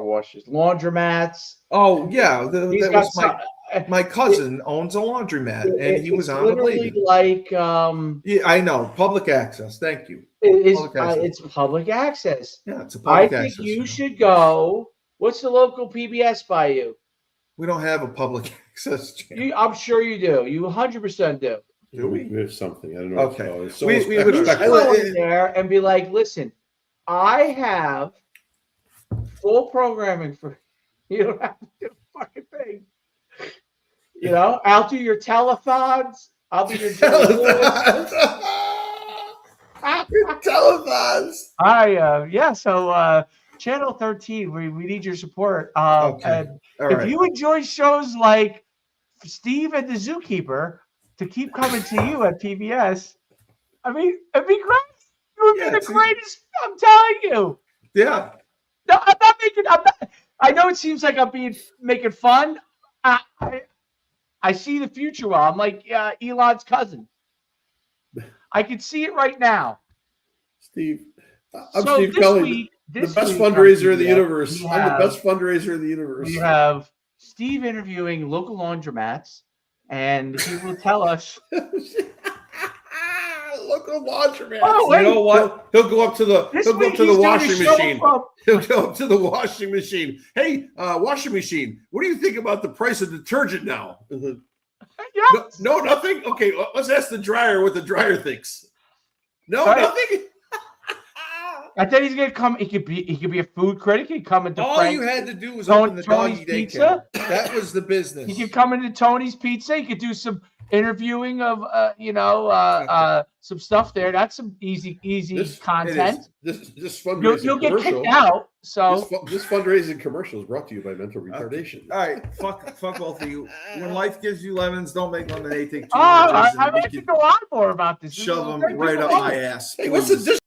washes, laundromats. Oh yeah, He's that got was my cousin owns a laundromat, and he was it's on the literally Bleeding. like Yeah, I know. Public access. Thank you. Public access. it's public access. Yeah, it's a I public think access. you should go. What's the local PBS by you? We don't have a public access channel. I'm sure you do. You 100% do. Do we? We have something. I don't know. Okay. What it's We called. would You expect should go in there and be like, listen, I have full programming for you. Don't have to do a fucking thing. You know, I'll do your telethons. I'll be your Telethons. telethons. So Channel 13, we need your support. Okay. And All if right. you enjoy shows like Steve and the Zookeeper to keep coming to you at PBS, I mean, it'd be great. It would be the greatest. I'm telling you. Yeah. No, I'm not making. I know it seems like I'm making fun. I see the future well. I'm like Elon's cousin. I can see it right now. Steve. I'm So Steve this Kelly, week- the this best week fundraiser on in the PBS, universe. we I'm have- the best fundraiser in the universe. We have Steve interviewing local laundromats, and he will tell us. Local laundromat. Oh, wait. You know what? He'll go up to the This he'll go week up to the he's doing a washing show machine. from- He'll go up to the washing machine. Hey, washing machine, what do you think about the price of detergent now? Yes. No, nothing. Okay, let's ask the dryer what the dryer thinks. No, Right. nothing. I thought he's gonna come. He could be a food critic. He could come into All Frank's. you had to do was Tony- open the Tony's doggy daycare. Pizza? That was the business. He could come into Tony's Pizza. He could do some interviewing of some stuff there. That's some easy This- content. This You'll fundraising get commercial. kicked out. So This fundraising commercial is brought to you by mental retardation. All right, fuck both of you. When life gives you lemons, don't make lemonade. Take two I oranges and mean, you I can could go on more about this. shove This is them great. right up People my love it. ass. Hey, what's the please. dis-